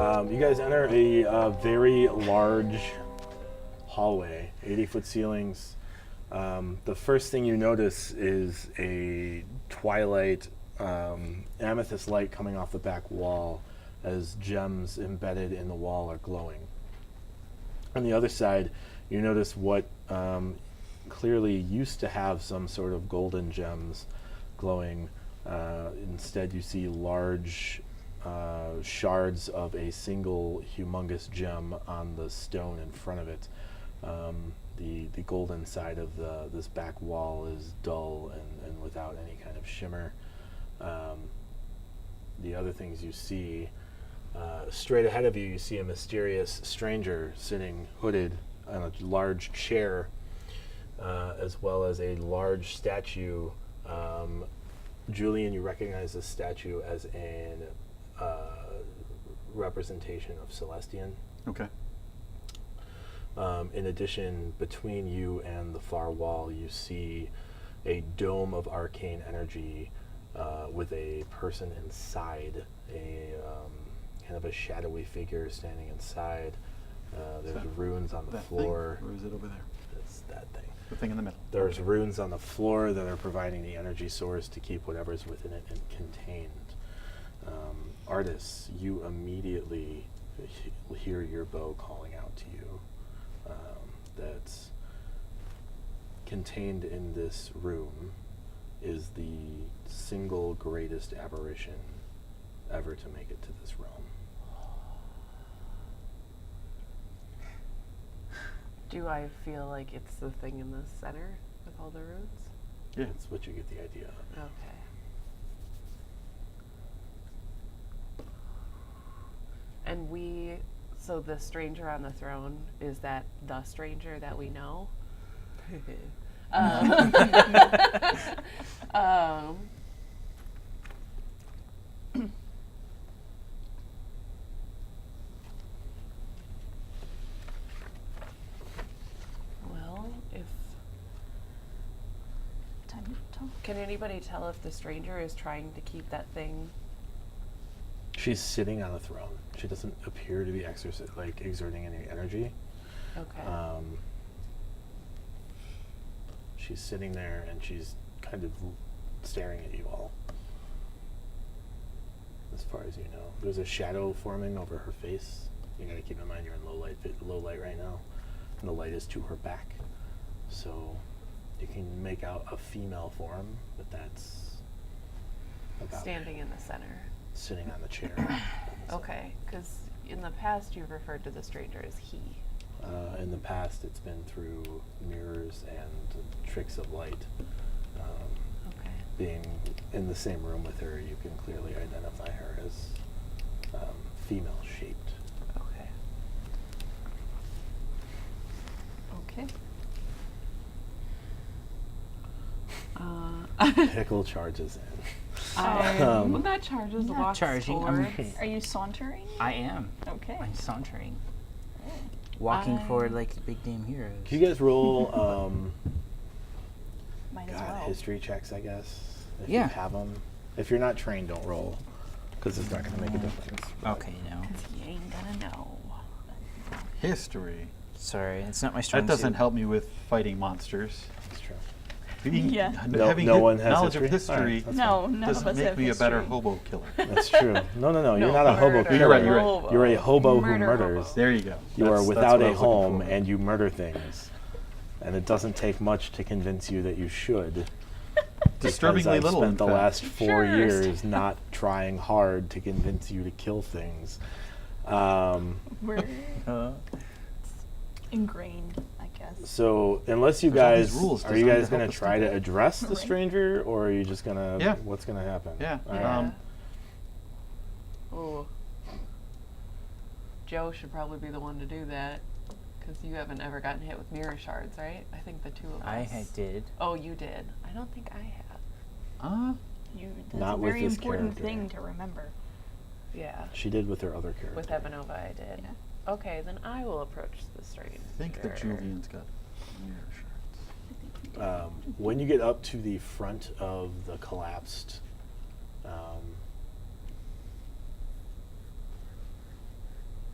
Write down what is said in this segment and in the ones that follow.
You guys enter a very large hallway, 80-foot ceilings. The first thing you notice is a twilight amethyst light coming off the back wall as gems embedded in the wall are glowing. On the other side, you notice what clearly used to have some sort of golden gems glowing. Instead, you see large shards of a single humongous gem on the stone in front of it. The golden side of this back wall is dull and without any kind of shimmer. The other things you see, straight ahead of you, you see a mysterious stranger sitting hooded on a large chair, as well as a large statue. Julian, you recognize this statue as an representation of Celestian. Okay. In addition, between you and the far wall, you see a dome of arcane energy with a person inside, a kind of a shadowy figure standing inside. There's runes on the floor. Thing? Or is it over there? It's that thing. The thing in the middle. There's runes on the floor that are providing the energy source to keep whatever's within it contained. Artists, you immediately hear your bow calling out to you. That's contained in this room is the single greatest aberration ever to make it to this realm. Do I feel like it's the thing in the center with all the runes? Yeah, that's what you get the idea of. Okay. And so the stranger on the throne, is that the stranger that we know? Well, can anybody tell if the stranger is trying to keep that thing? She's sitting on a throne. She doesn't appear to be exerting any energy. Okay. She's sitting there and she's kind of staring at you all. As far as you know, there's a shadow forming over her face. You gotta keep in mind you're in low light right now, and the light is to her back. So you can make out a female form, but that's about standing in the center. Sitting on the chair. Okay, because in the past you've referred to the stranger as he. In the past, it's been through mirrors and tricks of light. Okay. Being in the same room with her, you can clearly identify her as female-shaped. Okay. Pickle charges in. Well, that charges Not walks charging. forward. Are you sauntering? I am. Okay. I'm sauntering. Walking forward like the big damn heroes. Can you guys roll Might as well. history checks, I guess, if Yeah. you have them. If you're not trained, don't roll, because it's not going to make a difference. Okay, no. Because he ain't gonna know. History. Sorry, it's not my strong That doesn't suit. help me with fighting monsters. That's true. Yeah. Having No one has knowledge history? of history Alright, that's No, none of doesn't us make have me a history. better hobo killer. That's true. No. You're No, not a hobo murder. killer. You're right, you're right. You're a hobo who Murder murders. hobo. There you go. You That's are what without I a was looking home for. and you murder things. And it doesn't take much to convince you that you should. Disturbingly I've little, spent in the fact. last 4 Sure. years not trying hard to convince you to kill things. We're ingrained, I guess. So unless you There's all these guys, rules are you designed guys to going help to us try do to that. address the Right. stranger, or are you just going to, Yeah. what's going to happen? Yeah. All right. Yeah. Ooh. Joe should probably be the one to do that, because you haven't ever gotten hit with mirror shards, right? I think the two of us. I did. Oh, you did. I don't think I have. That's Not a with very this important character. thing to remember. Yeah. She did with her other character. With Evanova, I did. Yeah. Okay, then I will approach the stranger. I think that Julian's got mirror shards. When you get up to the front of the collapsed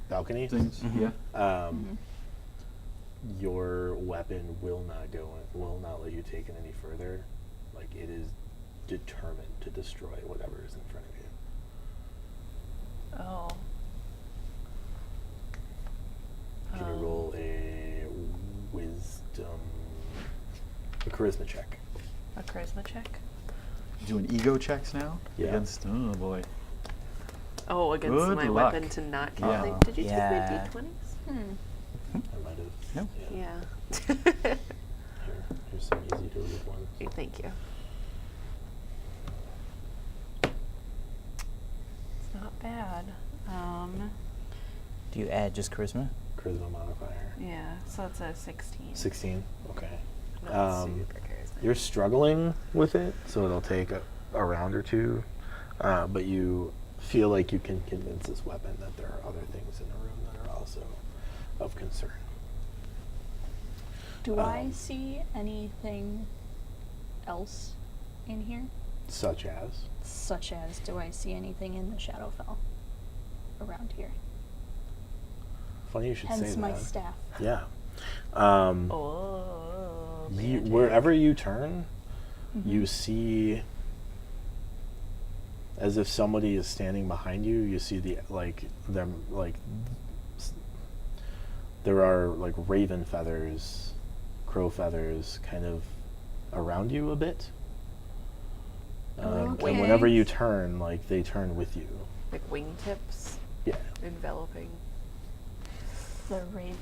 balcony. Things. Mhm. Yeah. Your weapon will not let you take it any further. Like, it is determined to destroy whatever is in front of you. Oh. Can you roll a charisma check? A charisma check? Doing ego checks now? Yeah. Against, oh boy. Oh, against Good my luck. weapon to not kill Yeah. things. Did you Yeah. take my d20s? I might have. No. Yeah. Here's some easy to read ones. Thank you. It's not bad. Do you add just charisma? Charisma modifier. Yeah, so it's a 16. 16. Okay. Not super charisma. You're struggling with it, so it'll take a round or two. But you feel like you can convince this weapon that there are other things in the room that are also of concern. Do I see anything else in here? Such as? Such as, do I see anything in the Shadowfell around here? Funny you should say Hence that. my staff. Yeah. Oh, Wherever you turn, you see, as if somebody is standing behind you. You see there are like raven feathers, crow feathers, kind of around you a bit. And Okay. whenever you turn, like they turn with you. like wingtips Yeah. enveloping. The Raven.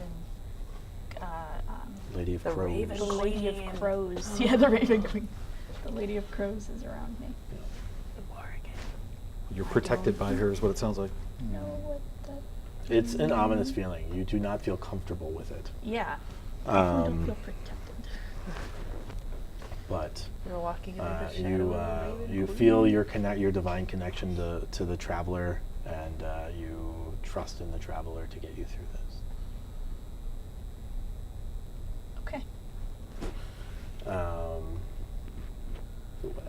Lady of The Crows. Raven. The Lady Queen. of Crows. Yeah, the Raven Queen. The Lady of Crows is around me. Oregon. You're protected by her is what it sounds like. Know what that? It's an ominous feeling. You do not feel comfortable with it. Yeah. Definitely don't Um, feel protected. but You're walking into the shadow of the Raven you Queen. feel your divine connection to the traveler, and you trust in the traveler to get you through this. Okay.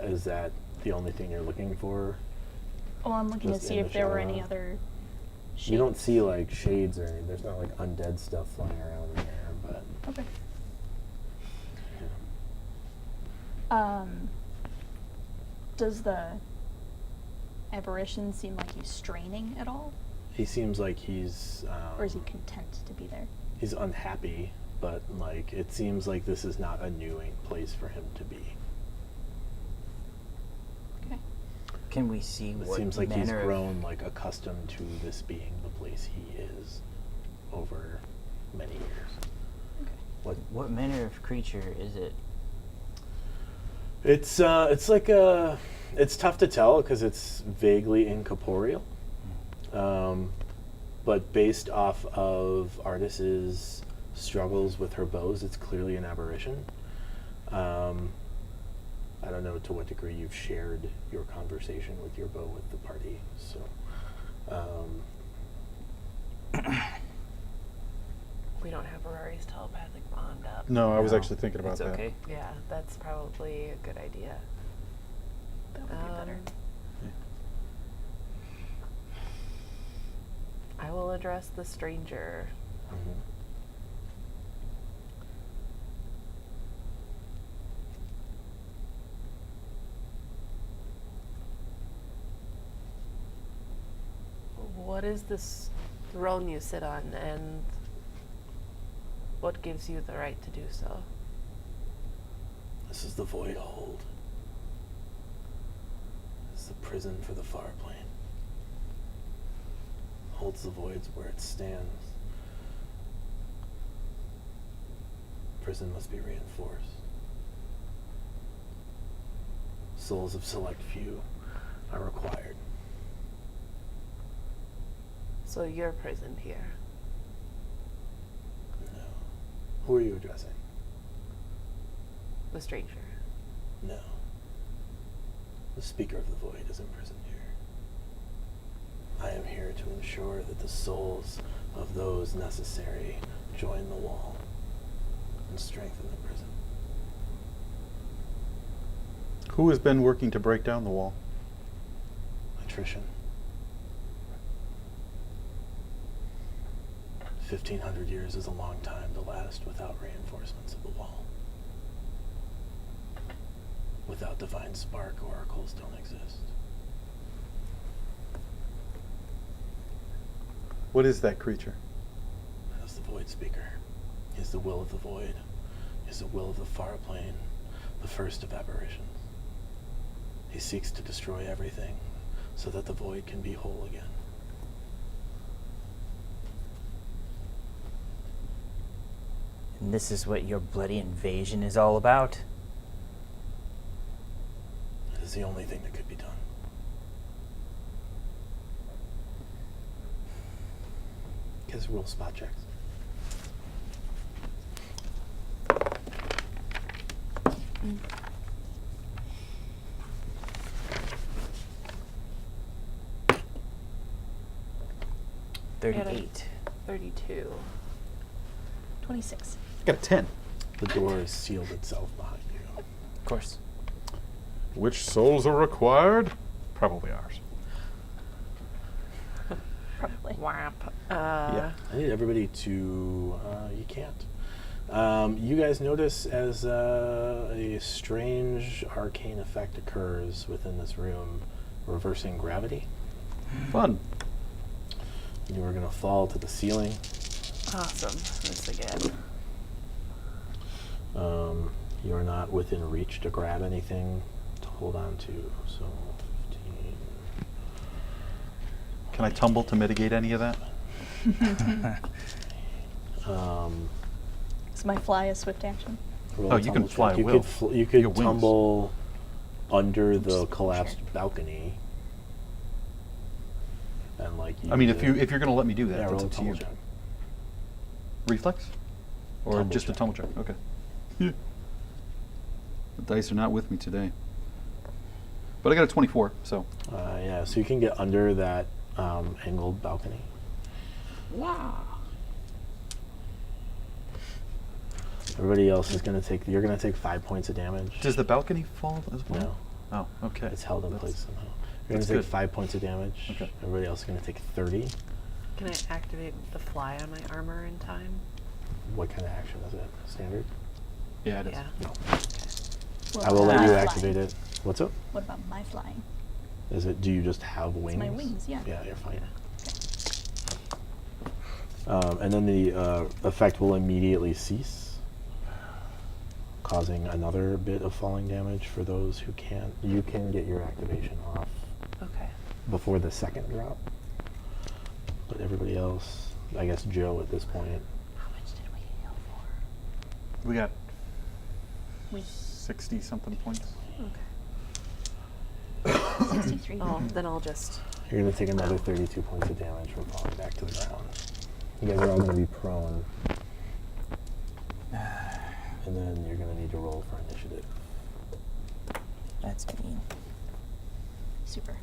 Is that the only thing you're looking for? Well, I'm looking to Just see in if the there were any shadow. other shapes. You don't see like shades or anything. There's not like undead stuff flying around in there, but Okay. yeah. Does the apparition seem like he's straining at all? He seems like he's Or is he content to be there? he's unhappy, but like it seems like this is not a new place for him to be. Okay. Can we see It what seems like he's manner of- grown like accustomed to this being the place he is over many years. What manner of creature is it? It's like it's tough to tell because it's vaguely incorporeal. But based off of Artis's struggles with her bows, it's clearly an aberration. I don't know to what degree you've shared your conversation with your bow with the party. So, We don't have Rory's telepathic bond up. No, I was No, actually thinking about it's that. okay. Yeah, that's probably a good idea. That would be better. I will address the stranger. What is this throne you sit on, and what gives you the right to do so? This is the Void Hold. This is the prison for the far plane. Holds the voids where it stands. Prison must be reinforced. Souls of select few are required. So you're prisoned here. No. Who are you addressing? The stranger. No. The Speaker of the Void is imprisoned here. I am here to ensure that the souls of those necessary join the wall and strengthen the prison. Who has been working to break down the wall? Attrition. 1,500 years is a long time to last without reinforcements of the wall. Without divine spark, oracles don't exist. What is that creature? That is the Void Speaker. He is the will of the void. He is the will of the far plane, the first of aberrations. He seeks to destroy everything so that the void can be whole again. And this is what your bloody invasion is all about? It is the only thing that could be done. Guys, roll spot checks. I had a 38. 32. 26. Got a 10. The door has sealed itself behind you. Of course. Which souls are required? Probably ours. Probably. Whap. Yeah. I need everybody to. You can't. You guys notice as a strange arcane effect occurs within this room, reversing gravity. Fun. You are going to fall to the ceiling. Awesome. This again. You are not within reach to grab anything to hold on to. So 15. Can I tumble to mitigate any of that? Is my fly a swift action? Roll Oh, a you can tumble fly check. at will. You Your could wings. tumble under I'm the just collapsed sure. balcony. And like I mean, use if it- you're going to let me do that, yeah, that's roll a up to tumble you. check. Reflex? Or Tumble just check. a tumble check? Okay. The dice are not with me today. But I got a 24, so. Yeah, so you can get under that angled balcony. Wow. Everybody else is going to take. You're going to take 5 points of damage. Does the balcony fall as well? No, Oh, okay. it's held in That's- place somehow. You're going that's to take good. 5 points of damage. Okay. Everybody else is going to take 30. Can I activate the fly on my armor in time? What kind of action is it? Standard? Yeah, it is. Yeah. No. Well, I will let you flying. activate it. What's up? What about my flying? Is it? Do you just have wings? my wings, yeah. Yeah, you're fine. Okay. And then the effect will immediately cease, causing another bit of falling damage for those who can't. You can get your activation off Okay. before the second drop. But everybody else, I guess Joe at this point. How much did we heal for? We got We 60-something points. Okay. 63. Oh, then I'll just. You're going to take another 32 points of damage from falling back to the ground. You guys are all going to be prone. And then you're going to need to roll for initiative. That's mean. Super.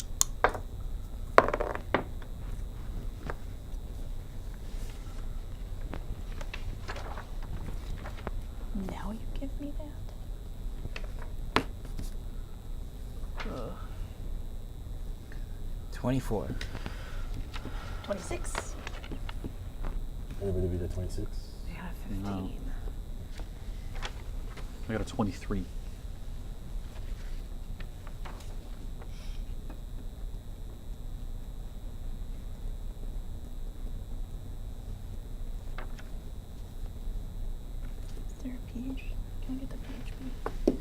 Now you give me that? Ugh. 24. 26. Anybody beat a 26? I got a 15. No. I got a 23. Is there a page? Can I get the PHP?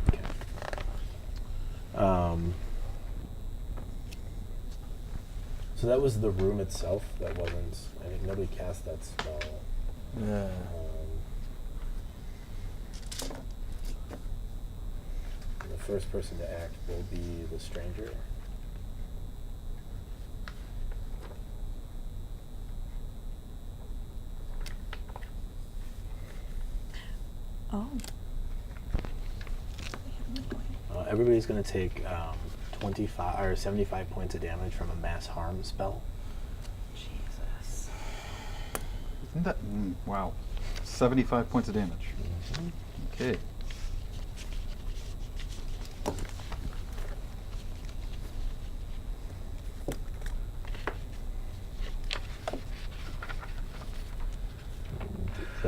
Okay. So that was the room itself. That wasn't. I think nobody cast that spell. The first person to act will be the stranger. Oh. Everybody's going to take 25 or 75 points of damage from a mass harm spell. Jesus. Isn't that? Wow. 75 points of damage. Okay.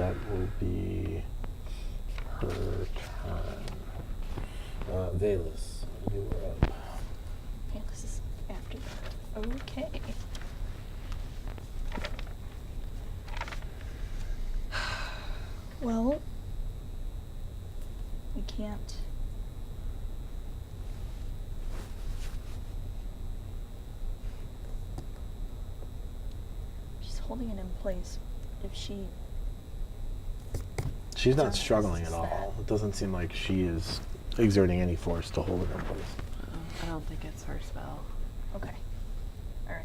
that will be her turn. Valus, you are up. Okay, this is after that. Okay. Well, we can't. She's holding it in place. If she. She's not Sounds struggling at sad. all. It doesn't seem like she is exerting any force to hold it in place. I don't think it's her spell. Okay. Alright.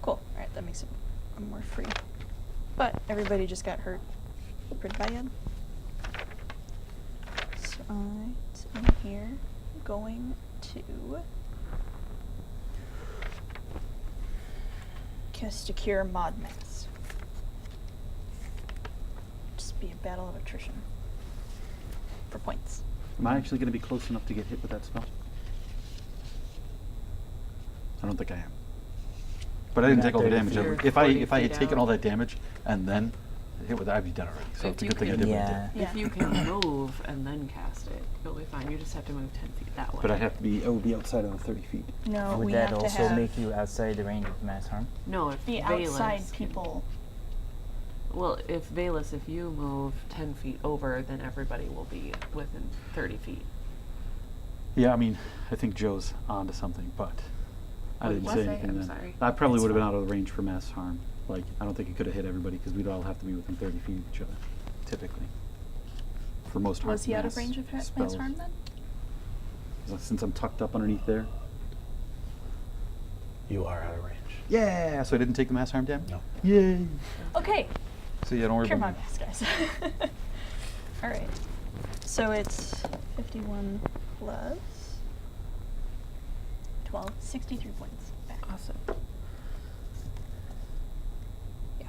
Cool. Alright, that makes it more free. But everybody just got hurt pretty bad. So I'm here going to cast a Cure Mod Mass. Just be a battle of attrition. For points. Am I actually going to be close enough to get hit with that spell? I don't think I am. But I didn't You're take all the not damage. 30 feet. If I You're 40 had feet taken out. all that damage and then hit with that, I'd be dead already. So If it's a you good thing I can- did what I Yeah. did. If you can move and then cast it, you'll be fine. You just have to move 10 feet that way. But I would be outside of the 30 feet. No, Would we that have to also have make you outside the range of mass harm? No, if the Valus outside can- people. Well, if Valus, if you move 10 feet over, then everybody will be within 30 feet. Yeah, I mean, I think Joe's onto something, but I What didn't did say you say? anything I'm then. sorry. I probably It's would have been fine. out of the range for mass harm. Like, I don't think he could have hit everybody because we'd all have to be within 30 feet of each other, typically. For most Was he out of mass range of mass spells. harm then? Since I'm tucked up underneath there. You are out of range. Yeah, so I didn't take the mass harm damage? No. Yay! Okay, So yeah, don't worry Cure about Mod me. Mass, guys. Alright. So it's 51 plus 12, 63 points back. Awesome. Yeah.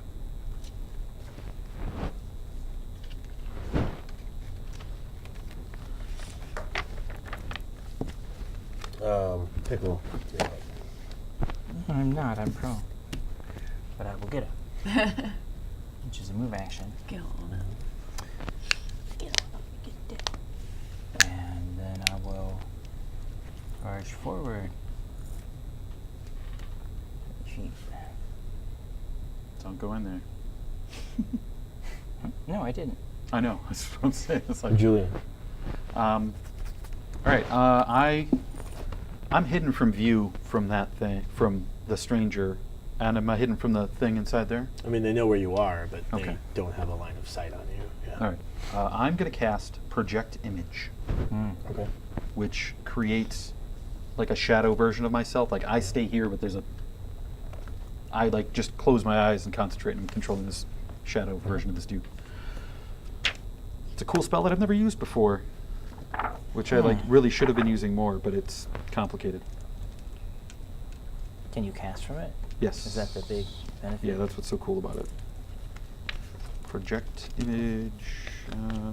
Pickle. you're up. I'm not, I'm prone. But I will get up, which is a move action. Get on it. Get on up, get dead. And then I will charge forward. Feet. Don't go in there. No, I didn't. I know, that's what I'm saying. It's like, Julian. all right, I'm hidden from view from that thing, from the stranger. And am I hidden from the thing inside there? I mean, they know where you are, but they Okay. don't have a line of sight on you. Yeah. All right. I'm going to cast Project Image, Okay. which creates like a shadow version of myself. Like I stay here, but I like just close my eyes and concentrate on controlling this shadow version of this dude. It's a cool spell that I've never used before, which I like really should have been using more, but it's complicated. Can you cast from it? Yes. Is that the big benefit? Yeah, that's what's so cool about it. Project Image.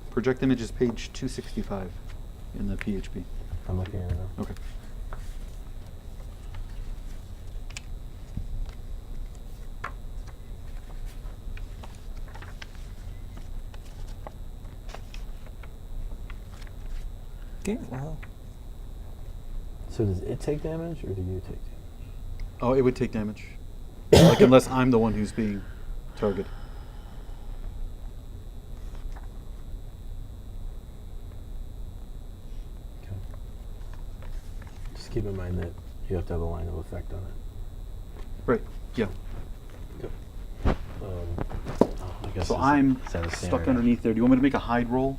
Project Image is page 265 in the PHP. I'm looking at it now. Okay. Okay, well, So does it take damage, or do you take damage? Oh, it would take damage. Like unless I'm the one who's being targeted. Okay. Just keep in mind that you have to have a line of effect on it. Right. Yeah. I guess So is- I'm is that a stuck standard? underneath there. Do you want me to make a hide roll?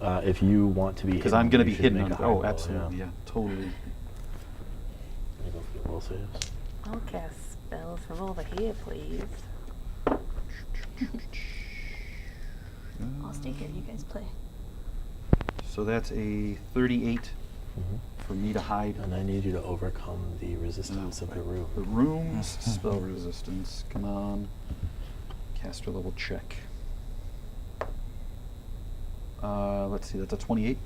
If you want to be Because hidden, I'm going to you be should hidden make under. a hide Oh, roll, absolutely. Yeah. Totally. Let me go for the will saves. I'll cast spells from over here, please. I'll stay here, you guys play. So that's a 38 Mhm. for me to hide. And I need you to overcome the resistance of the room. The room's spell resistance. Come on. Caster level check. Let's see, that's a 28.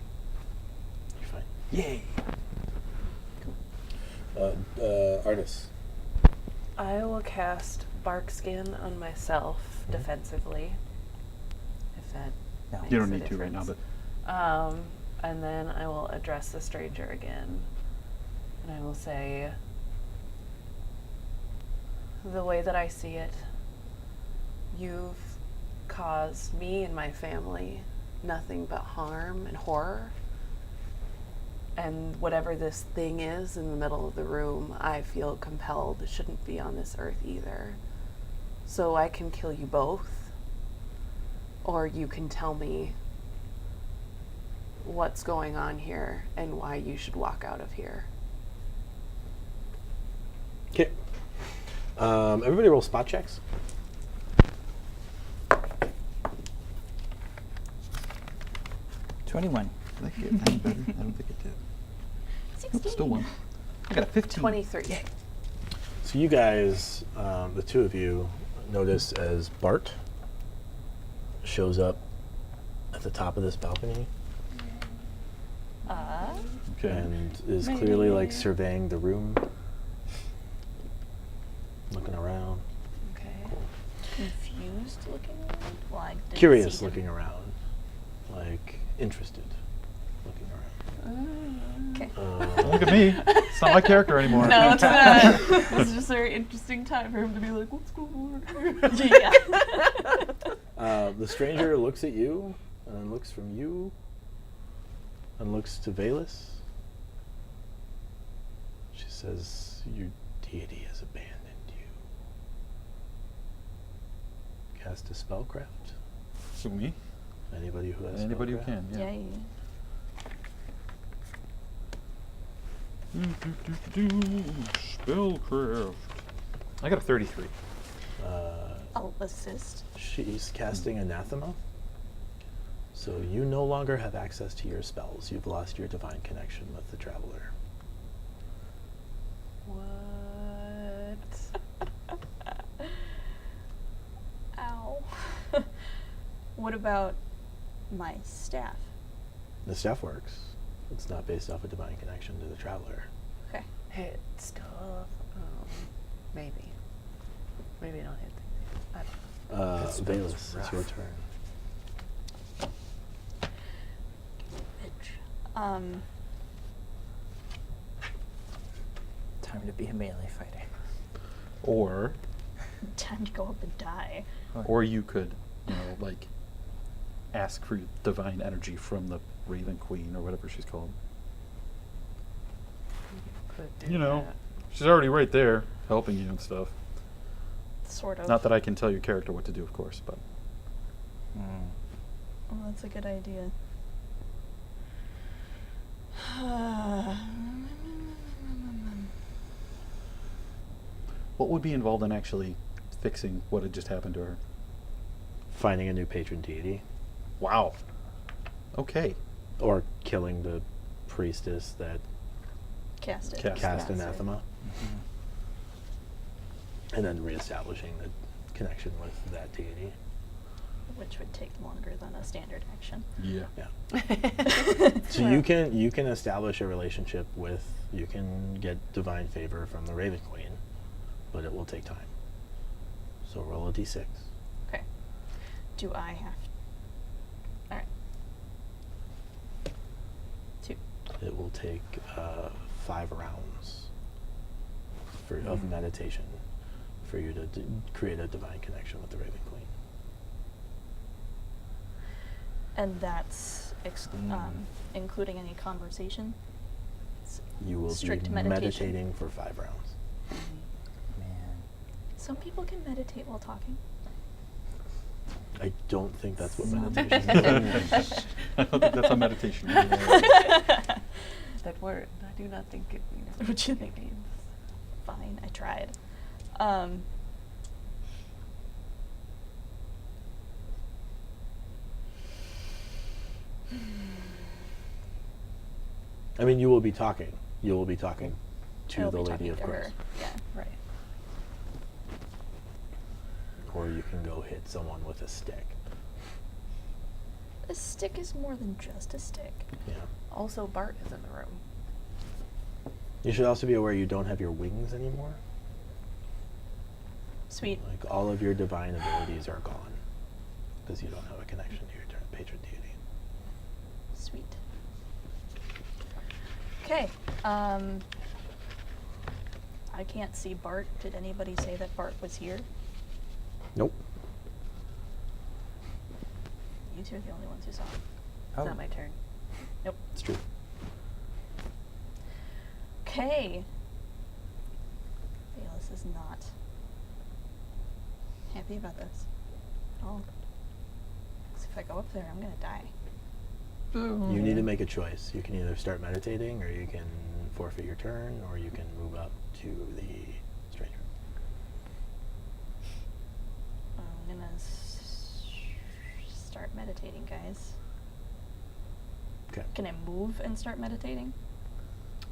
You're fine. Yay! Artis. I will cast bark skin on myself defensively. If that No. makes You don't a need to right now, difference. but And then I will address the stranger again. And I will say, the way that I see it, you've caused me and my family nothing but harm and horror. And whatever this thing is in the middle of the room, I feel compelled it shouldn't be on this earth either. So I can kill you both, or you can tell me what's going on here and why you should walk out of here. Okay. Everybody roll spot checks. $21. did that get any better? I don't think it did. Nope, still one. I got a 15. 23. So you guys, the two of you, notice as Bart shows up at the top of this balcony Okay. and is clearly like surveying the room, looking around, Okay. Confused looking around? Well, I didn't curious see him. looking around, like interested looking around. Okay. Look at me. It's not my character anymore. No, it's not. It's just a very interesting time for him to be like, what's going on here? Yeah. The stranger looks at you, and then looks from you, and looks to Valus. She says, "Your deity has abandoned you. Cast a spellcraft. So me? Anybody who has Anybody who spellcraft? can, yeah. Yeah. Spellcraft. I got a 33. I'll assist. She's casting Anathema. So you no longer have access to your spells. You've lost your divine connection with the Traveler. What? Ow. What about my staff? The staff works. It's not based off a divine connection to the Traveler. Okay. Hit stuff. Maybe. Maybe don't hit things. I don't know. Valus, it's your turn. Time to be a melee fighter. Or Time to go up and die. or you could, like ask for divine energy from the Raven Queen or whatever she's called. Could do You know, that. she's already right there helping you and stuff. Sort of. Not that I can tell your character what to do, of course, but Oh, that's a good idea. what would be involved in actually fixing what had just happened to her? Finding a new patron deity. Wow. Okay. Or killing the priestess that Cast it. Cast cast it. Anathema. And then reestablishing the connection with that deity. Which would take longer than a standard action. Yeah. Yeah. So you can establish a relationship with, you can get divine favor from the Raven Queen, but it will take time. So roll a d6. Okay. Do I have... Alright. 2. It will take 5 rounds of meditation for you to create a divine connection with the Raven Queen. And that's including any conversation? You will Strict be meditation. meditating for 5 rounds. Man. Some people can meditate while talking. I don't think that's what Some. meditation is. I don't think that's a meditation. That word. I do not think it means What you it think? means. Fine, I tried. I mean, you will be talking. You will be talking to I'll the be lady, talking of to course. her. Yeah. Right. Or you can go hit someone with a stick. A stick is more than just a stick. Yeah. Also, Bart is in the room. You should also be aware you don't have your wings anymore. Sweet. Like all of your divine abilities are gone because you don't have a connection to your patron deity. Sweet. Okay. I can't see Bart. Did anybody say that Bart was here? Nope. You two are the only ones who saw him. Oh. It's not my turn. Nope. It's true. Okay. Bayless is not happy about this at all. 'Cause if I go up there, I'm gonna die. You need to make a choice. You can either start meditating, or you can forfeit your turn, or you can move up to the stranger. I'm gonna start meditating, guys. Okay. Can I move and start meditating?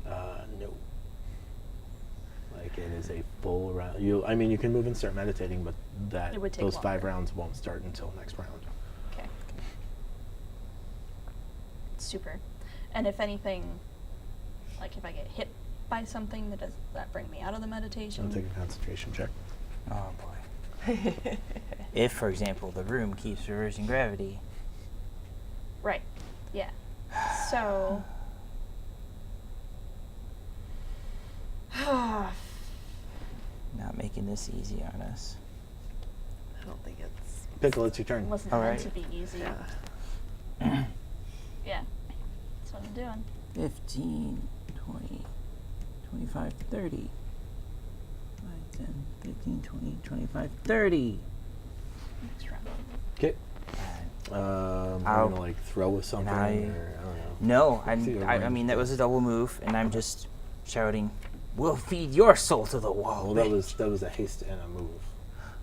No. Like it is a full round. I mean, you can move and start meditating, but It would take those 5 longer. rounds won't start until next round. Okay. Super. And if anything, like if I get hit by something, does that bring me out of the meditation? I'll take a concentration check. Oh boy. If, for example, the room keeps reversing gravity. Right. Yeah. So. Not making this easy on us. I don't think it's. Pickle, it's your turn. Wasn't All meant right. to be easy. Yeah. Yeah. That's what I'm doing. 15, 20, 25, 30. 5, 10, 15, 20, 25, 30. Next round. Okay. I'll- I'm gonna like throw something, I- or I don't know. No, See the I range. mean, that was a double move, and I'm just shouting, "We'll feed your soul to the wall." Well, that was a haste and a move.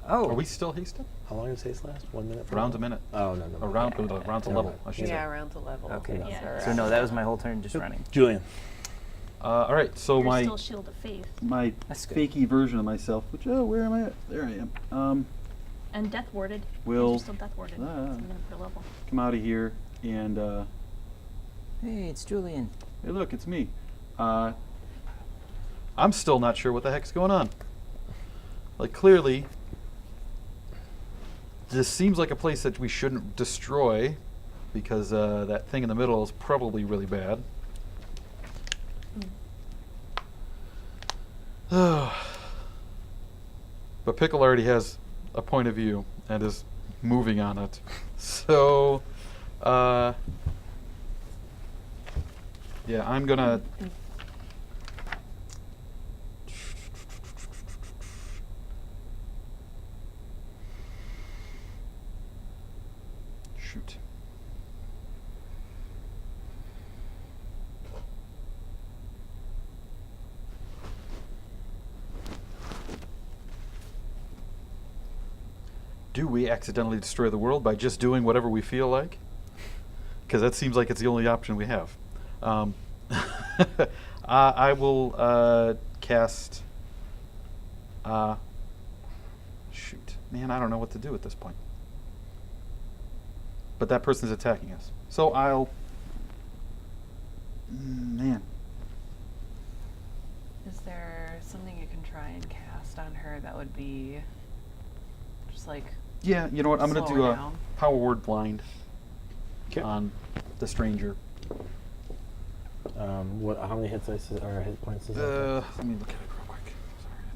Oh. Are we still hasted? How long does haste last? 1 minute. A round's a minute. Oh no, no. A round, round's a Never level, mind. I should Yeah, say. around to level. Okay. Yeah. So no, that was my whole turn just running. Julian. All right, so There's my still Shield of Faith. That's good. fakey version of myself, which where am I at? There I am. And Death Warded. Will- You're still Death Warded. Ah. It's a minute per level. Come out of here and Hey, it's Julian. hey, look, it's me. I'm still not sure what the heck's going on. Like clearly, this seems like a place that we shouldn't destroy because that thing in the middle is probably really bad. But Pickle already has a point of view and is moving on it. So, yeah, I'm gonna. Shoot. Do we accidentally destroy the world by just doing whatever we feel like? Because that seems like it's the only option we have. I will cast. Shoot, man, I don't know what to do at this point. But that person's attacking us, so I'll. Man, Is there something you can try and cast on her that would be just like yeah, you know what? I'm gonna slow do her a down? power word blind 'Kay. on the stranger. How many hit dice or hit points does that have? Let me look at it real quick.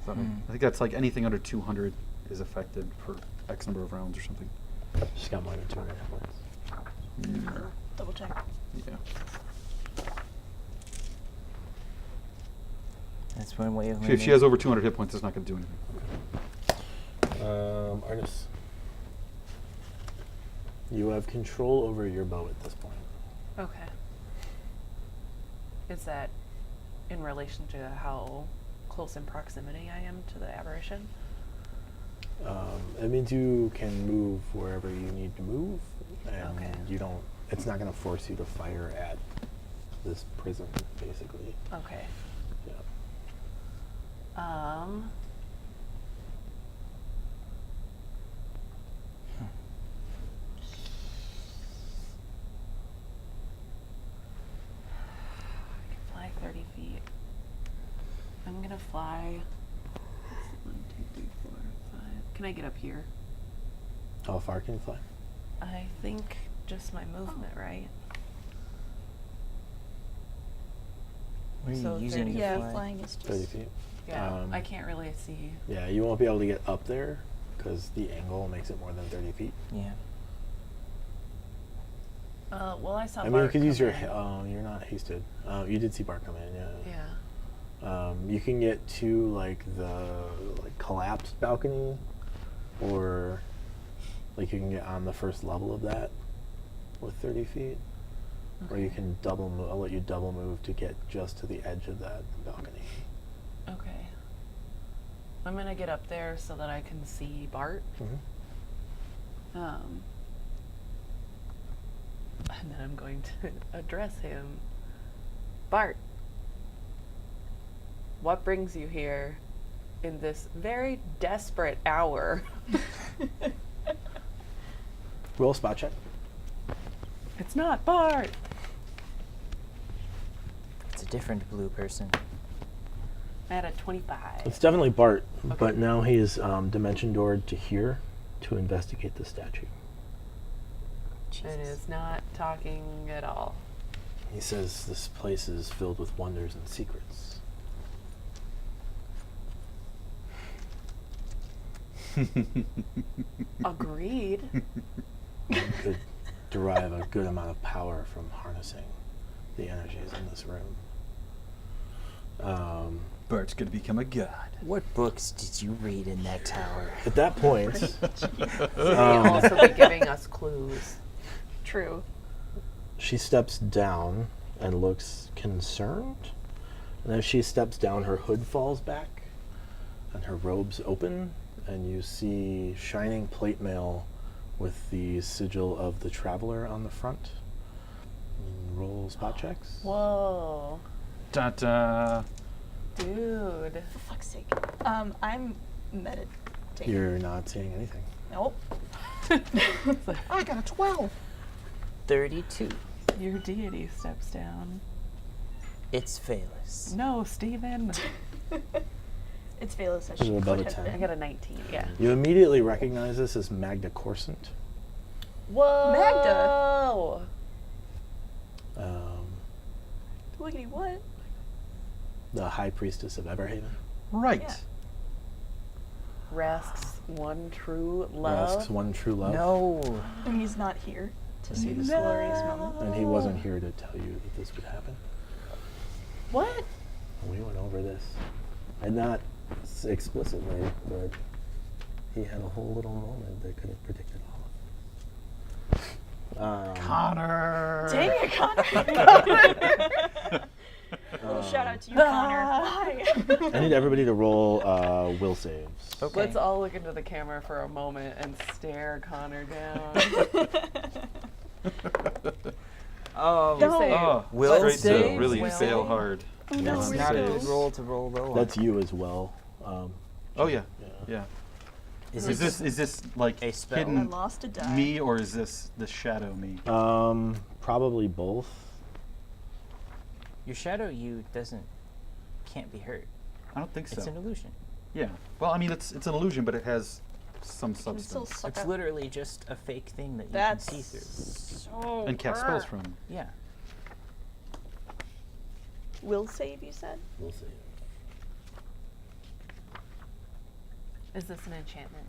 Sorry, Hmm. I think that's like anything under 200 is affected for X number of rounds or something. She's got more than 200 hit points. Double check. Yeah. That's one way of If she has over 200 hit points, it's not going to do anything. Artis. You have control over your bow at this point. Okay. Is that in relation to how close in proximity I am to the aberration? It means you can move wherever you need to move, and Okay. you don't. It's not going to force you to fire at this prison, basically. Okay. Yeah. I can fly 30 feet. I'm gonna fly. 1, 2, 3, 4, 5, Can I get up here? How far can you fly? I think just my movement, right? What are you So using 30 to Yeah, fly? flying is just 30 feet. Yeah, I can't really see. Yeah, you won't be able to get up there because the angle makes it more than 30 feet. Yeah. Well, I saw I mean, Bart you could use come your. in. You're not hasted. You did see Bart come in, yeah. Yeah. You can get to like the collapsed balcony, or like you can get on the first level of that with 30 feet, or you Okay. can double move. I'll let you double move to get just to the edge of that balcony. Okay. I'm gonna get up there so that I can see Bart. And then I'm going to address him. Bart, what brings you here in this very desperate hour? Roll a spot check. It's not Bart. It's a different blue person. I had a 25. It's definitely Bart, Okay. but now he is dimension doored to here to investigate the statue. And is not talking at all. He says this place is filled with wonders and secrets. Agreed. One could derive a good amount of power from harnessing the energies in this room. Bart's gonna become a god. What books did you read in that tower? At that point, May also be giving us clues. true. she steps down and looks concerned. And as she steps down, her hood falls back and her robes open, and you see shining plate mail with the sigil of the traveler on the front. Roll spot checks. Whoa. Da-da. Dude. For fuck's sake. I'm meditating. You're not seeing anything. Nope. I got a 12. 32. Your deity steps down. It's Phalus. No, Steven. It's Valus as Is it she above could a have 10? I been. got a 19, yeah. You immediately recognize this as Magda Corsant. Whoa. Magda. Wiggity what? The High Priestess of Everhaven. Right. Yeah. Rask's one true love. Rask's one true love. No. And he's not here to see this glorious moment. And he wasn't here to tell you that this would happen. What? We went over this. And not explicitly, but he had a whole little moment that could have predicted all of it. Connor. Dang it, Connor. Little shout out to you, Connor. Why? I need everybody to roll will saves. Okay. Let's all look into the camera for a moment and stare Connor down. Oh, No. Say, Oh, Will straight to saves? really Will fail save? hard. Oh no, That's we're not a so- good roll to roll low on. That's you as well. Oh yeah, Yeah. yeah. Is Is this like a spell? I hidden lost a die. me, or is this the shadow me? Probably both. Your shadow you can't be hurt. I don't think so. It's an illusion. Yeah. Well, I mean, it's an illusion, but it has some Can still substance. suck It's up. literally just a fake thing that you That's can see through. so And cast spells from. Yeah. Will save, you said? We'll see. Is this an enchantment?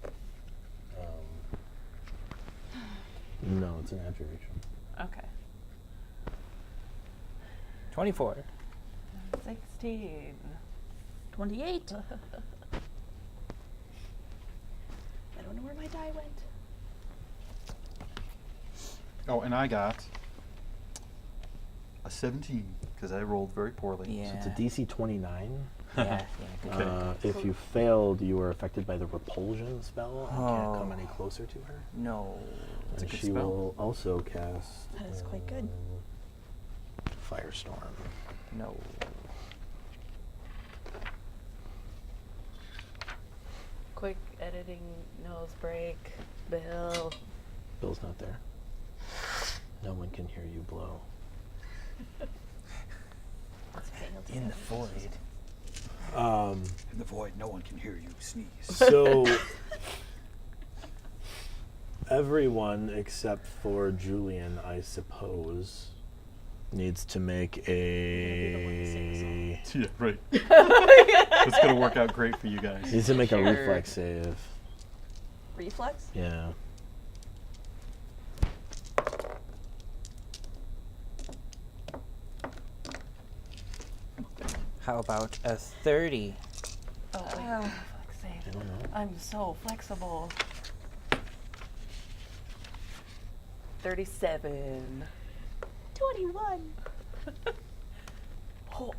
No, it's an abjuration. Okay. 24. 16. 28. I don't know where my die went. Oh, and I got a 17 because I rolled very poorly. Yeah. So it's a DC 29. Yeah, good. Okay. If you failed, you were affected by the repulsion spell and can't come Oh. any closer to her. No. That's a And good she spell. will also cast That is quite good. Firestorm. No. Quick editing nose break. Bill. Bill's not there. No one can hear you blow. In the void. In the void, no one can hear you sneeze. So everyone except for Julian, I suppose, needs to make a. Yeah, right. It's gonna work out great for you guys. Needs to make a Sure. reflex save. Reflex? Yeah. How about a 30? Oh, wait, reflex I save. don't know. I'm so flexible. 37. 21. Oh.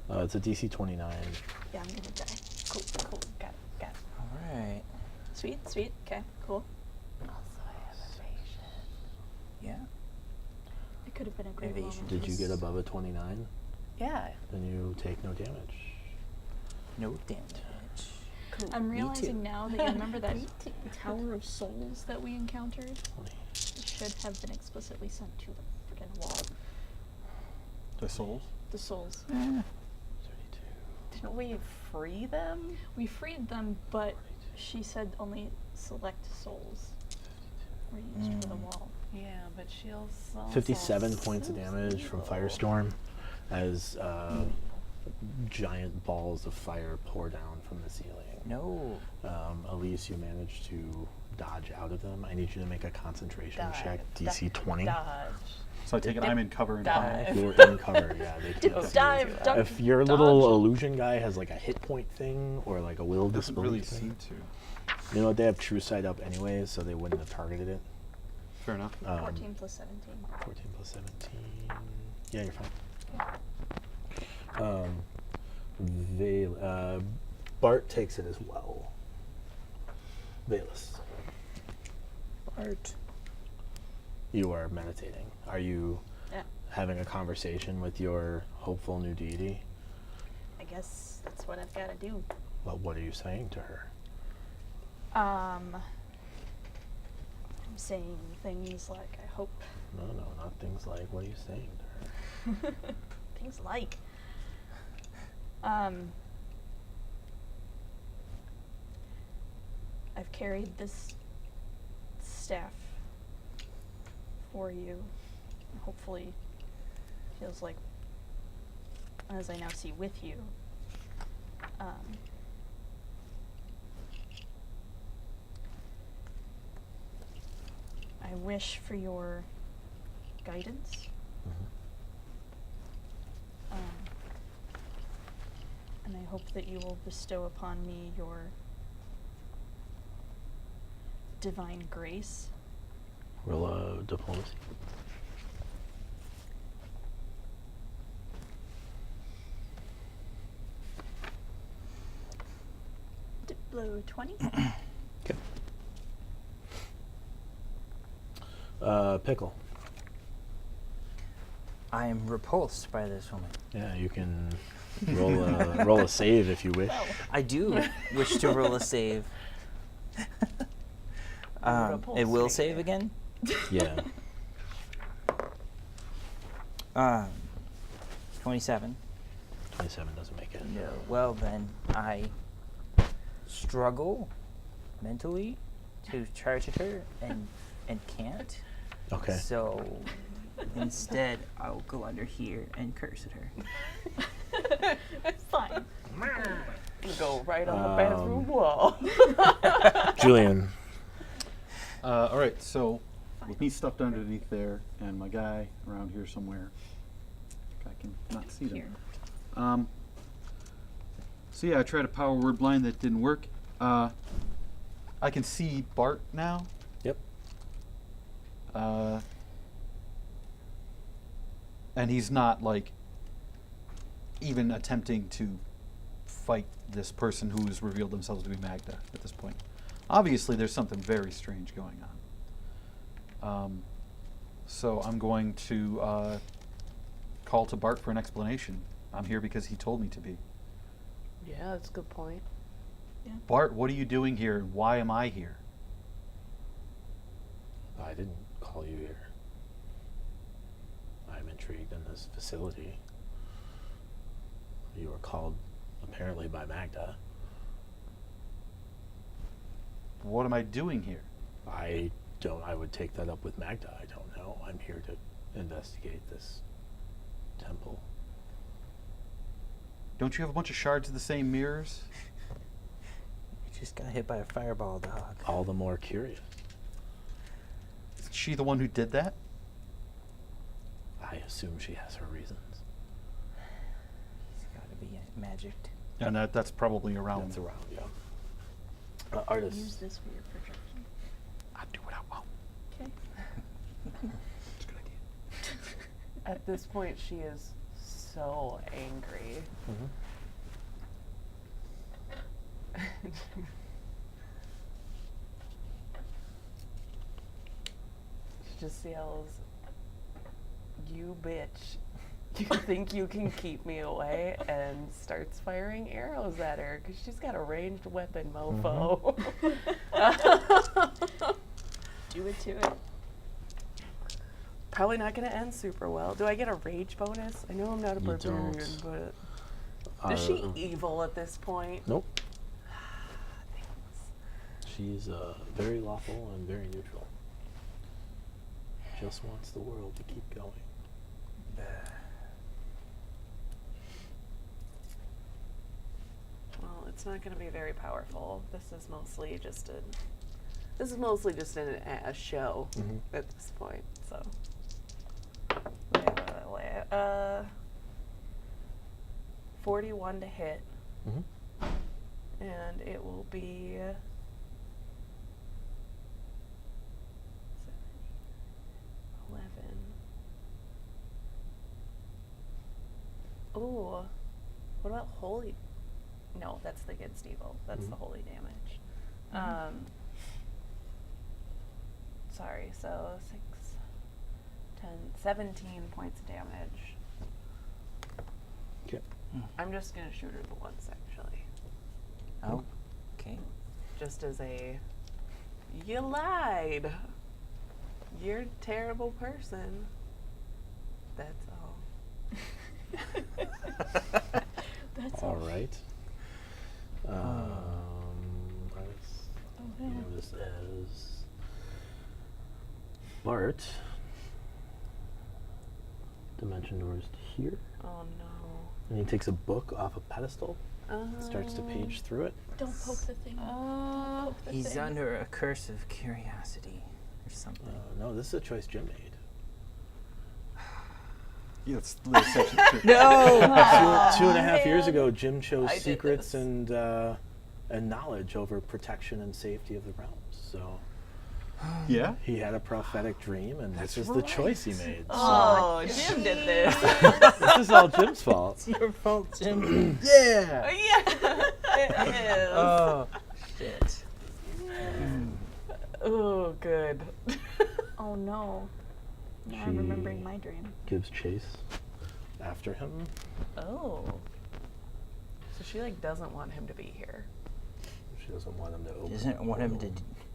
It's a DC 29. Yeah, I'm gonna die. Cool, cool. Got it, got it. All right. Sweet, sweet. Okay, cool. Also, I have evasion. Yeah. It could have been a great Evasion. moment. Did you Yes. get above a 29? Yeah. Then you take no damage. No damage. Cool. I'm Me realizing too. now that you remember that Tower of Souls that we encountered? 20. It should have been explicitly sent to the freaking wall. The souls? The souls. 32. Didn't we free them? We freed them, but she said only select souls were used for the wall. Yeah, but she'll 57 points of damage from Firestorm as giant balls of fire pour down from the ceiling. No. Elise, you managed to dodge out of them. I need you to make a concentration check, DC 20. Dodge. So I take it I'm in cover and Dive. fire. You're in cover, yeah. They can't see you. Dive, duck, If your little illusion guy has like a hit point thing or like a will Doesn't disbelief really thing, seem to. you know what? They have true sight up anyways, so they wouldn't have targeted it. Fair enough. 14 plus 17. 14 plus 17. Yeah, you're fine. Bart takes it as well. Valus, Art. you are meditating. Are you Yeah. having a conversation with your hopeful new deity? I guess that's what I've got to do. Well, what are you saying to her? I'm saying things like, I hope. No, not things like, what are you saying to her? Things like. I've carried this staff for you. Hopefully, feels like, as I now see with you, I wish for your guidance. And I hope that you will bestow upon me your divine grace. Roll a diplomacy. Diplo 20. Pickle. I am repulsed by this woman. Yeah, you can roll a save if you wish. I do wish to roll a save. It will save again? Yeah. 27. 27 doesn't make it. No. Well, then I struggle mentally to charge at her and can't. Okay. So instead, I'll go under here and curse at her. Fine. Go right on the bathroom wall. Julian. All right, so with me stuffed underneath there and my guy around here somewhere, I can not see them. Here. So yeah, I tried a power word blind that didn't work. I can see Bart now. Yep. And he's not like even attempting to fight this person who has revealed themselves to be Magda at this point. Obviously, there's something very strange going on. So I'm going to call to Bart for an explanation. I'm here because he told me to be. Yeah, that's a good point. Bart, what are you doing here and why am I here? I didn't call you here. I'm intrigued in this facility. You were called apparently by Magda. What am I doing here? I would take that up with Magda. I don't know. I'm here to investigate this temple. Don't you have a bunch of shards of the same mirrors? You just got hit by a fireball, dog. All the more curious. Is she the one who did that? I assume she has her reasons. He's got to be magicked. And that's probably around. That's around, yeah. Artist. Use this for your projection. I do what I want. Okay. It's a good idea. At this point, she is so angry. She just yells, "You bitch. You think you can keep me away?" and starts firing arrows at her because she's got a ranged weapon, mofo. Do it to it. Probably not going to end super well. Do I get a rage bonus? I know I'm not a You barbarian, don't. but is she evil at this point? Nope. She's very lawful and very neutral. Just wants the world to keep going. Well, it's not going to be very powerful. This is mostly just a show at this point. So, 41 to hit, and it will be 11. Ooh, what about holy? No, that's the against evil. That's the holy damage. Sorry, so 6, 10, 17 points of damage. Okay. I'm just going to shoot her the once, actually. Oh, okay. Just as a, you lied. You're a terrible person. That's all. That's All right. I no. know this as Bart. Dimension doors to here. Oh no. And he takes a book off a pedestal, starts to page through it. Don't poke the thing. Poke the He's thing. under a curse of curiosity or something. No, this is a choice Jim made. Yeah, it's the section two. No! 2.5 years ago, Jim chose I did secrets this. and knowledge over protection and safety of the realms. So Yeah? he had a prophetic dream, and this is the choice he made. Oh, Jim did this. This is all Jim's fault. It's your fault, Jim. Yeah! Yeah, it is. Oh, shit. Oh, good. Oh no. Now I'm She- remembering my dream. Gives chase after him. Oh. So she like doesn't want him to be here. She doesn't want him to open. Doesn't want him to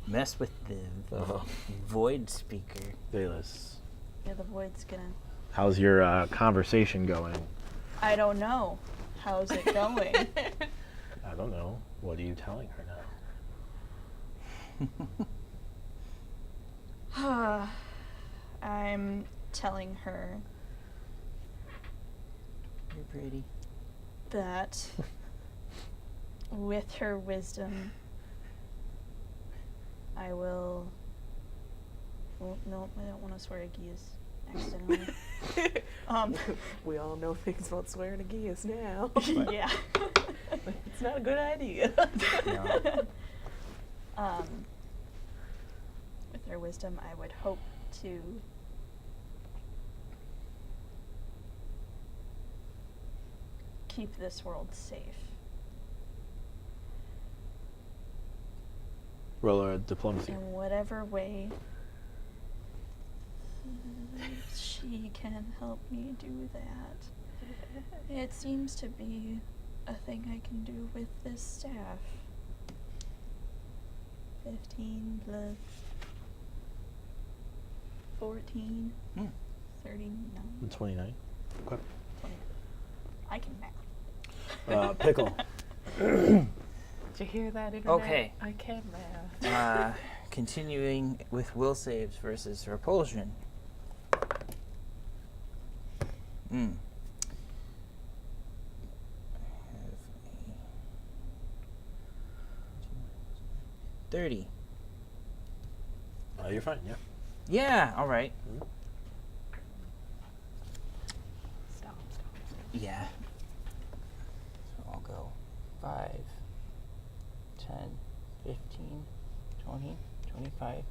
mess with the Uh-huh. void speaker. Bayless, Yeah, the void's gonna. how's your conversation going? I don't know. How's it going? I don't know. What are you telling her now? I'm telling her You're pretty. that with her wisdom, I will. Well, no, I don't want to swear to Gias accidentally. We all know things about swearing to Gias now. Yeah. It's not a good idea. No. With her wisdom, I would hope to keep this world safe. Roll a diplomacy. In whatever way she can help me do that. It seems to be a thing I can do with this staff. 15 plus 14, 39, 29. Okay. 20. I can math. Pickle. you hear that, Internet? Okay. I can math. Continuing with will saves versus repulsion. Hmm. 30. You're fine, yeah. Yeah, all right. Stop. Yeah. So I'll go 5, 10, 15, 20, 25,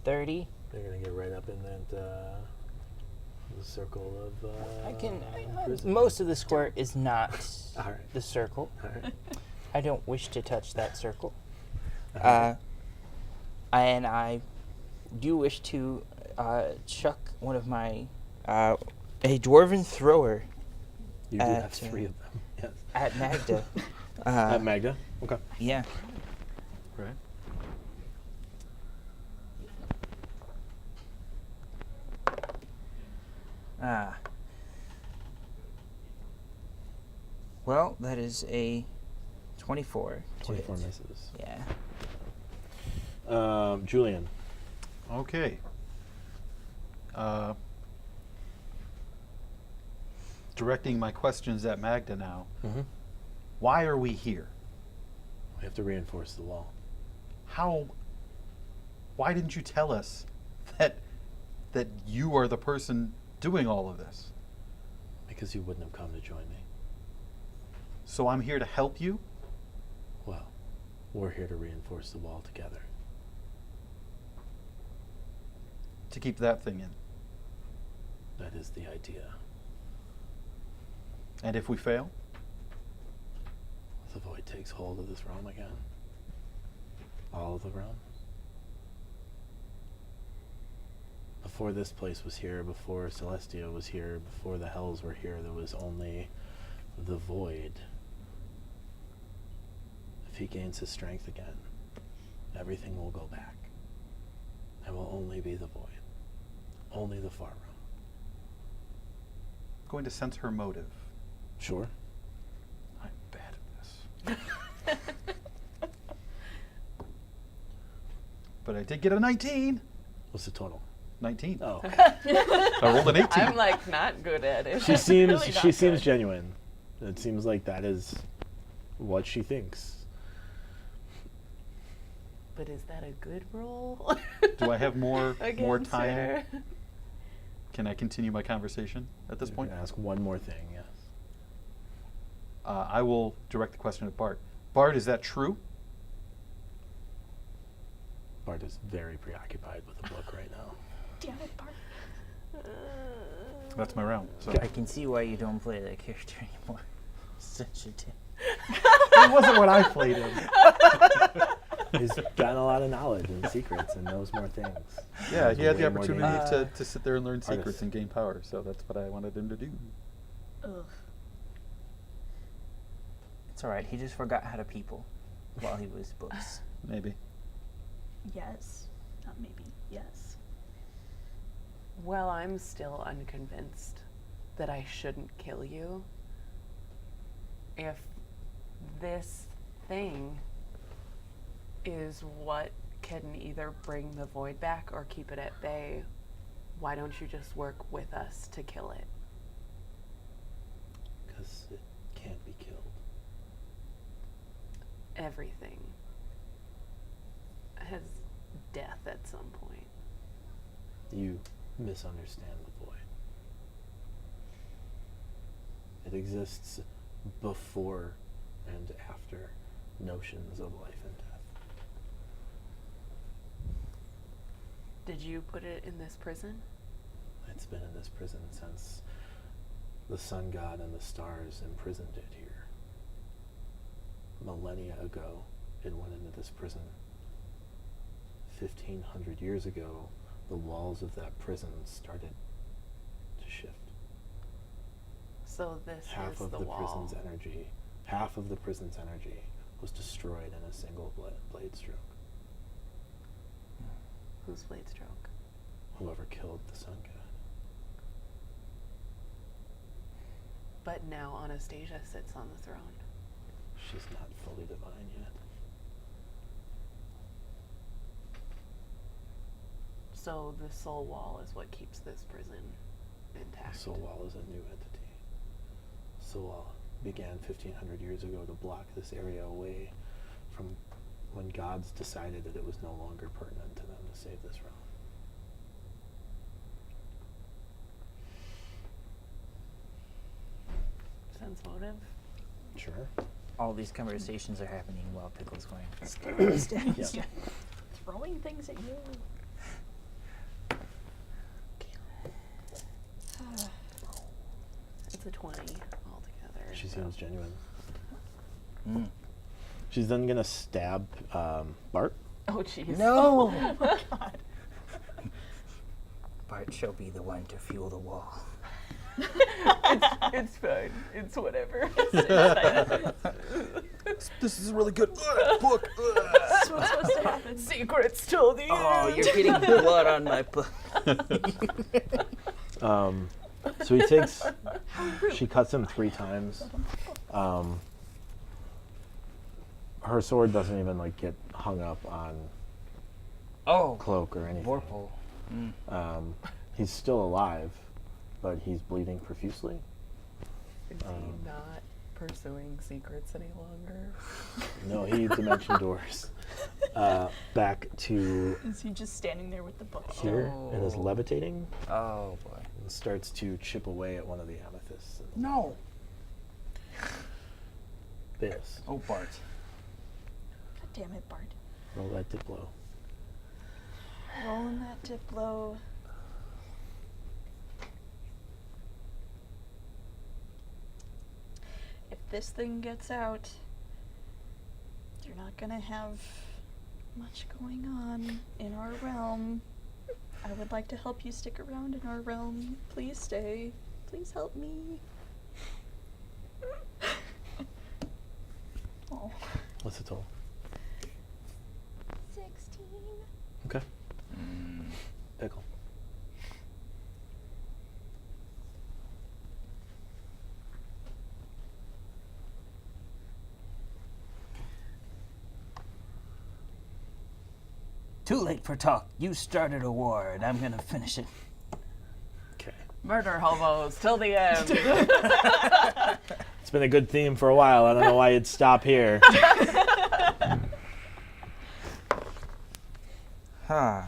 30. You're gonna get right up in that the circle of. I can. prison. Most of the square is not All right. the circle. All right. I don't wish to touch that circle. Uh-huh. And I do wish to chuck one of my a dwarven thrower You do have at, 3 of them. Yes. at Magda. At Magda. Okay. Yeah. Right. Well, that is a 24. 24 misses. Yeah. Julian. Okay. Directing my questions at Magda now. Mm-hmm. Why are we here? We have to reinforce the wall. Why didn't you tell us that you are the person doing all of this? Because you wouldn't have come to join me. So I'm here to help you? Well, we're here to reinforce the wall together. To keep that thing in. That is the idea. And if we fail? The void takes hold of this realm again. All of the realms. Before this place was here, before Celestia was here, before the hells were here, there was only the void. If he gains his strength again, everything will go back. There will only be the void. Only the far realm. Going to sense her motive. Sure. I'm bad at this. But I did get a 19. What's the total? 19. Oh. I rolled an 18. I'm like not good at it. She seems Really not she seems good. genuine. It seems like that is what she thinks. But is that a good roll? Do I have more Against time? her? Can I continue my conversation at this You point? can ask one more thing, yes. I will direct the question at Bart. Bart, is that true? Bart is very preoccupied with the book right now. Damn it, Bart. That's my round. So I can see why you don't play that character anymore. Such a dick. it wasn't what I played in. He's gotten a lot of knowledge and secrets and knows more things. Yeah, He's he had the way more opportunity dangerous. to sit there and learn secrets Artist. and gain power. So that's what I wanted him to do. Ugh. It's all right. He just forgot how to people while he was books. Maybe. Yes. Not maybe. Yes. Well, I'm still unconvinced that I shouldn't kill you. If this thing is what can either bring the void back or keep it at bay, why don't you just work with us to kill it? Because it can't be killed. Everything has death at some point. You misunderstand the void. It exists before and after notions of life and death. Did you put it in this prison? It's been in this prison since the sun god and the stars imprisoned it here. Millennia ago, it went into this prison. 1,500 years ago, the walls of that prison started to shift. So this Half is of the the wall. prison's energy was destroyed in a single blade stroke. Whose blade stroke? Whoever killed the sun god. But now Anastasia sits on the throne. She's not fully divine yet. So the soul wall is what keeps this prison intact. The soul wall is a new entity. Soul wall began 1,500 years ago to block this area away from when gods decided that it was no longer pertinent to them to save this realm. Sense motive. Sure. All these conversations are happening while Pickle's going. Yeah. Throwing things at you. It's a 20 altogether. She so- seems genuine. Mm. She's then gonna stab Bart. Oh, jeez. No! Oh my god. Bart shall be the one to fuel the wall. It's fine. It's whatever. This is really good. Book. That's what's supposed to happen. Secrets till the Oh, end. you're getting blood on my book. So he takes. She cuts him 3 times. Her sword doesn't even like get hung up on Oh, cloak or anything. Vorpal. Mm. He's still alive, but he's bleeding profusely. Is he not pursuing secrets any longer? No, he dimension doors back to Is he just standing there with the book? here and is Oh. levitating Oh boy. and starts to chip away at one of the amethysts. No. This. Oh, Bart. God damn it, Bart. Roll that Diplo. Rolling that Diplo. If this thing gets out, you're not gonna have much going on in our realm. I would like to help you stick around in our realm. Please stay. Please help me. Oh. What's the total? 16. Okay. Pickle. Too late for talk. You started a war, and I'm gonna finish it. Okay. Murder hobos till the end. It's been a good theme for a while. I don't know why you'd stop here. Huh.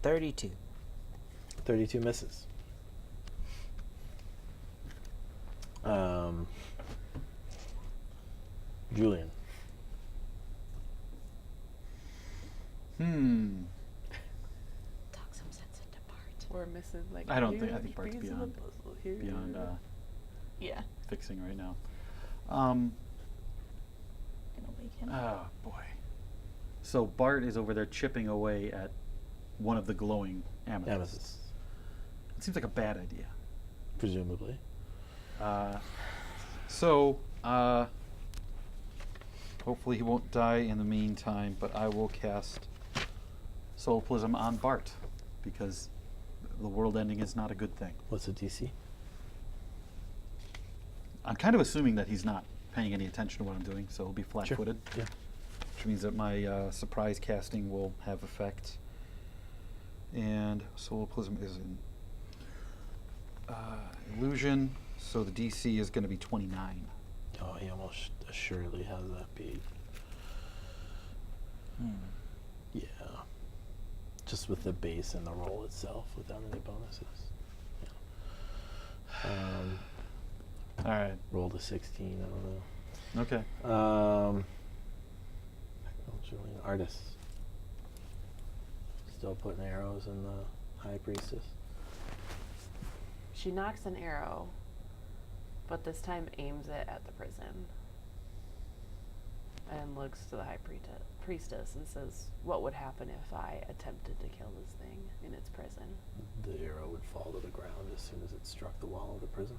32. 32 misses. Julian. Talk some sense into Bart. We're missing like. I don't think- I huge think Bart's piece of beyond- the puzzle here. Beyond Yeah. fixing right now. Gonna wake him. Oh boy. So Bart is over there chipping away at one of the glowing amethysts. Amethyst. It seems like a bad idea. Presumably. Hopefully he won't die in the meantime, but I will cast Soul Prism on Bart because the world ending is not a good thing. What's the DC? I'm kind of assuming that he's not paying any attention to what I'm doing, so he'll be flat-footed, Yeah. which means that my surprise casting will have effect. And Soul Prism is an illusion, so the DC is going to be 29. Oh, he almost assuredly has that beat. Yeah. Just with the base and the roll itself without any bonuses. Yeah. All right. Rolled a 16, I don't know. Okay. Julian, artist. Still putting arrows in the High Priestess. She knocks an arrow, but this time aims it at the prison. And looks to the High Priestess and says, "What would happen if I attempted to kill this thing in its prison?" The arrow would fall to the ground as soon as it struck the wall of the prison.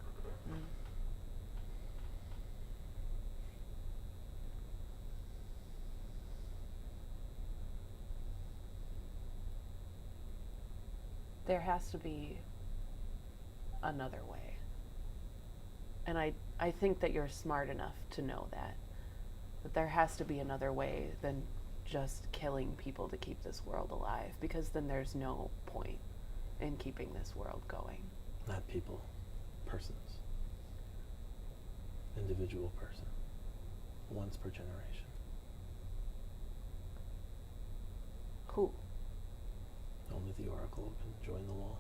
There has to be another way. And I think that you're smart enough to know that. That there has to be another way than just killing people to keep this world alive, because then there's no point in keeping this world going. Not people, persons. Individual person. Once per generation. Who? Only the Oracle can join the wall.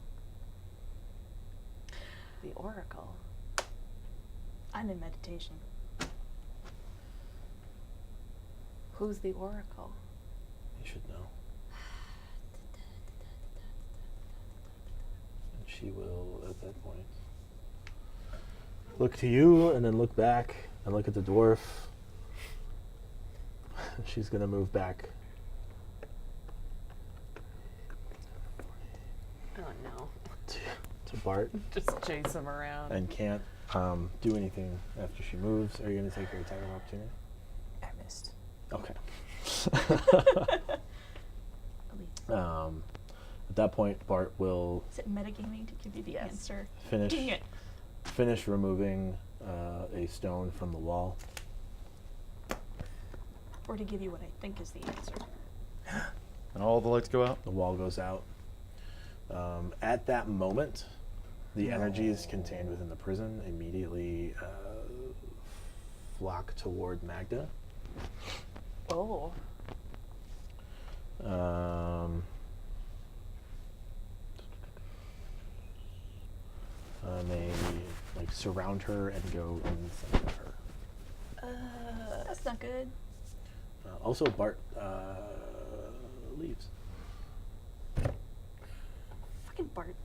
The Oracle. I'm in meditation. Who's the Oracle? You should know. And she will, at that point, look to you and then look back and look at the dwarf. She's going to move back. Oh no. To Bart Just chase him around. and can't do anything after she moves. Are you going to take your attack of opportunity? I missed. Okay. Elise. At that point, Bart will Is it metagaming to give you the Yes. answer? finish Dang it. finish removing a stone from the wall. Or to give you what I think is the answer. And all the lights go out. The wall goes out. At that moment, the energies contained within the prison immediately flock toward Magda. Oh. They like surround her and go in front of her. That's not good. Also, Bart leaves. Fucking Bart.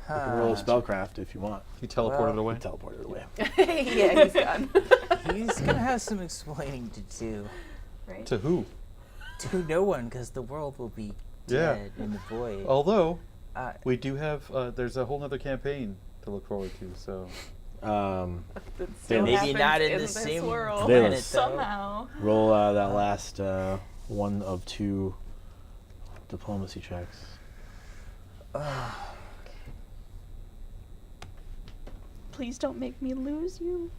You can roll a spellcraft if you want. He teleported Well, away. You teleported away. Yeah, he's gone. He's gonna have some explaining to do. Right? To who? To no one, because the world will be Yeah. dead in the void. Although, Uh, we do have, there's a whole nother campaign to look forward to, so. That still Maybe happens not in the this same world. They- planet, though. Somehow. roll that last one of 2 diplomacy checks. Please don't make me lose you.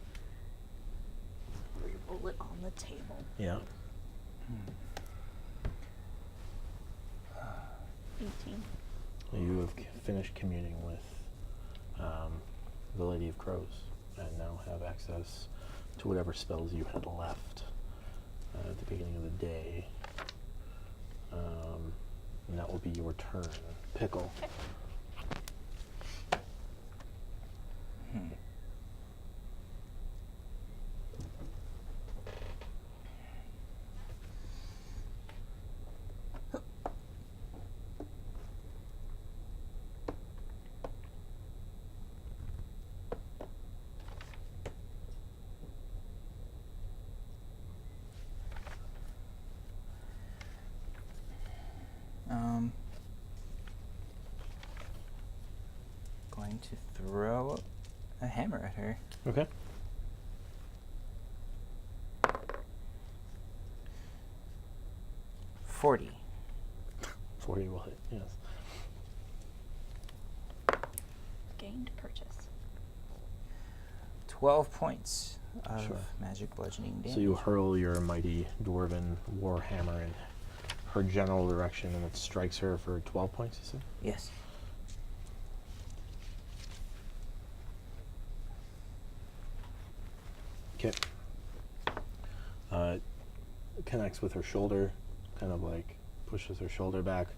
Roll it on the table. Yeah. 18. You have finished communing with the Lady of Crows and now have access to whatever spells you had left at the beginning of the day. And that will be your turn. Pickle. Going to throw a hammer at her. Okay. $40. 40 will hit, yes. Gained purchase. 12 points of Sure. magic bludgeoning damage. So you hurl your mighty dwarven warhammer in her general direction and it strikes her for 12 points, you said? Yes. Okay. Connects with her shoulder, kind of like pushes her shoulder back.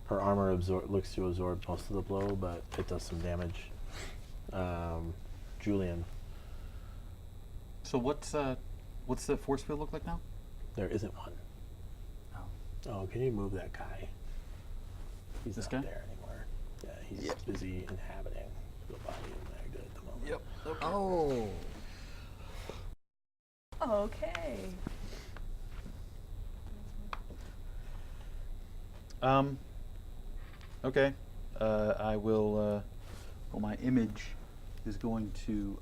Her armor looks to absorb most of the blow, but it does some damage. Julian, So what's the force field look like now? there isn't one. Oh. Oh, can you move that guy? He's This not guy? there anymore. Yeah, he's busy inhabiting the body of Magda at the moment. Yep. Oh. Okay. Okay. I will. Well, my image is going to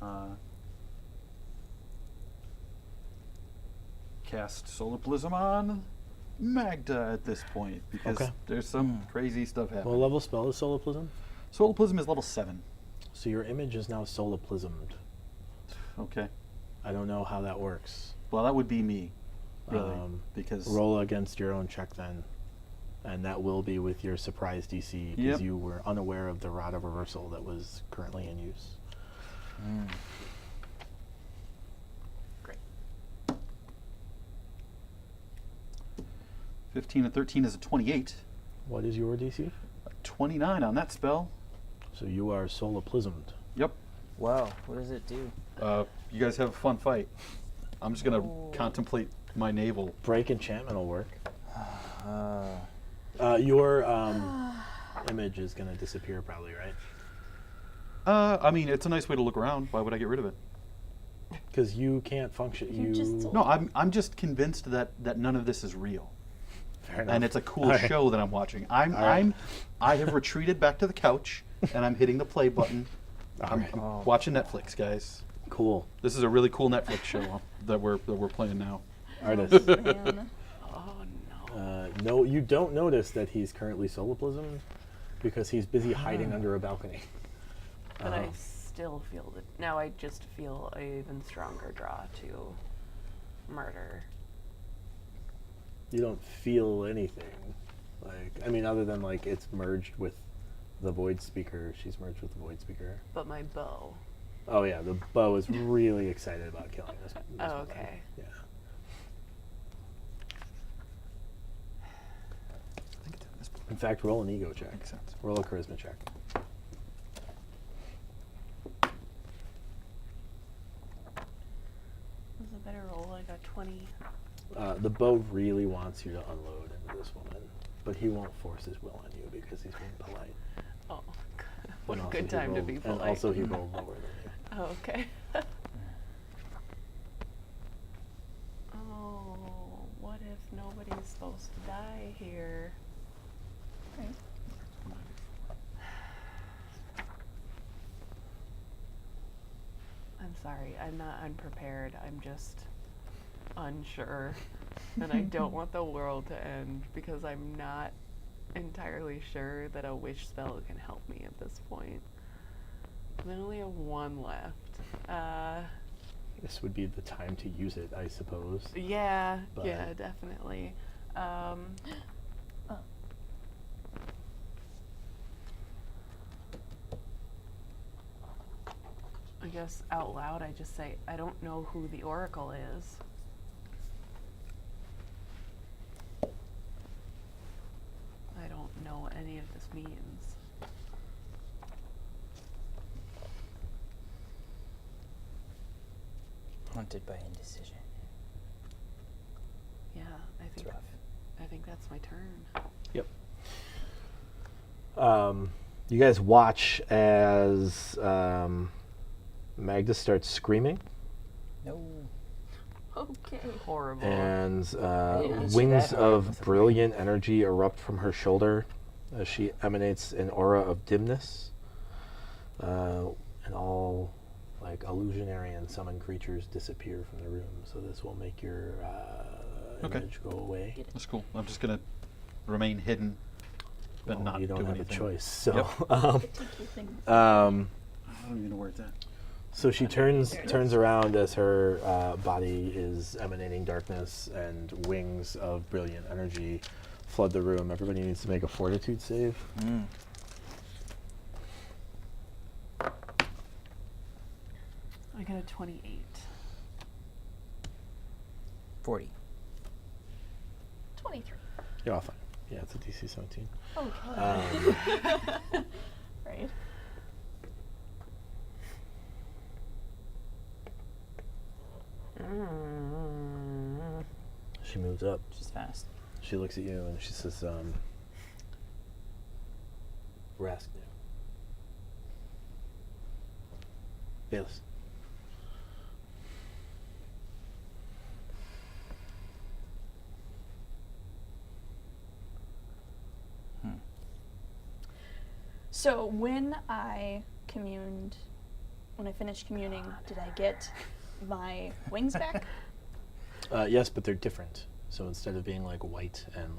cast Solar Plism on Magda at this point because Okay. there's some crazy stuff happening. What level spell is Soliplism? Solar Plism is level 7. So your image is now soliplismed. Okay. I don't know how that works. Well, that would be me. Really? Because roll against your own check then, and that will be with your surprise DC because Yep. you were unaware of the Rod of Reversal that was currently in use. 15 and 13 is a 28. What is your DC? 29 on that spell. So you are soliplismed. Yep. Wow, what does it do? You guys have a fun fight. I'm just gonna contemplate my navel. Break enchantment will work. Your image is going to disappear probably, right? I mean, it's a nice way to look around. Why would I get rid of it? Because you can't function. You just told- No, I'm just convinced that none of this is real, Fair enough. and it's a cool All right. show that I'm watching. All right. I have retreated back to the couch, and I'm hitting the play button. All right. I'm watching Netflix, guys. Cool. This is a really cool Netflix show that we're playing now. Artist. Man. Oh no. No, you don't notice that he's currently soliplismed because he's busy hiding Ah. under a balcony. But I still feel that now. I just feel an even stronger draw to murder. You don't feel anything. I mean, other than it's merged with the Void Speaker. She's merged with the Void Speaker. But my bow. Oh yeah, the bow is really excited about killing this. Oh, woman. okay. Yeah. I think it's in this book. In fact, roll an ego check. Makes sense. Roll a charisma check. Was it better roll like a 20? The bow really wants you to unload into this woman, but he won't force his will on you because he's being polite. Oh, what And a also good he time to rolled- be And polite. also he rolled lower than you. Oh, okay. Oh, what if nobody's supposed to die here? Right. I'm sorry, I'm not unprepared. I'm just unsure. And I don't want the world to end because I'm not entirely sure that a wish spell can help me at this point. And I only have one left. This would be the time to use it, I suppose. Yeah, But- yeah, definitely. Oh. I guess out loud I just say, I don't know who the Oracle is. I don't know what any of this means. Haunted by indecision. Yeah, It's rough. I think that's my turn. Yep. You guys watch as Magda starts screaming, No. Okay. Horrible. and didn't see wings that horror of with the brilliant energy erupt from her shoulder as she emanates an aura of dimness, and all illusionary and summoned creatures disappear from the room. So this will make your Okay. image go away. That's cool. I'm just gonna remain hidden, but Well, not you don't do have anything. a choice. So, Yep. Take your thing. I don't even know where it's at. So she turns around as her body is emanating darkness and wings of brilliant energy flood the room. Everybody needs to make a fortitude save. I got a 28. 40. 23. You're all fine. Yeah, it's a DC 17. Okay. Right. She moves up. Just fast. She looks at you and she says, Rask now. Bayless. So when I finished communing, did I get my wings back? Yes, but they're different. So instead of being white and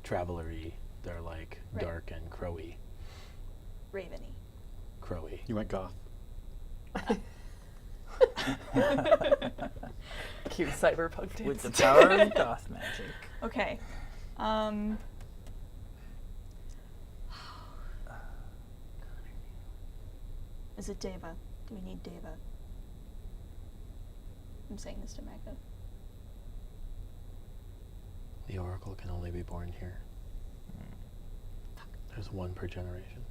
traveler-y, they're Right. dark and crowy. Raveny. Crowy. You went goth. Cute cyberpunk dance. With the power of goth magic. Okay. Is it Deva? Do we need Deva? I'm saying this to Magda. The Oracle can only be born here. There's one per generation.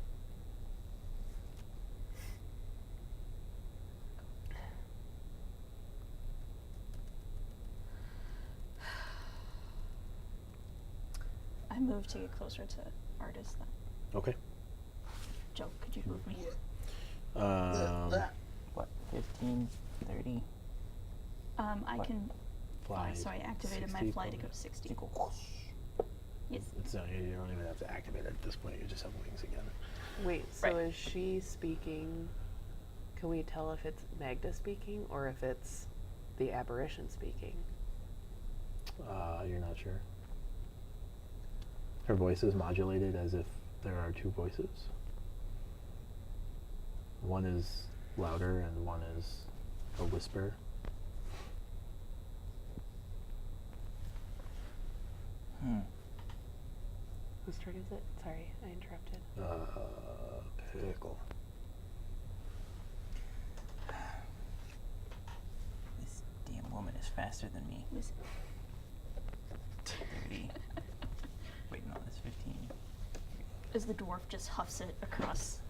I moved to get closer to Artis then. Okay. Joe, could you move me? What, 15, 30? I What? can fly, so I activated my 60 fly to go kilometers. 60. You go whoosh. Yes. It's not, you don't even have to activate it at this point. You just have wings again. Wait, so Right. is she speaking? Can we tell if it's Magda speaking or if it's the apparition speaking? You're not sure. Her voice is modulated as if there are two voices. One is louder and one is a whisper. Whose turn is it? Sorry, I interrupted. Pickle. This damn woman is faster than me. Was- 30. Wait, no, that's 15. As the dwarf just huffs it across.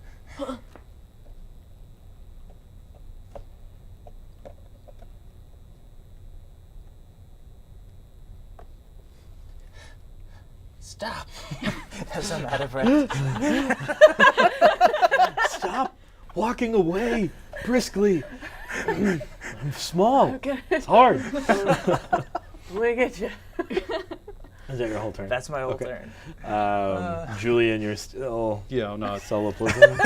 Stop! As I'm out of breath. Stop walking away briskly. I'm small. Okay. It's hard. Look at you. Is that your whole turn? That's my whole Okay. turn. Julian, you're still Yeah, no. solo plism.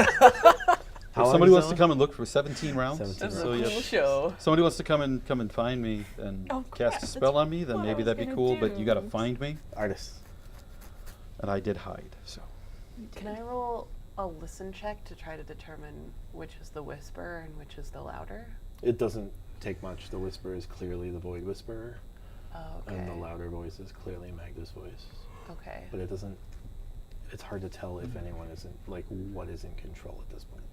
If somebody wants to come and look for 17 rounds, 17 That's so a yeah, cool show. somebody wants to come and find me and Oh, cast crap, a that's spell on me, then what I maybe was that'd be gonna cool. But you got to do. find me, Artist. and I did hide. So Can I roll a listen check to try to determine which is the whisper and which is the louder? It doesn't take much. The whisper is clearly the void whisperer, Oh, okay. and the louder voice is clearly Magda's voice. Okay. But it doesn't. It's hard to tell if anyone isn't what is in control at this point.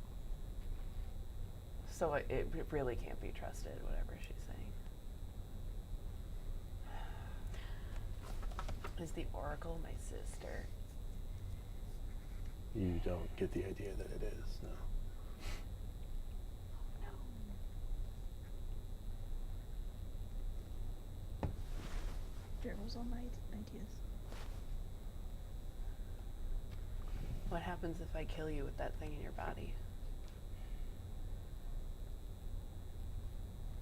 So it really can't be trusted, whatever she's saying. Is the Oracle my sister? You don't get the idea that it is. No. There was all my ideas. What happens if I kill you with that thing in your body?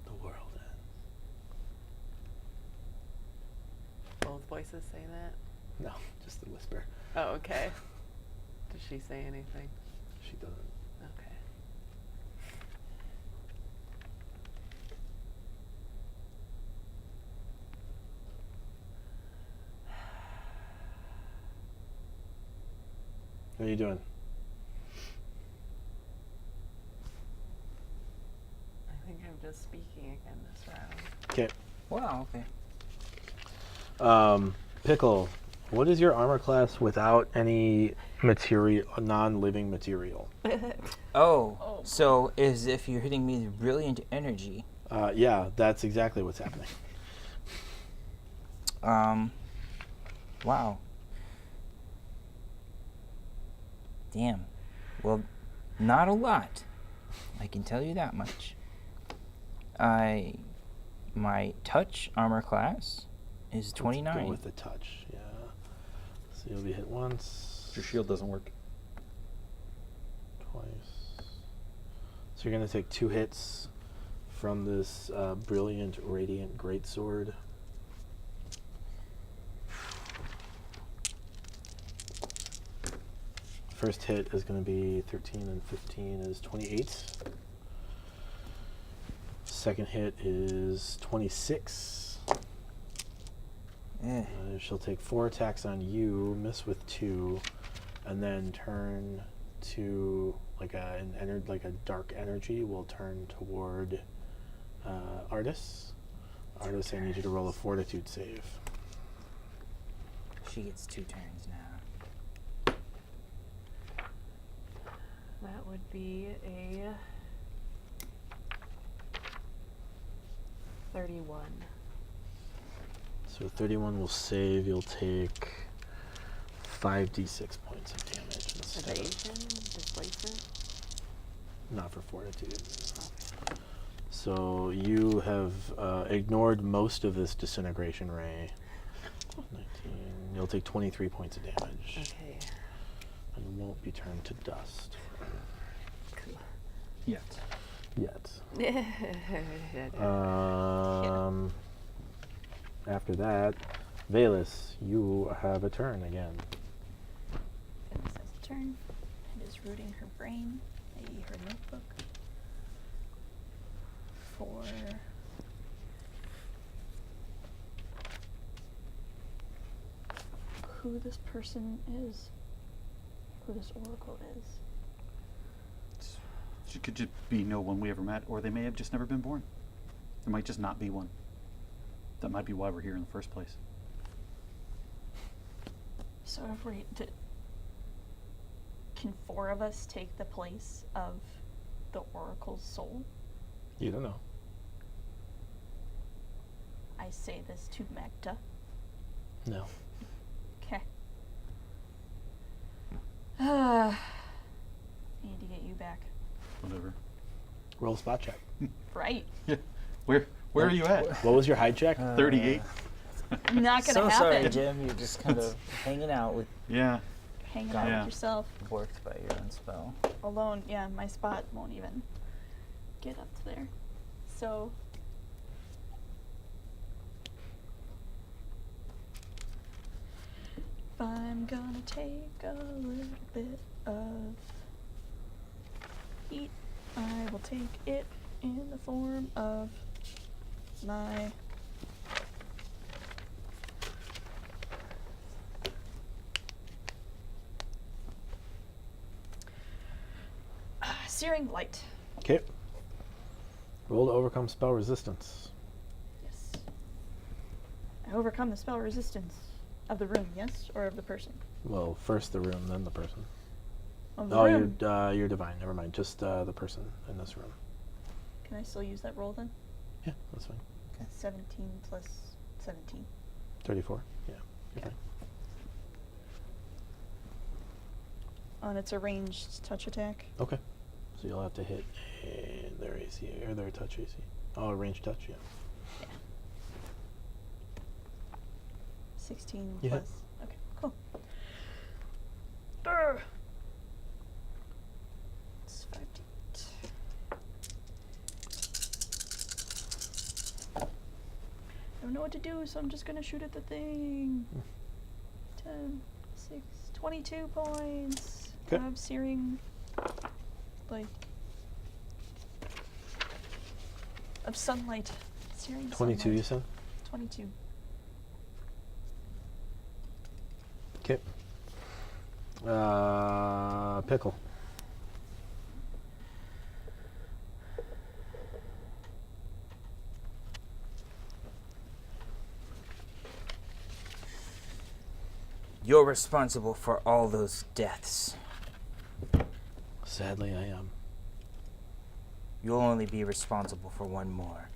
The world ends. Both voices say that? No, just the whisper. Oh, okay. Does she say anything? She doesn't. Okay. What are you doing? I think I'm just speaking again this round. Okay. Wow, okay. Pickle, what is your armor class without any material, non-living material? Oh, so as if you're hitting me with brilliant energy. Yeah, that's exactly what's happening. Wow. Damn. Well, not a lot. I can tell you that much. My touch armor class is 29. Let's go with the touch, yeah. So you'll be hit once, your shield doesn't work. twice. So you're going to take 2 hits from this brilliant, radiant greatsword. First hit is going to be 13 and 15 is 28. Second hit is 26. She'll take 4 attacks on you, miss with 2, and then turn to like a dark energy will turn toward Artis. Artist, I need you to roll a fortitude save. She gets 2 turns now. That would be a 31. So 31 will save. You'll take 5d6 points of damage instead of, Evasion, displacement. not for fortitude. So you have ignored most of this disintegration ray. 19. You'll take 23 points of damage. Okay. And won't be turned to dust Yet. yet. Cool. After that, Valus, you have a turn again. Phyllis has a turn and is rooting her brain, i.e. her notebook, for who this person is, who this oracle is. She could just be no one we ever met, or they may have just never been born. There might just not be one. That might be why we're here in the first place. So if can 4 of us take the place of the oracle's soul? You don't know. I say this to Magda. No. Okay. I need to get you back. Whatever. Roll a spot check. Right. Yeah. Where are you at? What was your hide check? 38. Not gonna So happen. sorry, Jim. You're just kind of hanging out with, Yeah. Hanging out Yeah. with yourself. worked by your own spell. Alone. Yeah, my spot won't even get up to there. So I'm gonna take a little bit of heat. I will take it in the form of my searing light. Okay. Roll to overcome spell resistance. Yes. I overcome the spell resistance of the room, yes? Or of the person? Well, first the room, then the person. Of the Oh, room. you're divine. Never mind. Just the person in this room. Can I still use that roll then? Yeah, that's fine. 17 plus 17. 34. Yeah. You're fine. And it's a ranged touch attack. Okay. So you'll have to hit their AC or their touch AC. Oh, range touch. Yeah. Yeah. 16 You hit. plus. Okay, cool. Durr. It's 5d8. I don't know what to do, so I'm just gonna shoot at the thing. 10, 6, 22 points 'Kay. of searing, like, of sunlight. Searing 22, you sunlight. said? 22. Okay. Pickle. You're responsible for all those deaths. Sadly, I am. You'll only be responsible for one more.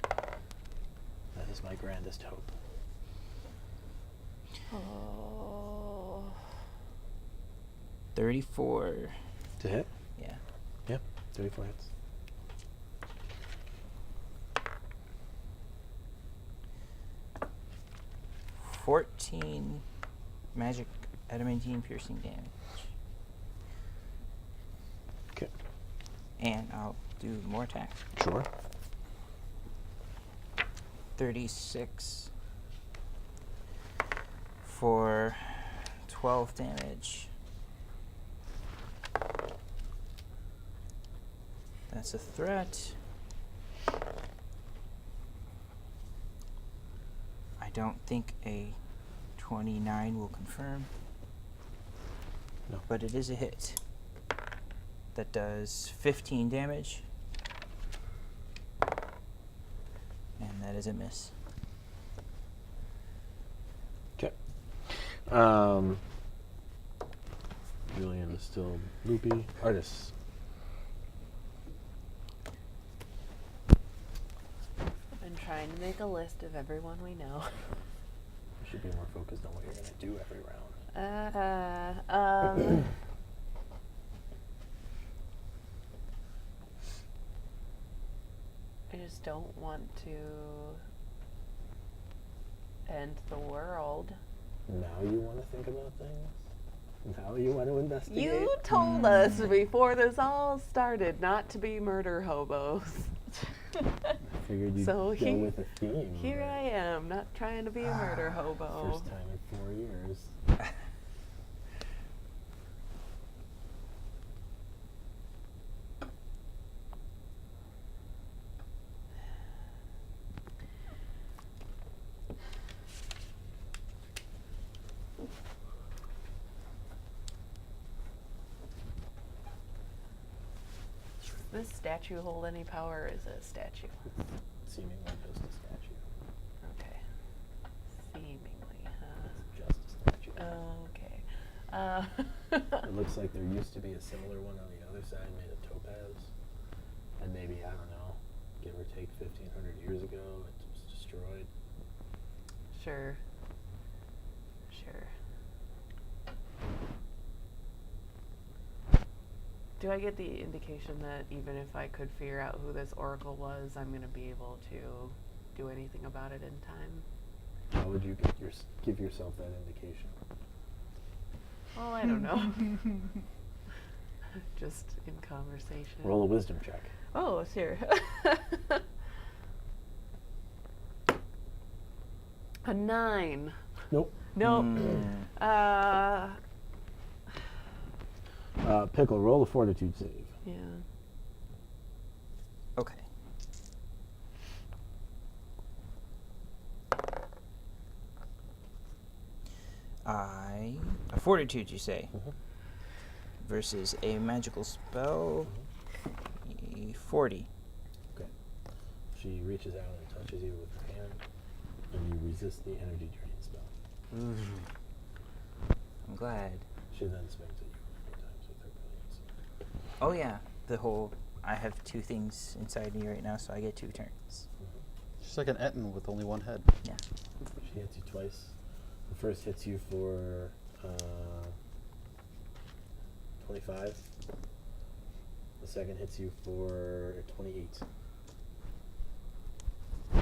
That is my grandest hope. Oh. 34. To hit? Yeah. Yeah. 34 hits. $14 magic adamantine piercing damage. Okay. And I'll do more attacks. Sure. 36 for 12 damage. That's a threat. I don't think a 29 will confirm. No. But it is a hit. That does 15 damage. And that is a miss. Okay. Julian is still loopy. Artists. I've been trying to make a list of everyone we know. You should be more focused on what you're going to do every round. I just don't want to end the world. Now you want to think about things? Now you want to investigate? You told us before this all started not to be murder hobos. I figured you'd So go with a theme. Here I am, not trying to be a murder hobo. First time in 4 years. Does this statue hold any power, or is it a statue? Seemingly just a statue. Okay. Seemingly, huh? Just a statue. Okay. It looks like there used to be a similar one on the other side made of topaz. And maybe, I don't know, give or take 1,500 years ago, it was destroyed. Sure. Sure. Do I get the indication that even if I could figure out who this oracle was, I'm going to be able to do anything about it in time? How would you give yourself that indication? Oh, I don't know. Just in conversation. Roll a wisdom check. Oh, sure. A 9. Nope. Nope. Pickle, roll a fortitude save. Yeah. Okay. A fortitude, you say, versus a magical spell, 40. Okay. She reaches out and touches you with her hand, and you resist the energy drain spell. I'm glad. She then swings at you a few times with her brilliance. Oh yeah, the whole. I have 2 things inside me right now, so I get 2 turns. She's like an Etten with only one head. Yeah. She hits you twice. The first hits you for 25. The second hits you for 28. Oh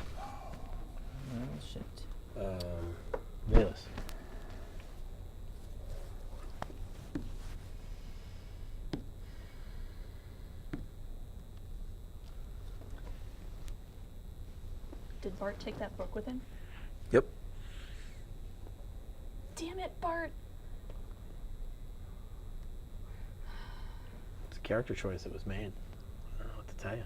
shit. Valus. Did Bart take that book with him? Yep. Damn it, Bart! It's a character choice that was made. I don't know what to tell you.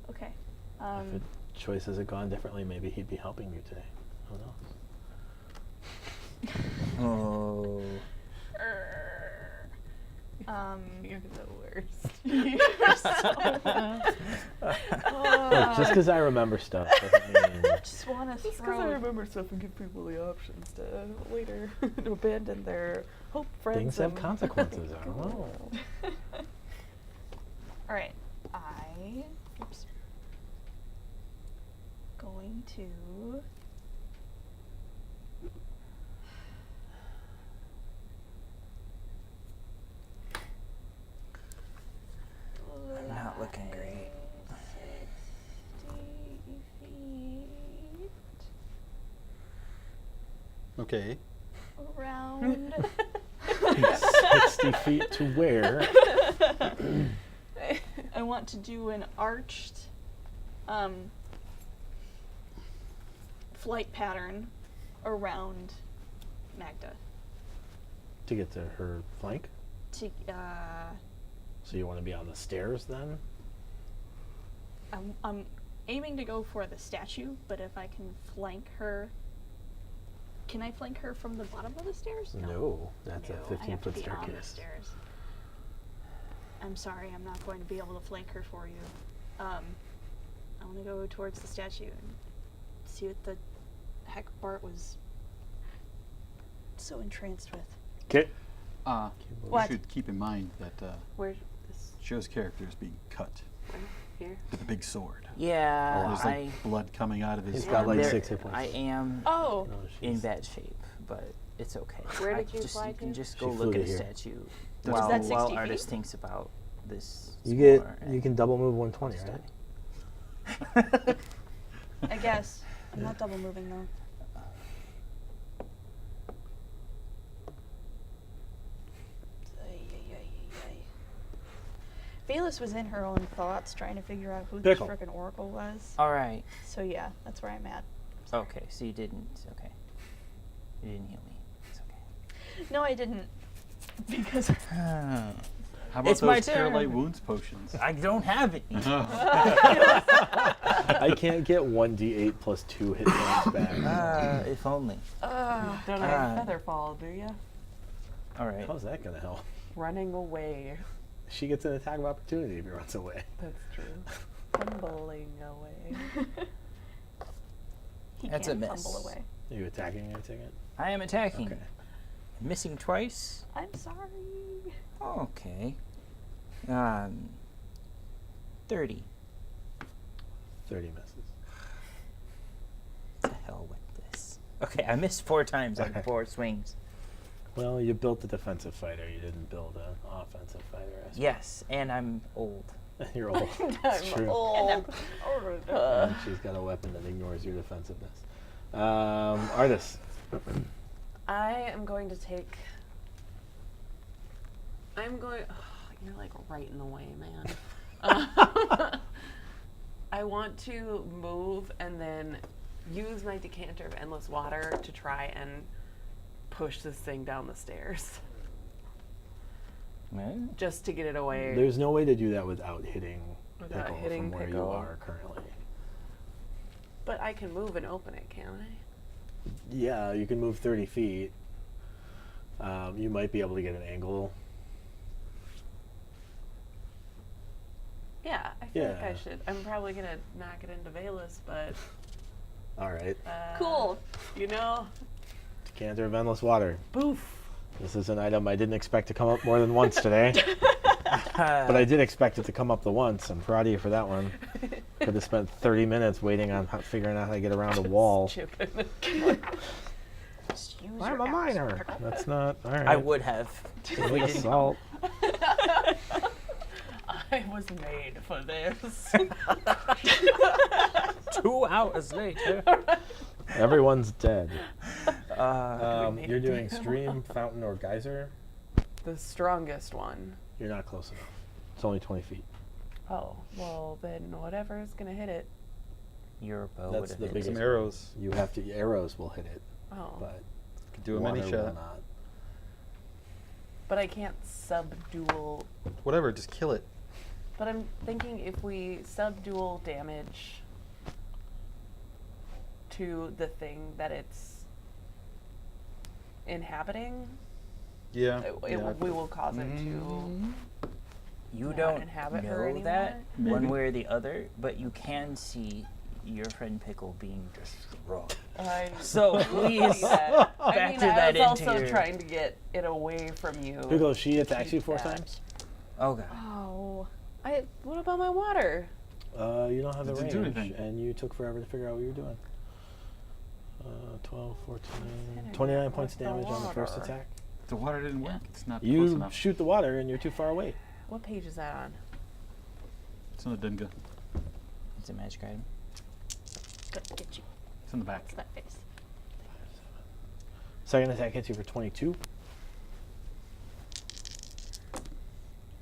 Okay. If the choices had gone differently, maybe he'd be helping you today. Who knows? Oh. You're the worst. You're so Look, just because I remember stuff doesn't mean... just want to Just because I throw. remember stuff and give people the options to later to abandon their hope, friends. Things have and consequences, I don't know. All right. Oops. Going to. Not looking great. 60 feet Okay. around. 60 feet to where? I want to do an arched flight pattern around Magda. To get to her flank? To So you want to be on the stairs then? I'm aiming to go for the statue, but if I can flank her, can I flank her from the bottom of the stairs? No, that's a No, I have to 15-foot be on the staircase. stairs. I'm sorry, I'm not going to be able to flank her for you. I want to go towards the statue and see what the heck Bart was so entranced with. Okay. You What? should keep in mind that Where's this? Joe's character is being cut Here? with a big sword. Yeah, There's like blood coming out of his He's got like there- 6 hit points. I am Oh, No, in she's- bad shape, but it's okay. Where I did you just, fly You can to? just She go flew look to at a here. statue Is while, that 60 while feet? artist thinks about this. You get score you and can double move 120, right? study. I guess. I'm not double moving though. Bayless was in her own thoughts trying to figure out who Pickle. the frickin' Oracle was. All right. So yeah, that's where I'm at. Okay, so you didn't. Okay. You didn't heal me. It's okay. No, I didn't. Because How about It's my those Cure turn. Light Wounds potions? I don't have it. I can't get 1d8 plus 2 hit points back. If only. Don't have Featherfall, do you? All right. How's that gonna help? Running away. She gets an attack of opportunity if he runs away. That's true. Tumbling away. he That's a can't miss. fumble away. Are you attacking anything? I am attacking. Okay. Missing twice. I'm sorry. Okay. 30. 30 misses. To hell with this. Okay, I missed 4 times on Okay. 4 swings. Well, you built a defensive fighter. You didn't build an offensive fighter. I suppose. Yes, and I'm old. You're old. It's true. Old. And she's got a weapon that ignores your defensiveness. Artist. I am going to take. You're like right in the way, man. I want to move and then use my decanter of endless water to try and push this thing down the stairs, Well, just to get it away. There's no way to do that without hitting Without Pickle hitting from where you Pickle. are currently. But I can move and open it, can't I? Yeah, you can move 30 feet. You might be able to get an angle. Yeah, I feel like I Yeah. should. I'm probably gonna knock it into Valus, but All right. Cool. You know, Decanter of endless water. boof. This is an item I didn't expect to come up more than once today. But I did expect it to come up the once. I'm proud of you for that one. Could have spent 30 minutes waiting on figuring out how to get around a wall. Chipping. Just use I'm your a axe, miner. Pickle. That's not all right. I would have. If we didn't. Assault. I was made for this. 2 hours later. Everyone's dead. made You're a doing deal. stream, fountain, or geyser. The strongest one. You're not close enough. It's only 20 feet. Oh, well then whatever is gonna hit it. Your bow That's would have the hit biggest it. Some arrows. You have to. Arrows will hit it, Oh. but Could do a water mini will shot. not. But I can't subdual. Whatever, just kill it. But I'm thinking if we subdual damage to the thing that it's inhabiting, Yeah. we will cause it to. You not don't inhabit her know anymore? that one Maybe. way or the other, but you can see your friend Pickle being destroyed. I So please see that. I factor mean, that I was into also your. trying to get it away from you. Pickle, she attacks you Keep 4 that. times. Oh god. Oh. What about my water? You don't have the Didn't range, do anything. and you took forever to figure out what you were doing. 12, 14, Internet 29 points of with the damage on the first water. attack. The water didn't work. It's not close You enough. shoot the water, and you're too far away. What page is that on? It's on the Dinga. It's a magic item. Good, get you. It's in the back. It's that face. Second attack hits you for 22.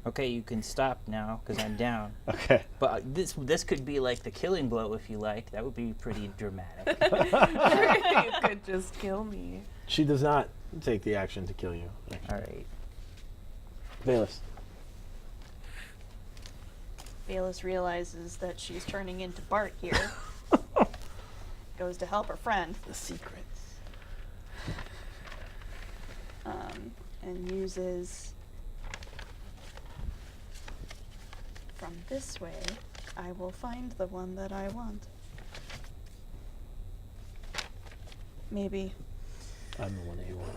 Okay, you can stop now because I'm down. Okay. But this could be like the killing blow if you like. That would be pretty dramatic. You could just kill me. She does not take the action to kill you. All right. Valus. Bayless realizes that she's turning into Bart here. Goes to help her friend. The secrets. And uses from this way, I will find the one that I want. Maybe. I'm the one that you want.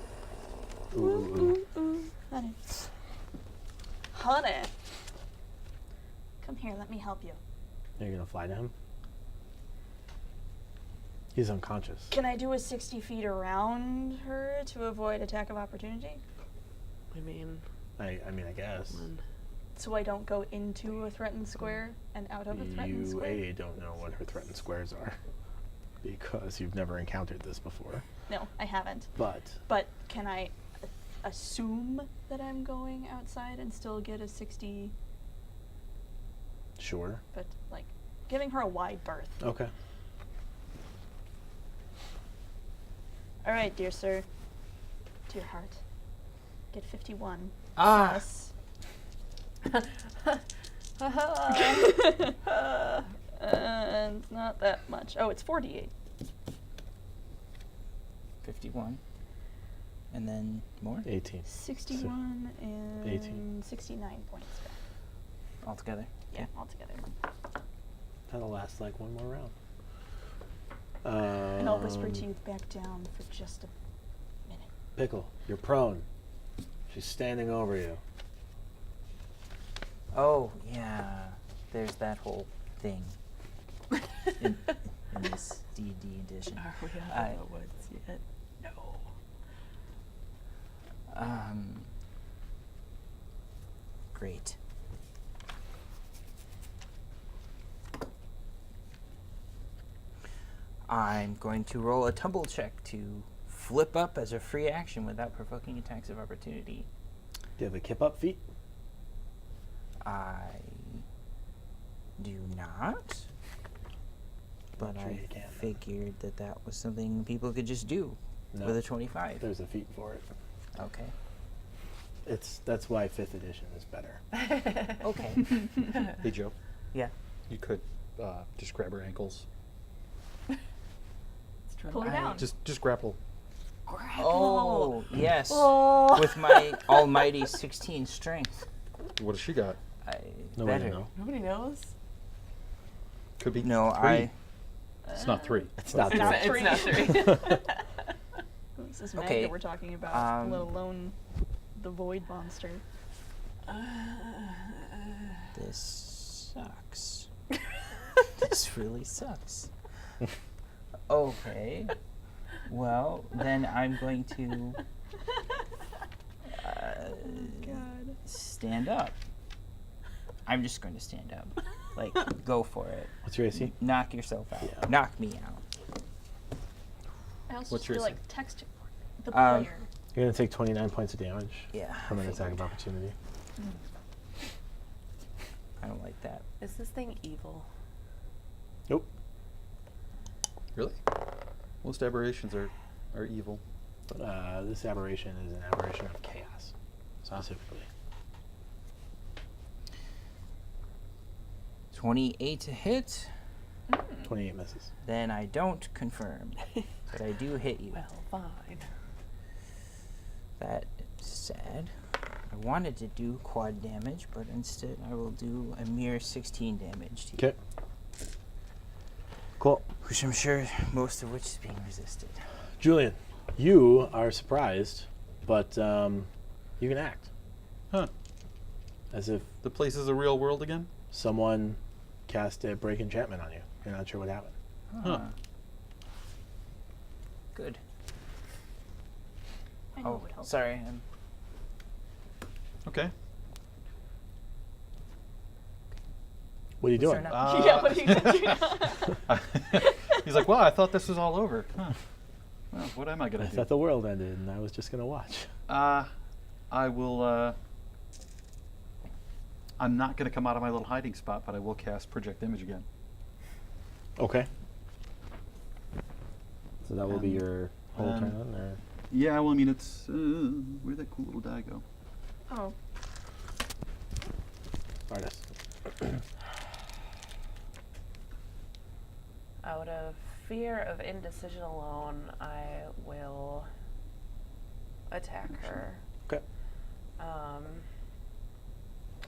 Ooh, ooh, ooh. Honey. Honey! Come here, let me help you. You're gonna fly to him? He's unconscious. Can I do a 60 feet around her to avoid attack of opportunity? I mean, I mean, I guess. So I don't go into a threatened square and out of a threatened You, square? don't know what her threatened squares are. Because you've never encountered this before. No, I haven't. But But can I assume that I'm going outside and still get a 60, sure. but like giving her a wide berth? Okay. All right, dear sir. Dear heart. Get 51. Ah. Plus. And not that much. Oh, it's 48. 51. And then more 18. 61 and 18. 69 points back. altogether. Yeah, altogether. That'll last like one more round. And I'll whisper to you back down for just a minute. Pickle, you're prone. She's standing over you. Oh, yeah. There's that whole thing in this D&D edition. are we out I- of the woods yet? No. Great. I'm going to roll a tumble check to flip up as a free action without provoking attacks of opportunity. Do you have a kip up feat? I do not. But Sure I you can, then. figured that that was something people could just do No. with a 25. There's a feat for it. Okay. That's why 5th edition is better. Okay. Hey, Joe, Yeah. you could just grab her ankles. Pull her down. Just grapple. Oh, yes. Oh. With my almighty 16 strength. What has she got? I No way to better. know. Nobody knows. Could be No, 3. It's not 3. It's not not three. three. It's not three. This is Okay, Mag that we're talking about, let alone the void monster. This sucks. This really sucks. Okay. Well, then I'm going to God. stand up. I'm just going to stand up. Like, go for it. What's your AC? Knock yourself out. Yeah. Knock me out. I also What's just your feel AC? like text the Um, player. You're gonna take 29 points of damage Yeah. from an I attack of figured. opportunity. I don't like that. Is this thing evil? Nope. Really? Most aberrations are evil. This aberration is an aberration of chaos, specifically. 28 to hit. 28 misses. Then I don't confirm. But I do hit you. Well, fine. That is sad. I wanted to do quad damage, but instead I will do a mere 16 damage to you. Okay. Cool. Which I'm sure most of which is being resisted. Julian, you are surprised, but you can act Huh. as if The place is a real world again? someone cast a break enchantment on you. You're not sure what happened. Huh. Good. I know it Oh, would help. sorry. Okay. What are you Was there doing? not- Yeah, what are you doing? He's like, well, I thought this was all over. Huh. Well, what am I I going to thought do? the world ended, and I was just gonna watch. I will, I'm not going to come out of my little hiding spot, but I will cast Project Image again. Okay. So that will be Um, your whole turn, then, or Yeah, well, I mean, it's, where'd that cool little die go? Oh, artist. Out of fear of indecision alone, I will attack her. Okay. I'm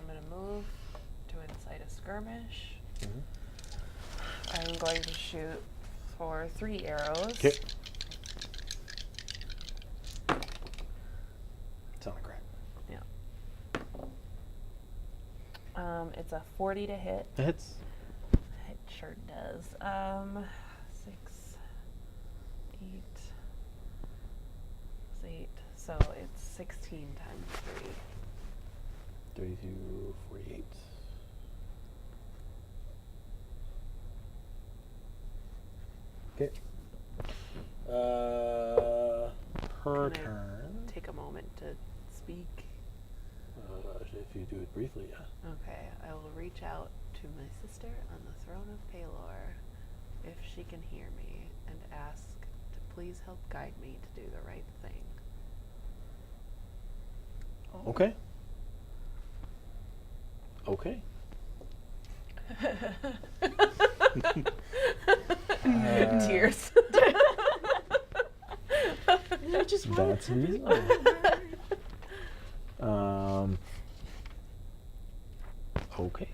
gonna move to incite a skirmish. Mhm. I'm going to shoot for 3 arrows. Okay. It's on a crack. It's a 40 to hit. It hits. It sure does. 6, 8, 8. So it's 16 times 3. 32, 48. Okay. Her Can I turn. take a moment to speak. If you do it briefly, yeah. Okay, I will reach out to my sister on the throne of Palor, if she can hear me, and ask to please help guide me to do the right thing. Okay. Okay. Tears. I just want That's reasonable. Okay.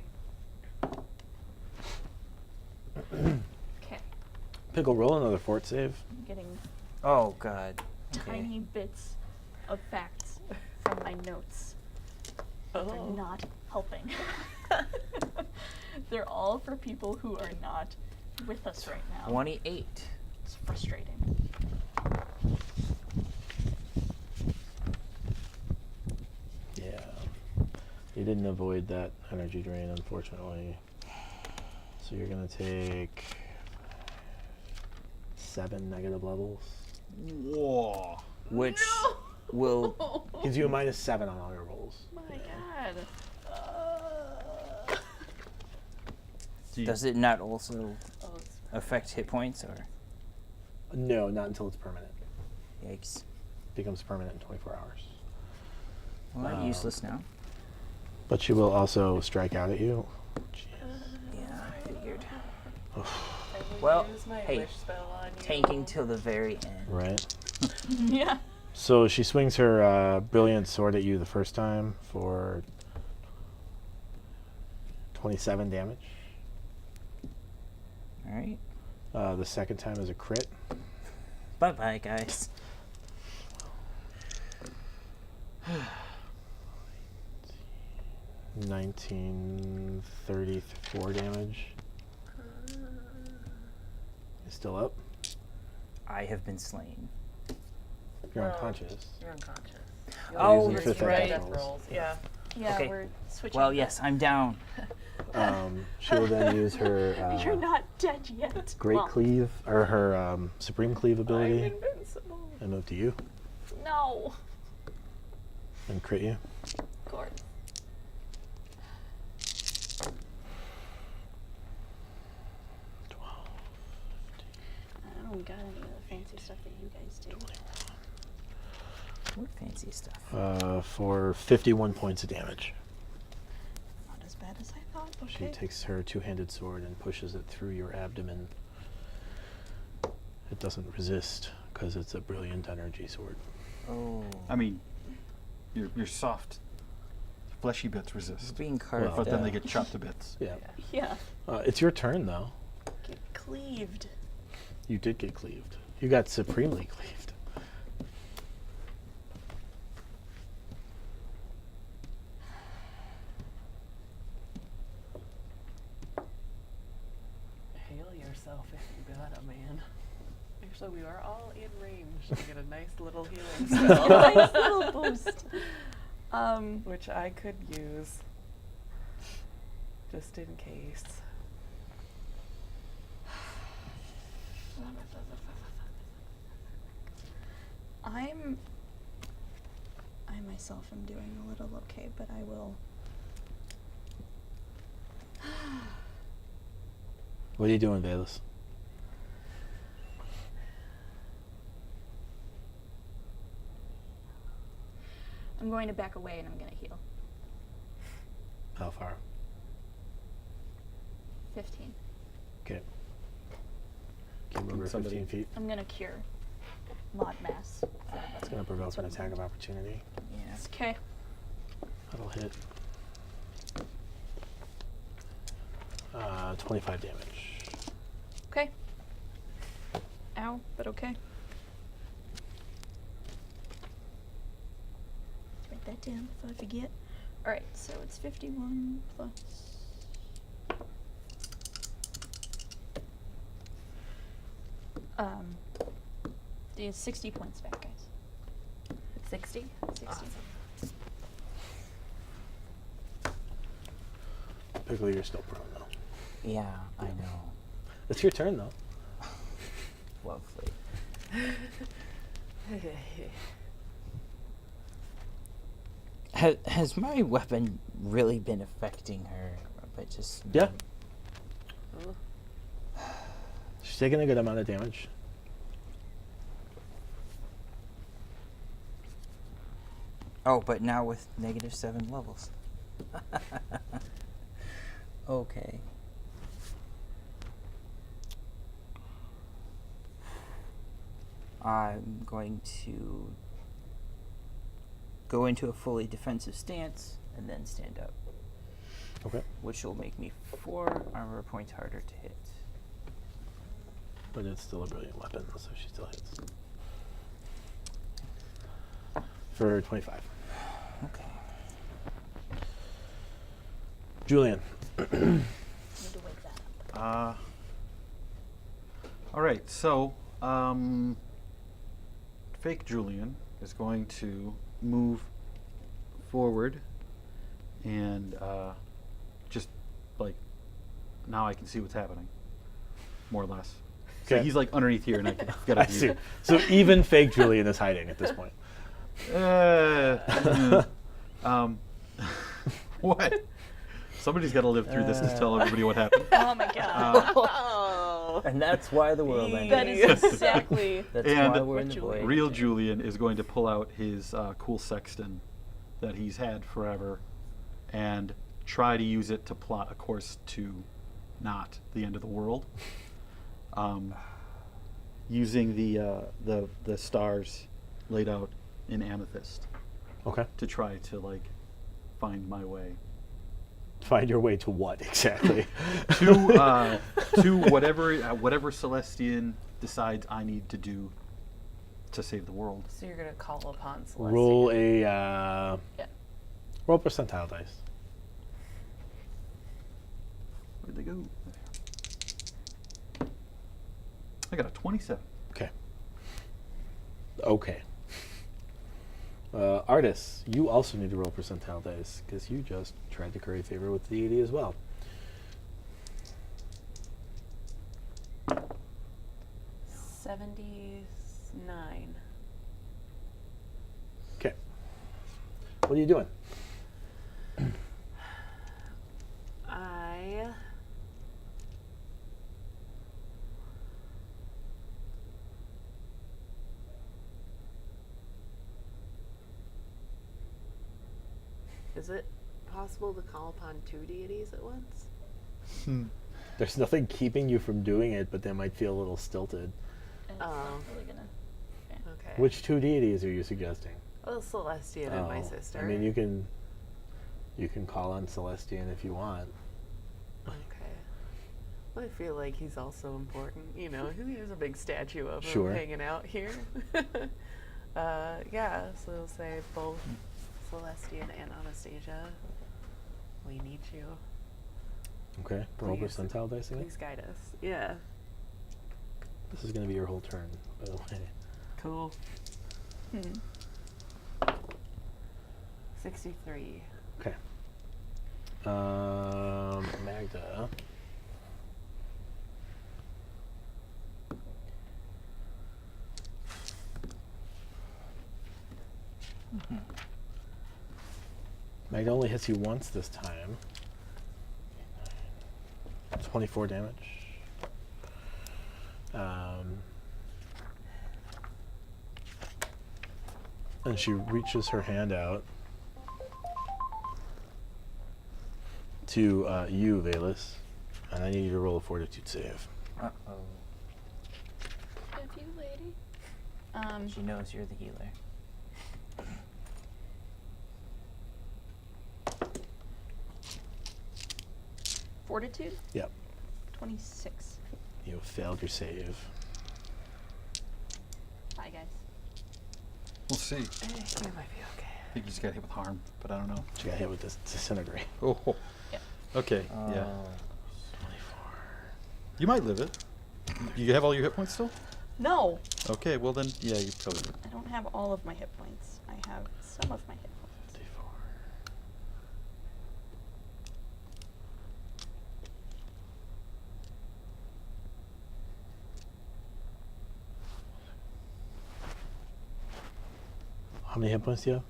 Okay. Pickle, roll another fort save. I'm getting Oh God. Okay. tiny bits of facts from my notes. They're not helping. They're all for people who are not with us right now. 28. It's frustrating. Yeah. You didn't avoid that energy drain, unfortunately. So you're going to take 7 negative levels. Whoa. Which will Gives you a -7 on all your rolls. My God. does it not also Oh, it's affect hit points or No, not until it's permanent. yikes? Becomes permanent in 24 hours. Well, I'm useless now. But she will also strike out at you. Yeah, I figured. I will Well, use my hey, wish spell on you. Tanking till the very end. Right. Yeah. So she swings her brilliant sword at you the first time for 27 damage. All right. The second time is a crit. Bye bye, guys. 1934 damage. Is still up. I have been slain. You're Well, unconscious. You're unconscious. Oh, using that's fifth right. attack Death rolls. rolls. Yeah. Yeah, Okay. we're switching. Well, yes, I'm down. She will then use her You're not dead yet. Great Well, Cleave, or her Supreme Cleave I'm ability, invincible. and move to you, No. and crit you. Of course. I don't got any of the fancy stuff that you guys do. What fancy stuff. For 51 points of damage. Not as bad as I thought. She Okay. takes her two-handed sword and pushes it through your abdomen. It doesn't resist because it's a brilliant energy sword. Oh. I mean, your soft, fleshy bits We're resist, being carved but then they up. get chopped to bits. Yeah. Yeah. It's your turn, though. Get cleaved. You did get cleaved. You got supremely cleaved. Hail yourself if you got a man. Actually, we are all in range to get a nice little healing spell, Nice little boost. which I could use just in case. I myself am doing a little okay, but I will. What are you doing, Valus? I'm going to back away and I'm going to heal. How far? 15. Okay. Can you move her Somebody- 15 feet? I'm going to cure Mod Mass. It's going to provoke an attack of opportunity. Yeah. Okay. That'll hit. 25 damage. Okay. Ow, but okay. Write that down if I forget. Alright, so it's 51 plus. The 60 points back, guys. 60? 60. Awesome. Pickle, you're still prone though. Yeah, I know. It's your turn though. Lovely. Has my weapon really been affecting her? But just Yeah. Oh. She's taking a good amount of damage. Oh, but now with -7 levels. Okay. I'm going to go into a fully defensive stance and then stand up, Okay. which will make me 4 armor points harder to hit. But it's still a brilliant weapon, so she still hits. For 25. Okay. Julian. Need to wake that up. All right, so fake Julian is going to move forward and just like now I can see what's happening, more or less. So Okay. he's like underneath here, and I can get a I view. see. So even fake Julian is hiding at this point. What? Somebody's got to live through this to tell everybody what happened. Oh my god. Oh. And that's why the world ended. That is exactly. That's And why we're in the Julian. void. Real Julian is going to pull out his cool sextant that he's had forever and try to use it to plot a course to not the end of the world. Using the stars laid out in amethyst Okay. to try to like find my way Find your way to what exactly? to whatever Celestian decides I need to do to save the world. So you're gonna call upon Celestia. Roll a Yeah. roll percentile dice. Where'd they go? I got a 27. Okay. Okay. Artis, you also need to roll percentile dice because you just tried to curry favor with the deity as well. $79. Okay. What are you doing? I Is it possible to call upon 2 deities at once? There's nothing keeping you from doing it, but they might feel a little stilted. And it's not Oh. really gonna. Okay. Which 2 deities are you suggesting? Well, Celestian and my Oh, sister. I mean, you can call on Celestian if you want. Okay. Well, I feel like he's also important. You know, there's a big statue of him Sure. hanging out here. Yeah, so we'll say both Celestian and Anastasia. We need you. Okay. Roll Please. percentile dice again. Please guide us. Yeah. This is going to be your whole turn, by the way. Cool. Hmm. 63. Okay. Magda. Magda only hits you once this time. 24 damage. And she reaches her hand out to you, Valus, and I need you to roll a fortitude save. Uh-oh. If you, lady. She knows you're the healer. Fortitude. Yep. 26. You have failed your save. Bye, guys. We'll see. You might be okay. I think you just got hit with harm, but I don't know. She got hit with this disintegrate. Oh. Yeah. Okay. Yeah. 24. You might live it. You have all your hit points still? No! Okay. Well then, yeah, you probably do. I don't have all of my hit points. I have some of my hit points. 54. How many hit points do you have?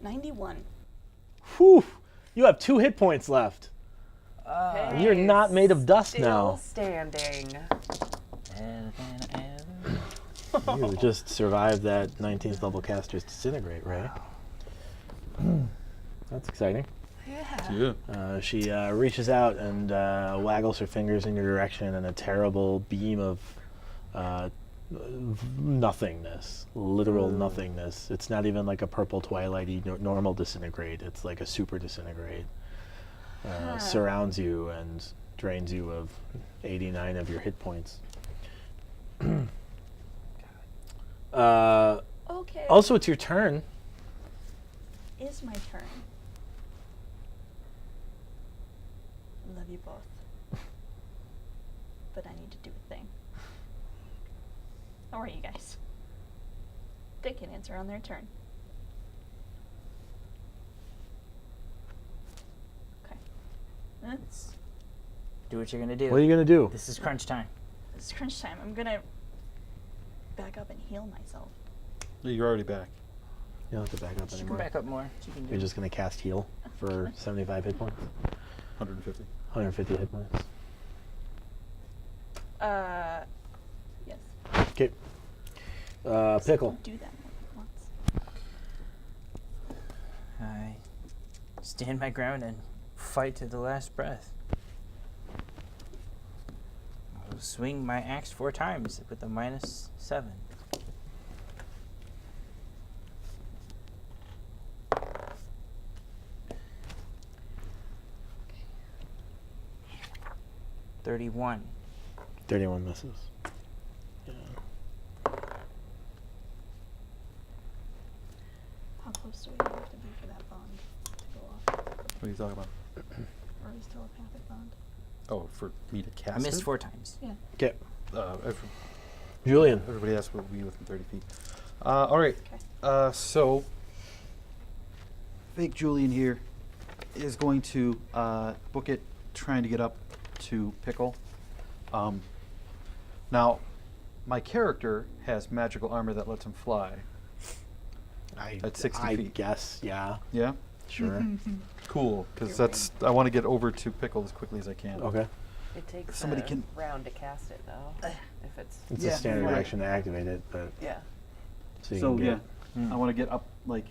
91. Whew! You have 2 hit points left. Hey, You're not made of dust still now. standing. You just survived that 19th level caster's disintegrate, right? That's exciting. Yeah. Yeah. She reaches out and waggles her fingers in your direction, and a terrible beam of nothingness, literal nothingness. It's not even like a purple twilighty normal disintegrate. It's like a super disintegrate. Surrounds you and drains you of 89 of your hit points. Okay. Also, it's your turn. Is my turn. Love you both. But I need to do a thing. How are you guys? They can answer on their turn. Okay. Let's do what you're gonna do. What are you gonna do? This is crunch time. It's crunch time. I'm gonna back up and heal myself. You're already back. You don't have to back up You can anymore. back up more. You can do You're just gonna cast heal for 75 hit points. 150. 150 hit points. Yes. Okay. Pickle. Do that more than once. I stand my ground and fight to the last breath. I'll swing my axe 4 times with a -7. $31. 31 misses. Yeah. How close do we have to be for that bond to go off? What are you talking about? Or are we still a passive bond? Oh, for me to cast I missed it? 4 times. Yeah. Okay. Julian. Everybody else will be within 30 feet. All right. Okay. So, fake Julian here is going to book it, trying to get up to Pickle. Now, my character has magical armor that lets him fly. At 60 I feet. guess, yeah. Yeah? Sure. Cool, because You're that's I want to get over to Pickle as quickly as I can. Okay. It takes Somebody a can- round to cast it, though. If it's It's Yeah, a standard right. action to activate it, but yeah. so you So, can yeah, get. I want to get up, like,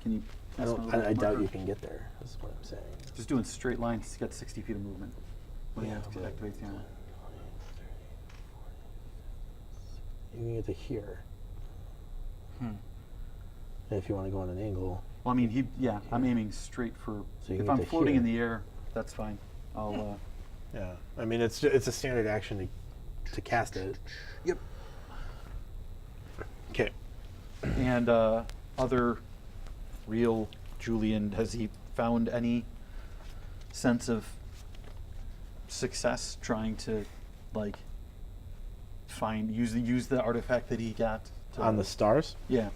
can you... I, pass don't, my little I doubt marker? you can get there. Is what I'm saying. Just doing straight lines, he's got 60 feet of movement. When he Yeah, activates but- the armor. You can get to here. Hmm. If you want to go on an angle. Well, I mean, I'm aiming straight for... So you if can I'm get to floating in here. the air, that's fine. I'll, Yeah. I mean, it's a standard action to cast it. Yep. Okay. And other real Julian, has he found any sense of success trying to, like, use the artifact that he got to, On the stars. yeah.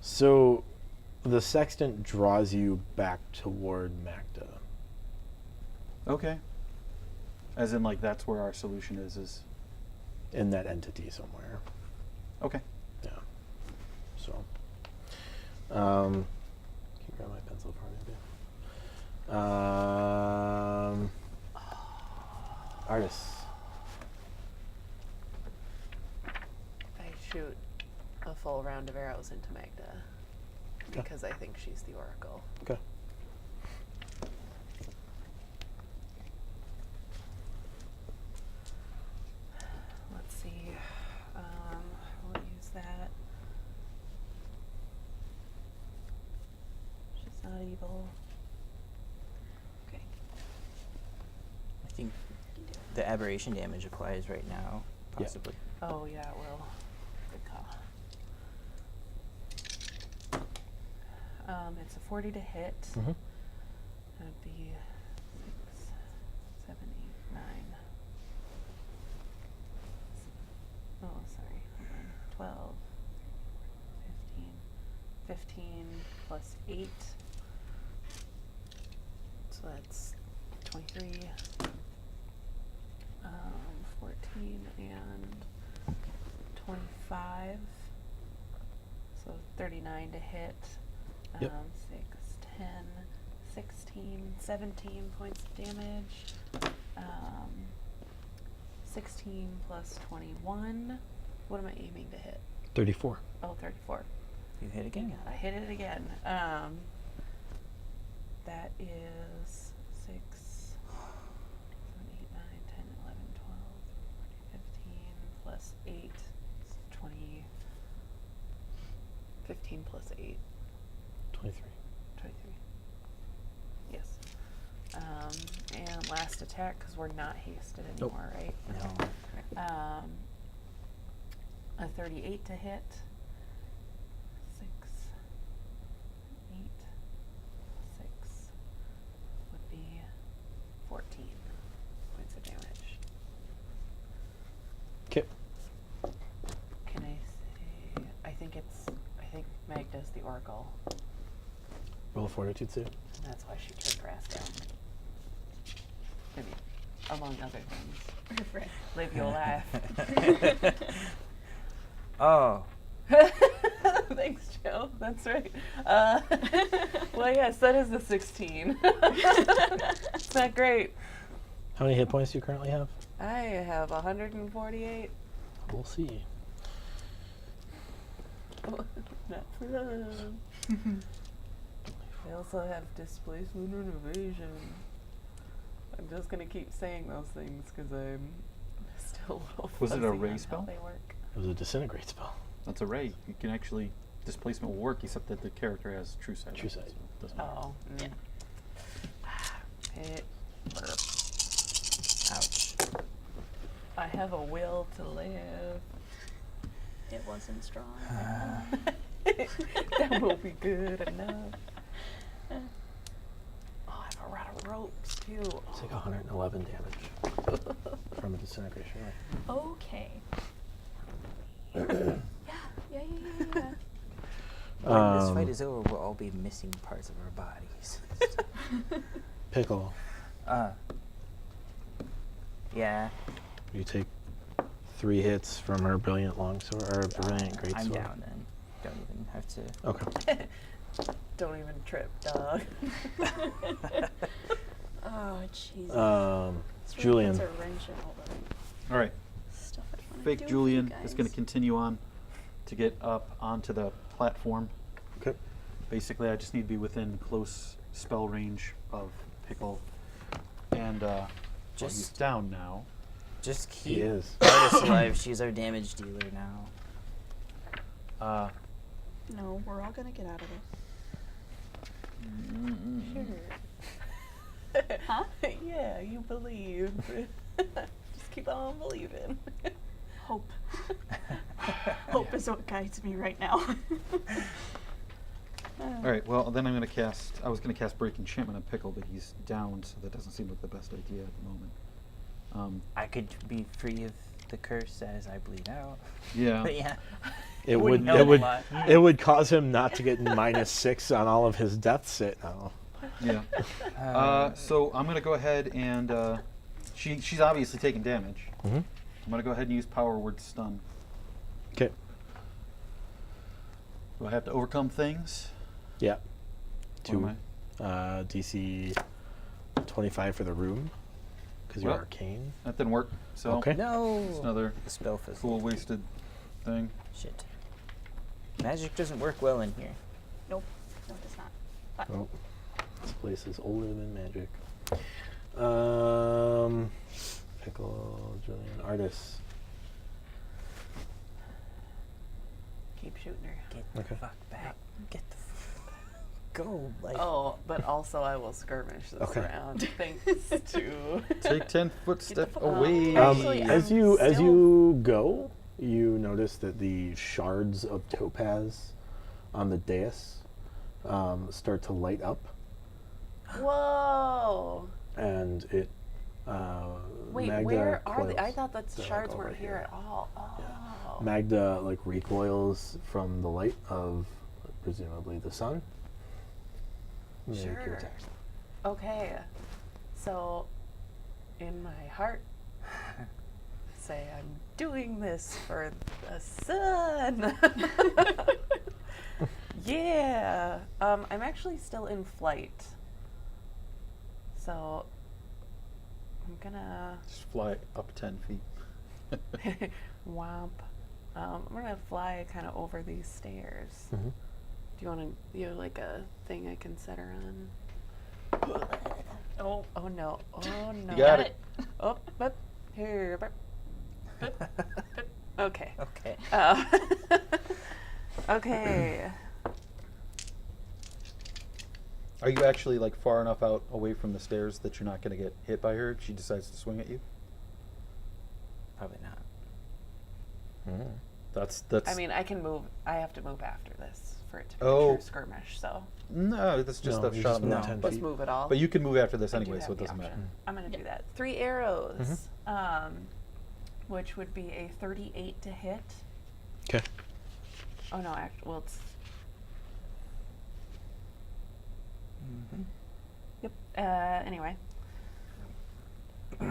So, the sextant draws you back toward Magda. Okay. As in, like, that's where our solution is In that entity somewhere. okay. Yeah. So. Can you grab my pencil for me? Artists. I shoot a full round of arrows into Magda Okay. because I think she's the Oracle. Okay. Let's see. We'll use that. I think the aberration damage applies right now, Yeah. possibly. Oh yeah, it will. Good call. It's a 40 to hit. Mm-hmm. That would be 6, 7, 8, 9. Oh, sorry. Hold on. 12, 15 plus 8. So that's 23. 14 and 25. So 39 to hit. Yep. 6, 10, 16, 17 points of damage. 16 plus 21. What am I aiming to hit? 34. Oh, 34. You hit again. I hit it again. That is 6, 7, 8, 9, 10, 11, 12, 15 plus 8. It's 20. 15 plus 8. 23. 23. Yes. And last attack, because we're not hasted Nope. anymore, right? No. A 38 to hit. 6, 8, 6 would be 14 points of damage. Okay. Can I say? I think Meg does the Oracle. Roll a fortitude save. And that's why she turned her ass down. I mean, among other things. Right. Live your life. Oh. Thanks, Joe. That's right. Well, yes, that is the 16. It's not great. How many hit points do you currently have? I have 148. We'll see. Not for long. I also have displacement and evasion. I'm just gonna keep saying those things because I'm still a little Was it a fuzzy ray on spell? how they work. It was a disintegrate spell. That's a ray. You can actually displacement will work, except that the character has true sight. True sight. So it doesn't matter. Oh. Yeah. It burp. Ouch. I have a will to live. It wasn't strong. That will be good enough. Oh, I have a rod of ropes too. It's like 111 damage from a disintegration ray. Okay. yeah. When this Um, fight is over, we'll all be missing parts of our bodies. Pickle, Yeah. you take 3 hits from her brilliant longsword or brilliant greatsword. I'm down then. Don't even have to. Okay. Don't even trip, dog. Oh, Jesus. This really Julian. puts a wrench in all the All right. stuff I wanna do Fake for you Julian is going guys. to continue on to get up onto the platform. Okay. Basically, I just need to be within close spell range of Pickle. And well, he's Just- down now. Just He keep is. Artis alive. She's our damage dealer now. No, we're all gonna get out of this. Sure. Huh? Yeah, you believe. Just keep on believing. Hope. Hope is what guides me right now. All right. Well, then I'm going to cast. I was going to cast Break Enchantment on Pickle, but he's down, so that doesn't seem like the best idea at the moment. I could be free of the curse as I bleed out. Yeah. But yeah. It Wouldn't would help it a would lot. it would cause him not to get -6 on all of his death sit now. Yeah. So I'm going to go ahead and she's obviously taking damage. Mm-hmm. I'm going to go ahead and use Power Word Stun. Okay. Do I have to overcome things? Yeah. What am 2 DC 25 for the room because you're Well, arcane. That didn't work. So Okay. No. it's another The spell fizzled. cool wasted thing. Shit. Magic doesn't work well in here. Nope. No, it does not. But Oh, this place is older than magic. Pickle, Julian, Artis. Keep shooting her. Get the Okay. fuck back. Get the go. Like, Oh, but also I will skirmish this Okay. round. Thanks to. Take 10-foot step fuck away. off. Actually, as I'm you still- go, you notice that the shards of topaz on the dais start to light up, Whoa! and it. Wait, Magda where are they? I coils. thought the They're, like, shards over weren't here at all. Oh. Magda like recoils from the light of presumably the sun. Make your Sure. attack. Okay. So, in my heart, say I'm doing this for the sun. Yeah. I'm actually still in flight. So, I'm gonna Just fly up 10 feet. womp. I'm gonna fly kind of over these stairs. Mhm. Do you want to? You have like a thing I can set her on? Oh, oh no! Oh no! You got it. Oh, but here. Okay. okay. Okay. Are you actually like far enough out away from the stairs that you're not going to get hit by her if she decides to swing at you? Probably not. That's. I mean, I can move. I have to move after this for it to be Oh. a true skirmish. So No, that's just No, a you shot just on the move mouth. 10 But, let's move it all. but you can move after this I do anyway, so have it the doesn't matter. option. I'm gonna do that. 3 arrows, which would be a 38 to hit. Okay. Oh no, well it's. Yep. Anyway. Plus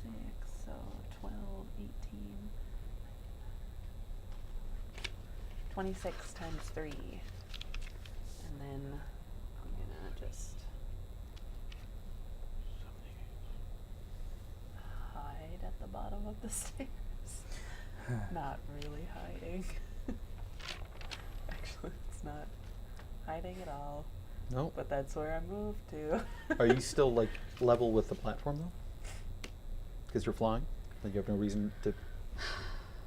6, so 12, 18. 26 times 3. And then I'm gonna just hide at the bottom of the stairs. Not really hiding. Actually, it's not hiding at all. No. But that's where I moved to. Are you still like level with the platform though? Because you're flying. Like you have no reason to.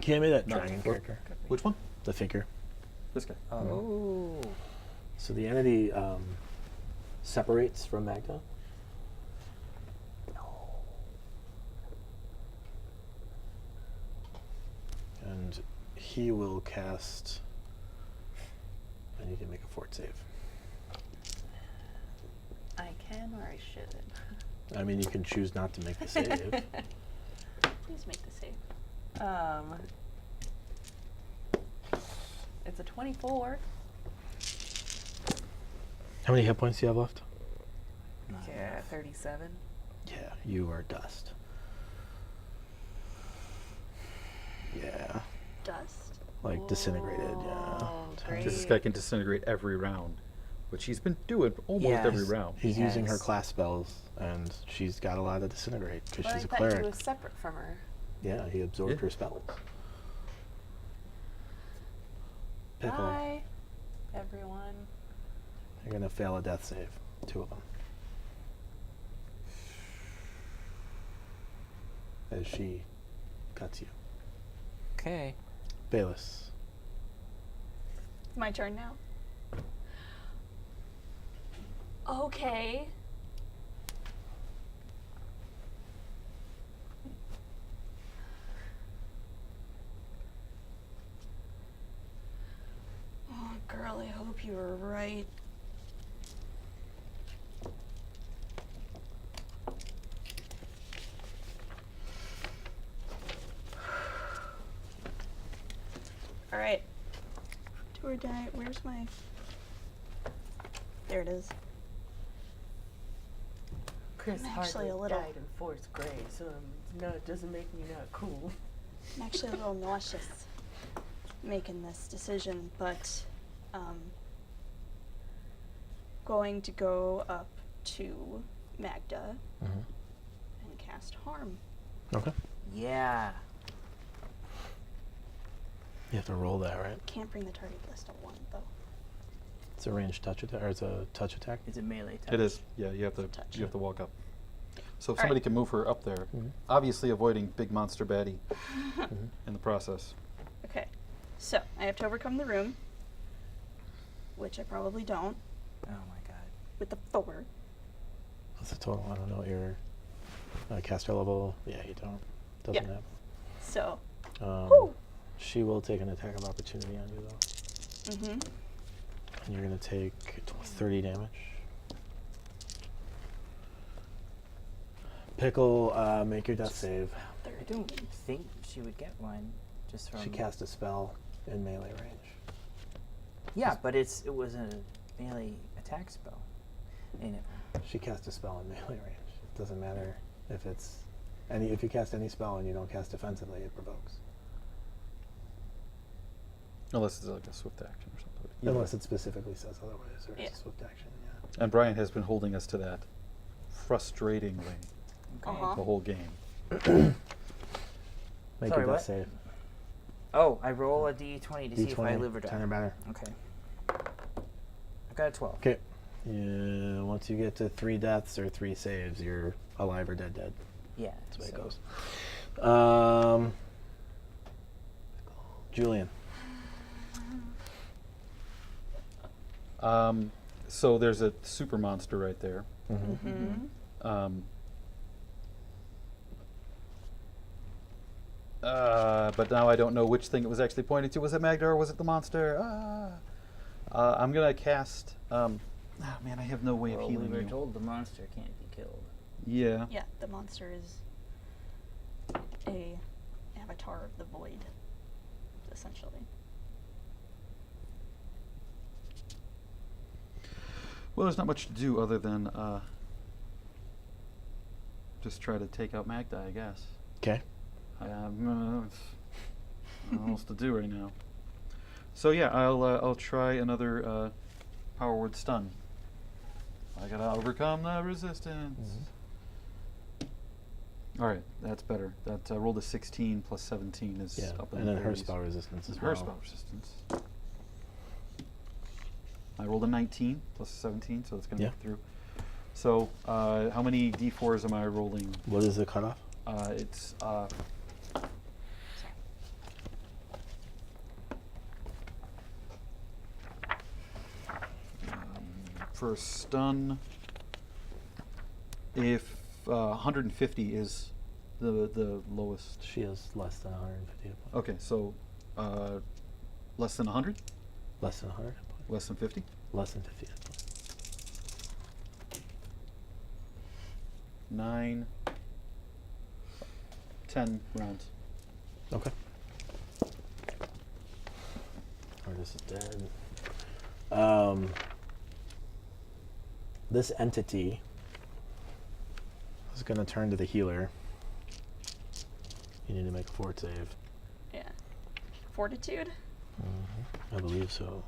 Give me that No. dragon character. Which one? The figure. This guy. Oh. So the entity separates from Magda. And he will cast. I need to make a fort save. I can or I shouldn't. I mean, you can choose not to make the save. Please make the save. It's a 24. How many hit points do you have left? Yeah, 37. Yeah, you are dust. Yeah, Dust. like disintegrated. Yeah. Oh, Tiny. great. This guy can disintegrate every round, which he's been doing almost every Yes. round. He's using her Yes. class spells, and she's got a lot of disintegrate because But she's I a thought cleric. he was separate from her. Yeah, he absorbed Yeah. her spells. Pickle. Bye, everyone. They're gonna fail a death save. 2 of them. As she cuts you. Okay. Bayless. My turn now. Okay. Oh, girl, I hope you were right. All right. Do or die. Where's my? There it is. Chris I'm actually a little- died in 4th grade, so no, it doesn't make me not cool. I'm actually a little nauseous making this decision, but going to go up to Magda and cast harm. Okay. Yeah. You have to roll that, right? Can't bring the target list to 1 though. It's a ranged touch attack, or it's a touch attack. It's a melee touch. It is. Yeah, you have to. Touch. You have to walk up. So if All somebody right. can move her up there, obviously avoiding big monster baddie in the process. Okay, so I have to overcome the room. which I probably don't, Oh my god. with the 4. What's the total? I don't know. Your caster level. Yeah, you don't. Doesn't Yeah. have. So, Um, she will take an attack of opportunity on you though, mm-hmm. and you're gonna take 30 damage. Pickle, make your death save. I don't think she would get one just from. She cast a spell in melee range. Yeah, but it was a melee attack spell. And She cast a spell in melee range. It doesn't matter if it's if you cast any spell and you don't cast defensively, it provokes. Unless it's like a swift action or something. Unless it specifically says otherwise, or Yeah. it's a swift action. Yeah. And Brian has been holding us to that frustratingly Uh-huh. the whole game. Make Sorry, your death what? save. oh, I roll a d20 to see if I D20, live or die. 10 or better. Okay. I've got a 12. Okay. Yeah, once you get to 3 deaths or 3 saves, you're alive or dead. Yeah. That's the way so- it goes. Julian. So there's a super monster right there. Mm-hmm. But now I don't know which thing it was actually pointing to. Was it Magda or was it the monster? I'm gonna cast. Man, I have no way of Well, we healing were you. told the monster can't be killed. Yeah. Yeah, the monster is a avatar of the void, essentially. Well, there's not much to do other than just try to take out Magda, I guess. Okay. I have nothing else to do right now. So yeah, I'll try another power word stun. I gotta overcome the resistance. All right, that's better. That rolled a 16 plus 17 is Yeah, up in and the then her 30s. spell resistance as Her well. spell resistance. I rolled a 19 plus 17, so it's gonna Yeah. get through. So how many d4s am I rolling? What is the cutoff? It's for stun. If 150 is the lowest. She has less than 150 hit points. Okay, so less than 100, Less than 100 hit points. less than 50. Less than 50 hit points. 9, 10 rounds. Okay. Artist is dead. This entity is going to turn to the healer. You need to make a fort save. Yeah. Fortitude? I believe so.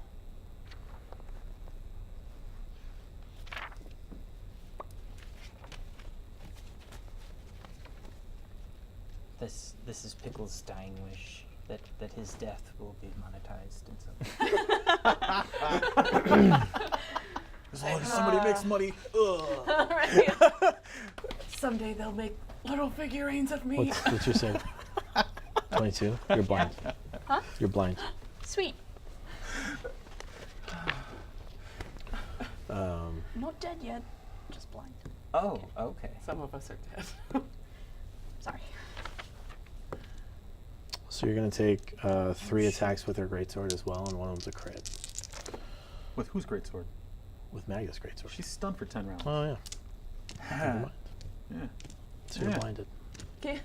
This is Pickle's dying wish that his death will be monetized in some As long as somebody makes money. Right. Someday they'll make little figurines of me. What's your save? 22? You're blind. Huh? You're blind. Sweet. Um, Not dead yet, just blind. Oh, okay. Some of us are dead. Sorry. so you're going to take 3 attacks with her greatsword as well, and one of them's a crit. With whose greatsword? With Magda's greatsword. She's stunned for 10 rounds. Oh, yeah. Never mind. Yeah. So you're Yeah. blinded. Yeah.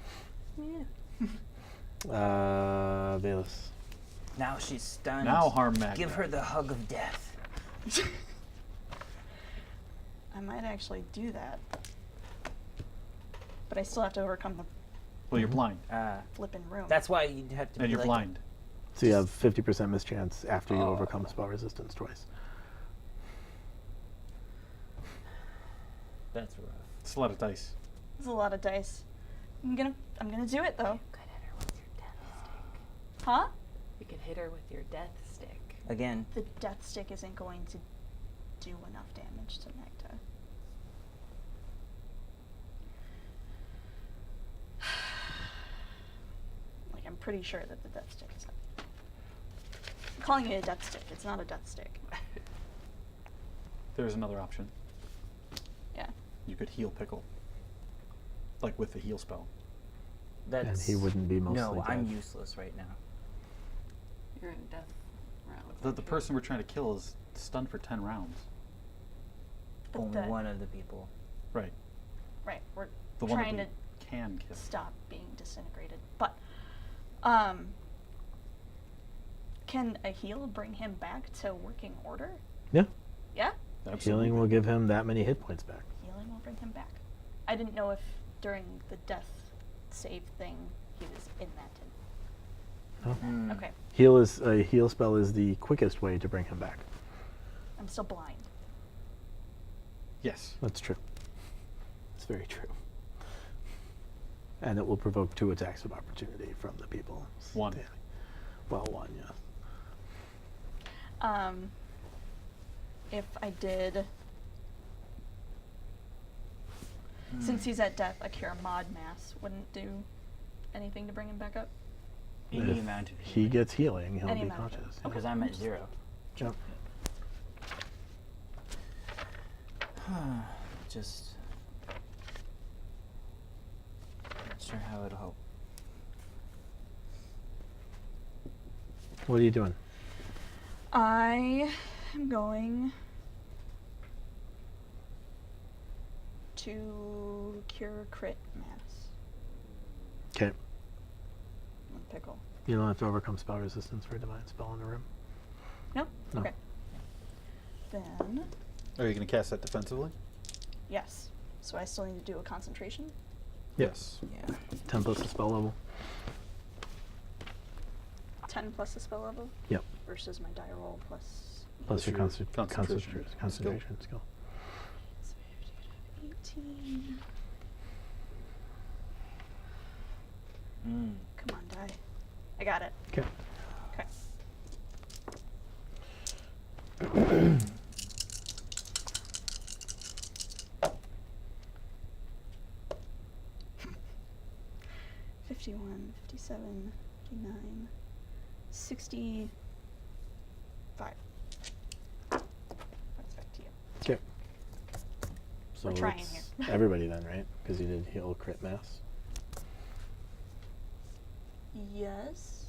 Valus. Now she's stunned. Now harm Magda. Give her the hug of death. I might actually do that. But I still have to overcome the Well, you're blind. flippin' room. That's why you'd have to. And be you're like blind. So you have 50% mischance after you Oh. overcome spell resistance twice. That's rough. It's a lot of dice. It's a lot of dice. I'm gonna do it though. Could hit her with your death stick. Huh? You could hit her with your death stick. Again. The death stick isn't going to do enough damage to Magda. Like, I'm pretty sure that the death stick is. I'm calling it a death stick. It's not a death stick. There's another option. Yeah. You could heal Pickle. Like with the heal spell. That's And he wouldn't be mostly No, I'm dead. useless right now. You're in death round. The person we're trying to kill is stunned for 10 rounds. But Only the- one of the people. Right. Right. We're The one trying that to we can kill. stop being disintegrated. But can a heal bring him back to working order? Yeah. Yeah? Absolutely. Healing will give him that many hit points back. Healing will bring him back. I didn't know if during the death save thing he was in that. No. Mm. Okay. A heal spell is the quickest way to bring him back. I'm still blind. Yes. That's true. It's very true. And it will provoke 2 attacks of opportunity from the people. One. standing. Well, 1, yes. If I did, since he's at death, a cure mod mass wouldn't do anything to bring him back up. Any If amount of he healing. gets healing, he'll Any be amount of conscious. healing. Because I'm at 0. Yep. Just not sure how it'll help. What are you doing? I am going to cure crit mass Okay. on Pickle. You don't have to overcome spell resistance for a divine spell in the room. No? No. Okay. Then, Are you going to cast that defensively? yes. So I still need to do a concentration. Yes. Yeah. 10 plus the spell level. 10 plus the spell level Yep. versus my die roll plus Plus your concentration concentration skill. 18. Mm. Come on, die. I got it. Okay. Okay. $51, $57, $59, $65. That's back to you. Okay. So We're trying it's here. everybody then, right? Because you did heal crit mass. Yes.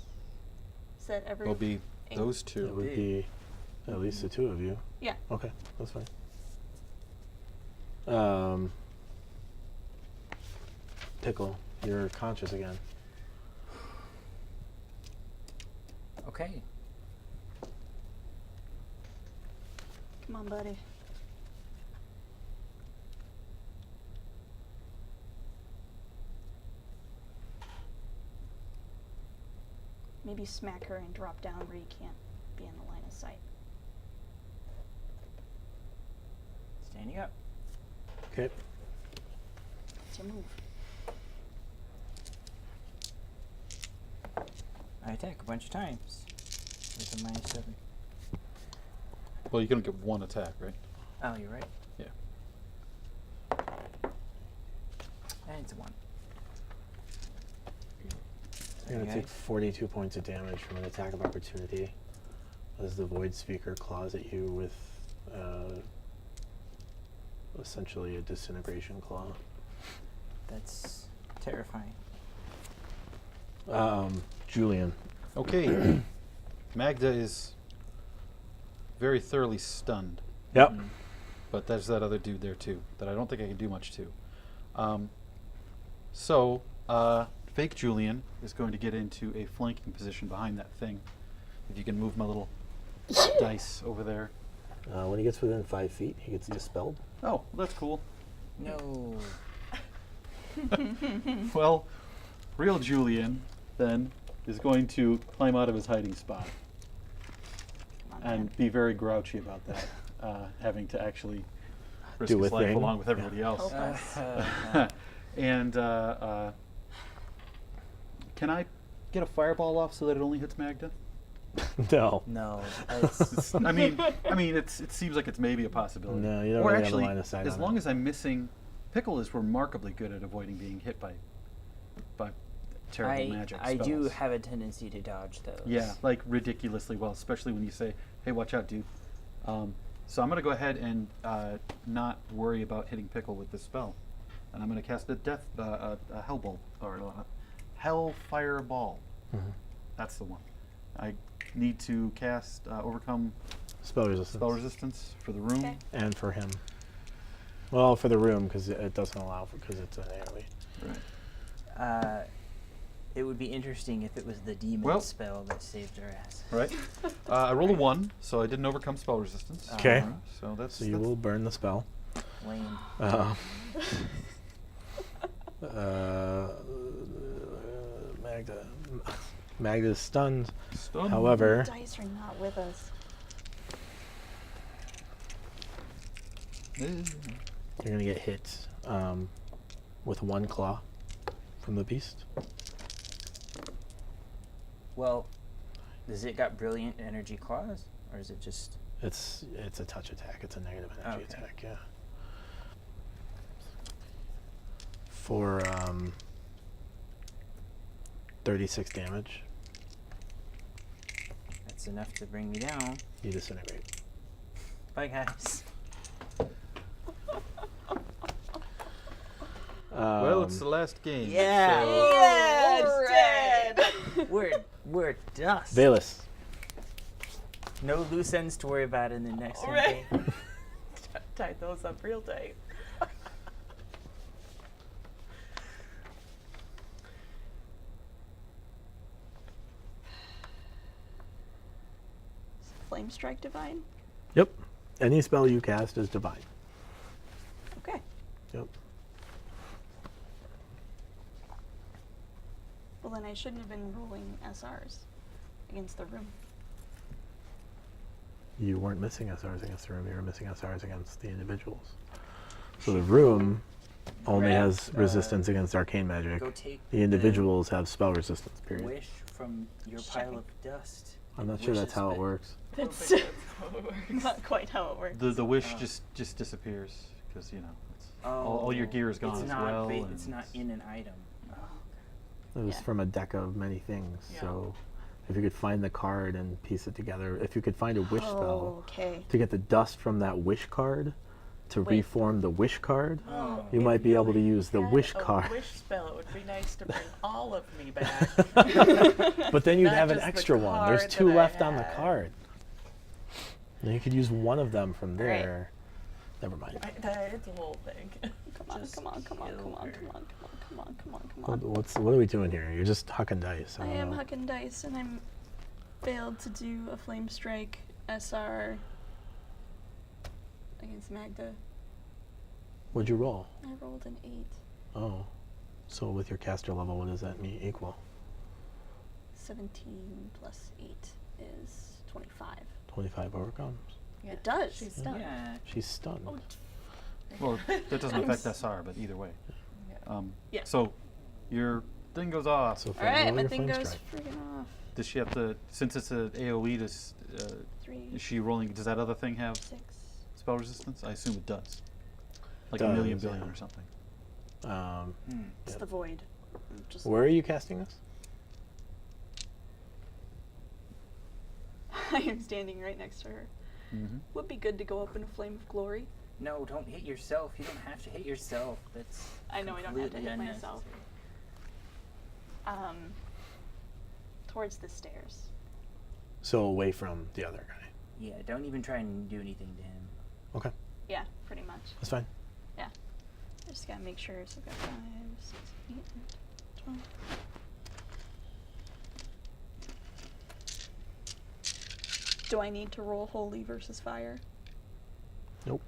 Is that every? It'll be eight? those It 2. would be at least the 2 of you. Yeah. Okay, that's fine. Pickle, you're conscious again. Okay. Come on, buddy. Maybe smack her and drop down where you can't be in the line of sight. Standing up. Okay. It's your move. I attack a bunch of times with a -7. Well, you're going to get 1 attack, right? Oh, you're right. Yeah. And it's a 1. You're going to Okay. take 42 points of damage from an attack of opportunity as the Void Speaker claws at you with essentially a disintegration claw. That's terrifying. Julian. Okay. Magda is very thoroughly stunned. Yep. Mm. But there's that other dude there too that I don't think I can do much to. So fake Julian is going to get into a flanking position behind that thing. If you can move my little dice over there. When he gets within 5 feet, he gets dispelled. Oh, well, that's cool. No. Well, real Julian then is going to climb out of his hiding spot Come on, man. and be very grouchy about that, having to actually risk Do his a life thing. along with everybody else. Help us. And can I get a fireball off so that it only hits Magda? No. No. It's, I mean, it seems like it's maybe a possibility. No, you don't or really have a actually, line of sight as on long it. as I'm missing, Pickle is remarkably good at avoiding being hit by terrible magic I do spells. have a tendency to dodge those. Yeah, like ridiculously well, especially when you say, "Hey, watch out, dude." So I'm going to go ahead and not worry about hitting Pickle with this spell. And I'm going to cast a Hellbolt, or Hellfire Ball. Mm-hmm. That's the one. I need to cast overcome Spell resistance. spell resistance for the room. Okay. And for him. Well, for the room, because it doesn't allow because it's an AoE. Right. It would be interesting if it was the demon Well- spell that saved our ass. Right. I rolled a 1, so I didn't overcome spell resistance. Okay. So that's So you will burn the spell. Lame. Magda's stunned. Stun. However, Dice are not with us. you're going to get hit with one claw from the beast. Well, does it got brilliant energy claws, or is it just? It's a touch attack. It's a negative energy Okay. attack, yeah. For 36 damage, That's enough to bring me down. you disintegrate. Bye, guys. Well, it's the last game. Yeah. So Yeah, it's dead. We're dust. Valus. No loose ends to worry about in the next Right. campaign. Tied those up real tight. Flame strike divine. Yep. Any spell you cast is divine. Okay. Yep. Well, then I shouldn't have been rolling SRs against the room. You weren't missing SRs against the room. You were missing SRs against the individuals. So the room only Right. has resistance against arcane magic. Go take The individuals have spell resistance, period. wish from your pile of dust. I'm not and sure wish that's how it spell. works. That's That's how it works. not quite how it works. the wish Oh. just disappears because it's Oh, all your gear is gone it's as not well. it's and not in an item. Oh. It was Yeah. from a deck of many things. Yeah. So if you could find the card and piece it together, if you could find a wish Oh, spell okay. to get the dust from that wish card to Wait. reform the wish card, Oh. you If might be you able to use the had wish a card. wish spell, it would be nice to bring all of me back. But then you'd Not have an just the extra one. There's card two that I left on the had. card. And you could use one of them from All right. there. Never mind. It's a whole thing. Come on, Just come on, come on, kill come on, her. come on, come on, come on, come What, on. what are we doing here? You're just hucking dice. I don't am know. hucking dice, and I'm failed to do a flame strike SR against Magda. What'd you roll? I rolled an 8. Oh. So with your caster level, what does that mean equal? 17 plus 8 is 25. 25 overcomes. Yeah, It does. She's stunned. Yeah. She's stunned. Oh, well, that doesn't affect SR, but either way. Yeah. Yeah. So your thing goes off. So all right, roll my your thing flame goes strike. friggin' off. Does she have to? Since it's an AOE, is 3, she rolling? Does that other thing have 6. spell resistance? I assume it does. Like Does, a million billion yeah. or something. It's Yep. the void. I'm just Where are you casting this? I am standing right next to her. Mm-hmm. Would be good to go up in a flame of glory. No, don't hit yourself. You don't have to hit yourself. That's I know I don't have to completely hit myself. unnecessary. Towards the stairs. So away from the other guy. Yeah, don't even try and do anything to him. Okay, Yeah, pretty much. that's fine. Yeah. I just gotta make sure. So I've got 5, 6, 8, 12. Do I need to roll holy versus fire? Nope.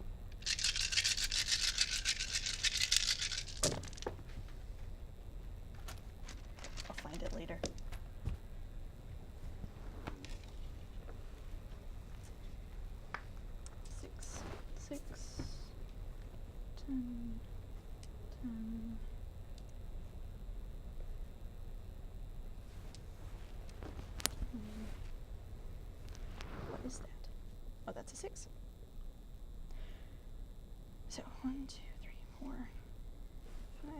I'll find it later. Six, 10, 10. What is that? Oh, that's a 6. So 1, 2, 3, 4,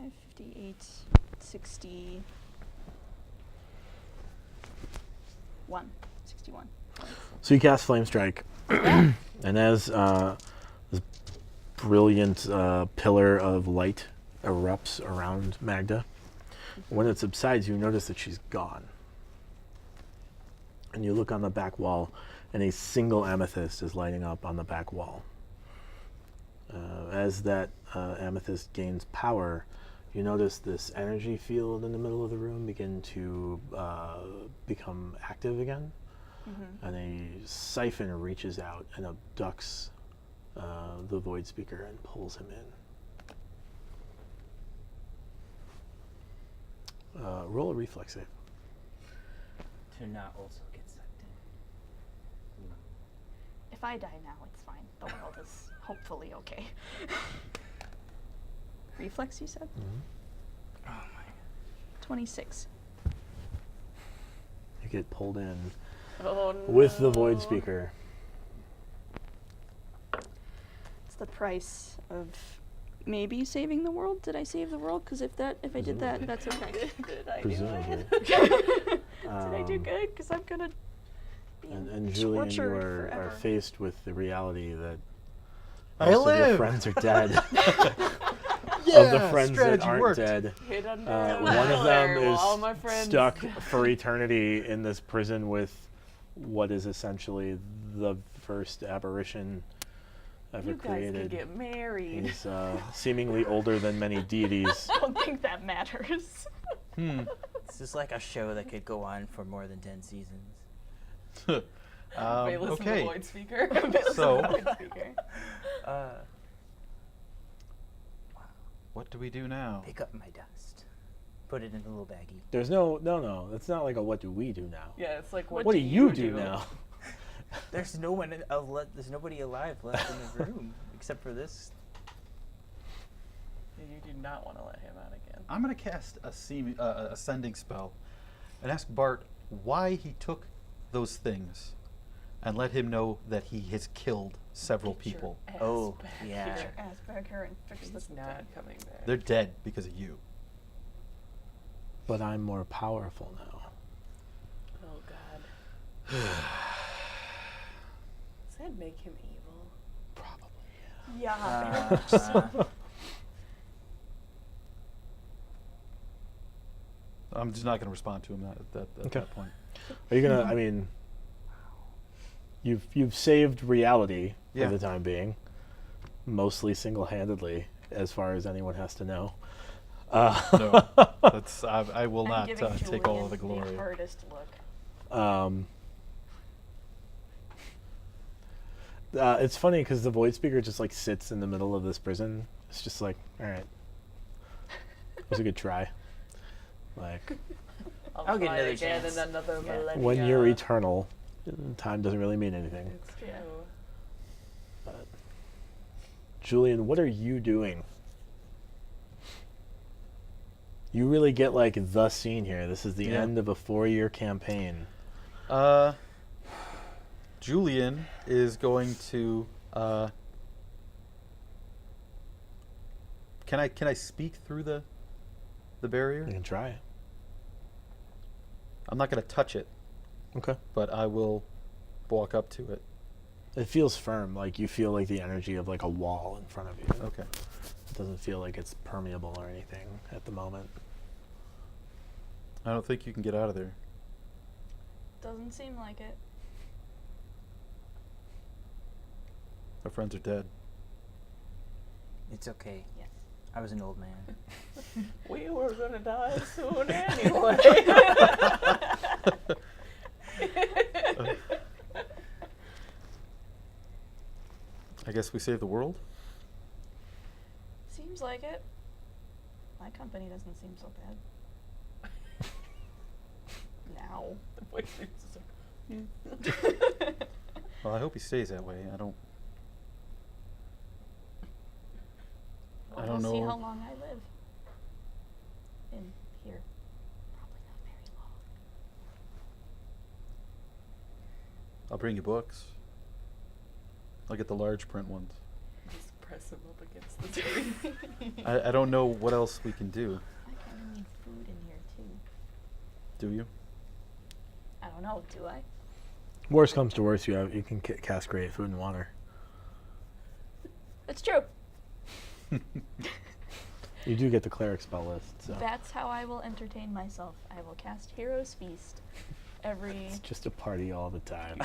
5, 58, 60. 61. So you cast Flame Strike. And as this brilliant pillar of light erupts around Magda, when it subsides, you notice that she's gone. And you look on the back wall, and a single amethyst is lighting up on the back wall. As that amethyst gains power, you notice this energy field in the middle of the room begin to become active again. And a siphon reaches out and abducts the void speaker and pulls him in. Roll a reflex save. To not also get sucked in. If I die now, it's fine. The world is hopefully okay. Reflex, you said? Oh my god. 26. You get pulled in Oh no. with the void speaker. It's the price of maybe saving the world. Did I save the world? Because if I did that, Presumably. that's okay. Did I do Presumably. it? Did I do good? Because I'm gonna be And Julian, you tortured are forever. faced with the reality that I most of your live! friends are dead. Yeah, Of the friends that strategy aren't worked. dead, Hid under one a of them pillar while all my is friends stuck died. for eternity in this prison with what is essentially the first apparition ever You guys created. can get married. He's seemingly older than many deities. I don't think that matters. This is like a show that could go on for more than 10 seasons. May listen to Okay. Void Speaker. May listen So- to Void Speaker. What do we do now? Pick up my dust. Put it in a little baggie. There's no. It's not like a what do we do now? Yeah, it's like What do you do now? There's no one. There's nobody alive left in the room except for this. You do not want to let him out again. I'm going to cast a ascending spell and ask Bart why he took those things and let him know that he has killed several Get your people. ass Oh, back yeah. Get here. your ass back here and fix this He's not thing. coming back. They're dead because of you. But I'm more powerful now. Oh God. Does that make him evil? Probably. Yeah, very much so. I'm just not going to respond to him at Okay. that point. Are you gonna? I mean, you've saved reality Yeah. for the time being, mostly single-handedly, as far as anyone has to know. No, that's I will I'm not giving take all of the Julian glory. hardest look. It's funny because the void speaker just like sits in the middle of this prison. It's just like, all right, it was a good try. Like I'll get try another again chance. in another Yeah. millennia. when you're eternal, time doesn't really mean anything. It's true. Julian, what are you doing? You really get like the scene here. This is the Yeah. end of a 4-year campaign. Julian is going to. Can I speak through the barrier? You can try it. I'm not going to touch it, Okay. but I will walk up to it. It feels firm. Like you feel like the energy of like a wall in front of you. Okay. It doesn't feel like it's permeable or anything at the moment. I don't think you can get out of there. Doesn't seem like it. Our friends are dead. It's okay. Yes. I was an old man. We were gonna die soon anyway. I guess we saved the world. Seems like it. My company doesn't seem so bad. Now. The voice is like, Well, I hope he stays that way. I don't We'll see know. how long I live. In here. Probably not very long. I'll bring you books. I'll get the large print ones. just press him up against the tree. I don't know what else we can do. I kind of need food in here too. Do you? I don't know, do I? Worst comes to worst, you can cast create food and water. It's true. You do get the cleric spell list, so That's how I will entertain myself. I will cast Hero's Feast every. it's just a party all the time.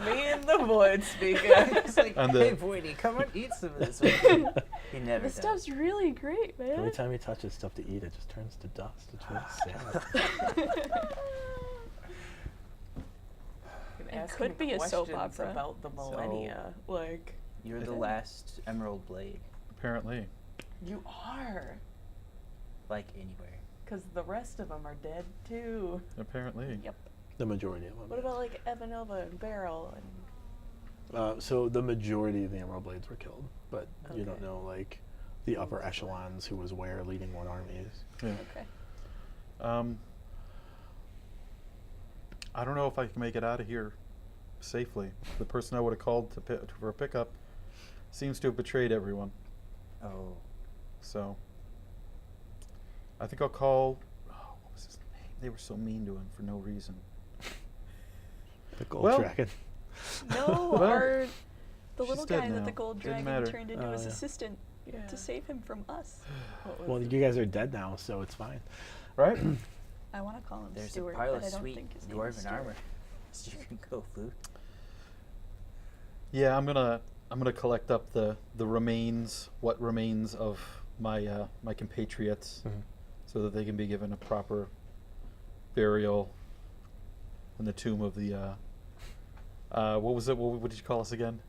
Me in the woods speaking. It's like, And hey, the- Voidy, come and eat some of this with me. He never This does. stuff's really great, man. Every time he touches stuff to eat, it just turns to dust. It's really sad. Can It ask could him be a soap questions opera. about the millennia. Like, You're the last Emerald Blade, Apparently. you are. like anywhere. Because the rest of them are dead too. Apparently. Yep. The majority of them. What about like Evanova and Beryl and So the majority of the Emerald Blades were killed, but you don't Okay. know like the upper echelons who was where leading what armies. Yeah. okay. I don't know if I can make it out of here safely. The person I would have called for a pickup seems to have betrayed everyone. Oh, So I think I'll call. Oh, what was his name? They were so mean to him for no reason. The gold Well- dragon. No, Well, the she's little dead guy that now. the gold Didn't dragon matter. turned into Oh, his yeah. assistant Yeah. to save him from us. What was Well, the- you guys are dead now, so it's fine. Right? I want to call him there's Stuart, a pile but of I don't sweet think his name is dwarven Stuart. armor. So you can go flute. Yeah, I'm gonna collect up the remains, what remains of my my compatriots, Mhm. so that they can be given a proper burial in the tomb of the. What was it? What did you call us again?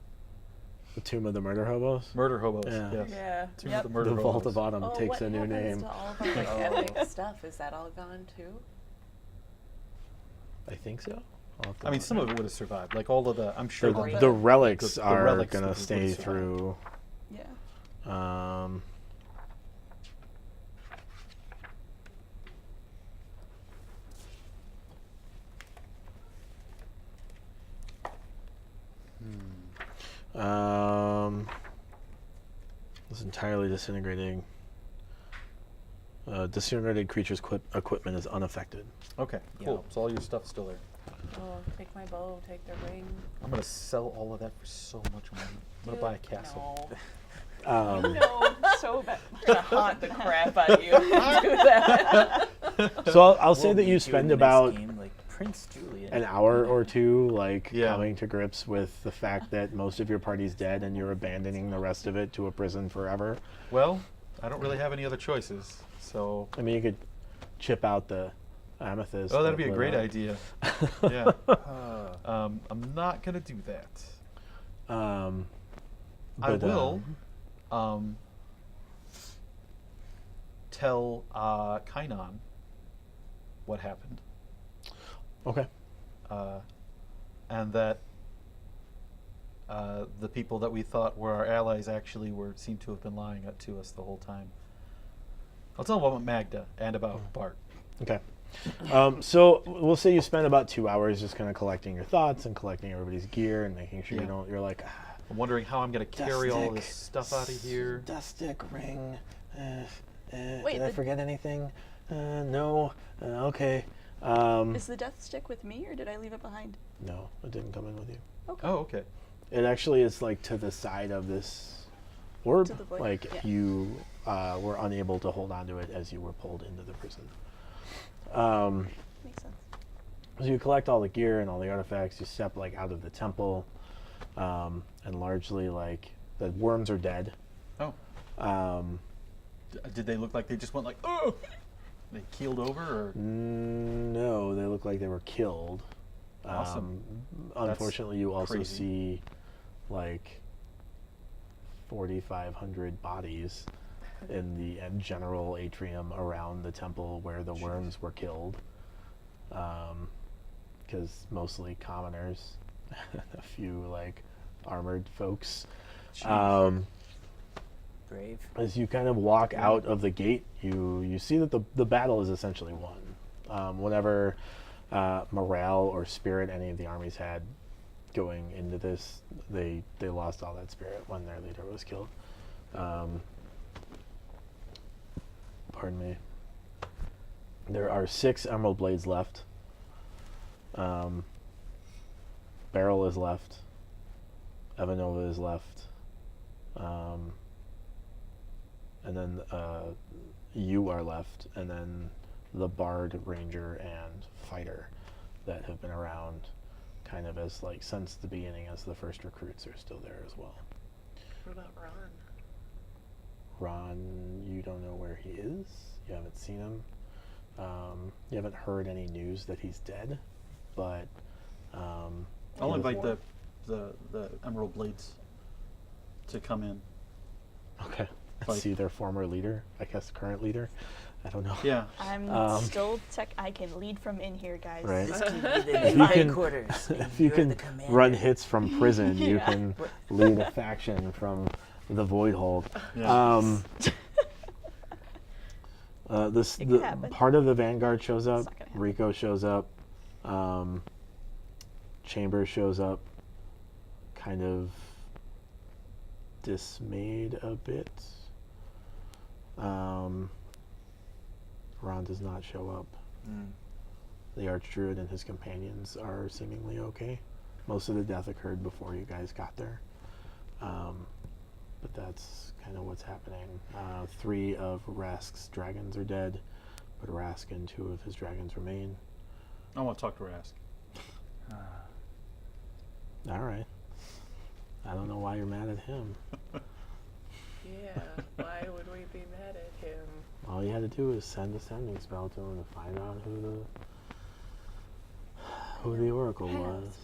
The Tomb of the Murder Hobos. Murder hobos. Yeah. Yes. Yeah. Tomb Yep. of the murder The hobos. Vault of Autumn Oh, takes what a new happens name. to all of our like Oh. epic stuff? Is that all gone too? I think so. I'll have to I mean, look. some of it would have survived. Like all of the, I'm sure. The, the- the relics the are relics gonna would stay survive. through. Yeah. It's entirely disintegrating. Disintegrated creature's equipment is unaffected. Okay, Yeah. cool. So all your stuff's still there. Oh, take my bow, take the ring. I'm gonna sell all of that for so much money. I'm gonna Dude, buy a castle. No. No, so bad. I'm gonna haunt the crap out of you if you do that. So I'll say What that we you do spend in this about game, like Prince Julian. an hour or two, like Yeah. coming to grips with the fact that most of your party's dead and you're abandoning the rest of it to a prison forever. Well, I don't really have any other choices, so. I mean, you could chip out the amethyst. Oh, that'd be but, a great idea. Yeah. I'm not gonna do that. I but, will tell Kainan what happened, Okay. and that the people that we thought were our allies actually seem to have been lying to us the whole time. I'll tell them about Magda and about Bart. Okay. So we'll say you spend about 2 hours just kind of collecting your thoughts and collecting everybody's gear and making sure Yeah. you don't. You're like, I'm wondering how I'm gonna carry all Dust this stick, stuff out of here. Dust stick, ring. Wait, did I the- forget anything? No. Okay. Is the death stick with me, or did I leave it behind? No, it didn't come in with you. Okay. Oh, okay. It actually is like to the side of this orb. To the void? Like Yeah. you were unable to hold onto it as you were pulled into the prison. Makes sense. So you collect all the gear and all the artifacts. You step like out of the temple, and largely like the worms are dead. Oh. Did they look like they just went like, oh? They keeled over, or? No, they look like they were killed. Awesome. Unfortunately, you also crazy. see like 4,500 bodies in the general atrium around the temple where the worms were killed. Because mostly commoners, a few like armored folks. Brave. As you kind of walk out of the gate, you see that the battle is essentially won. Whatever morale or spirit any of the armies had going into this, they lost all that spirit when their leader was killed. Pardon me. There are 6 emerald blades left. Beryl is left. Evanova is left. And then you are left, and then the bard, ranger, and fighter that have been around kind of as like since the beginning as the first recruits are still there as well. What about Ron? Ron, you don't know where he is. You haven't seen him. You haven't heard any news that he's dead, but I'll invite the Emerald Blades to come in. okay. Like- See their former leader, I guess current leader. I don't know. Yeah. I'm still I can lead from in here, guys. Right. This could be the If you divine can- quarters. and If you you're can the commander. run hits from prison, you Yeah. can lead a faction from the Void Hold. Yeah. This It could happen. part of the Vanguard shows up. not gonna happen. Rico shows up. Chambers shows up. Kind of dismayed a bit. Ron does not show up. Mm. The Archdruid and his companions are seemingly okay. Most of the death occurred before you guys got there. But that's kind of what's happening. 3 of Rask's dragons are dead, but Rask and 2 of his dragons remain. I want to talk to Rask. Alright. I don't know why you're mad at him. Yeah, why would we be mad at him? All you had to do is send a sending spell to him to find out who the Oracle was.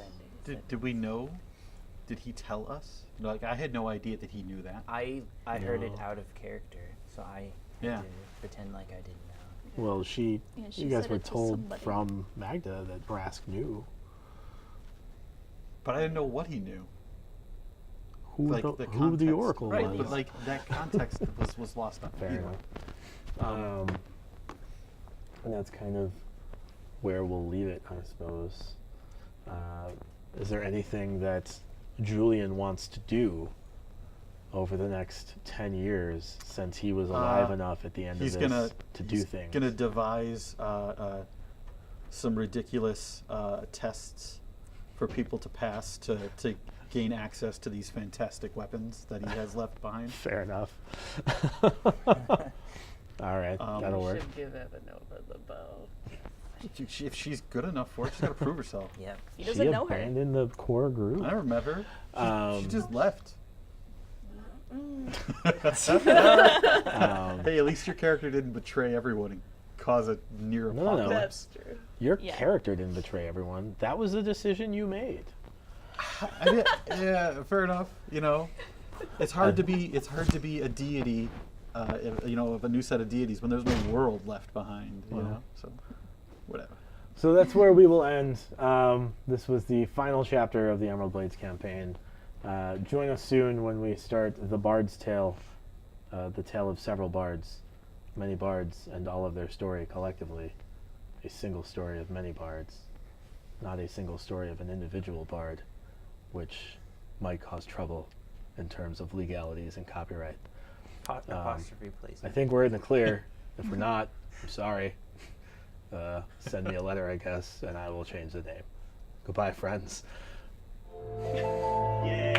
Did we know? Did he tell us? Like, I had no idea that he knew that. I heard it No. out of character, so I Yeah. had to pretend like I didn't know. Well, Yeah, she you guys said were it to told somebody. from Magda that Rask knew. But I didn't know what he knew. Who Like, the context. Oracle right, was. but like that context was lost on Fair me. enough. And that's kind of where we'll leave it, I suppose. Is there anything that Julian wants to do over the next 10 years since he was alive enough at the end of He's this to do he's things? gonna devise some ridiculous tests for people to pass to gain access to these fantastic weapons that he has left behind. Fair enough. All right, that'll We work. should give Evanova the bow. If she's good enough for it, she's got to prove herself. Yep. He She doesn't know her. abandoned the core group. I never met her. She just left. Hey, at least your character didn't betray everyone and cause a near No, no, no. apocalypse. That's true. Your Yeah. character didn't betray everyone. That was a decision you made. Yeah, fair enough. You know, it's hard to be a deity, of a new set of deities when there's no world left behind. You know, so whatever. So that's where we will end. This was the final chapter of the Emerald Blades campaign. Join us soon when we start the Bard's Tale, the tale of several bards, many bards, and all of their story collectively. A single story of many bards, not a single story of an individual bard, which might cause trouble in terms of legalities and copyright. Apostrophe place. I think we're in the clear. If we're not, I'm sorry. Send me a letter, I guess, and I will change the name. Goodbye, friends. Yay!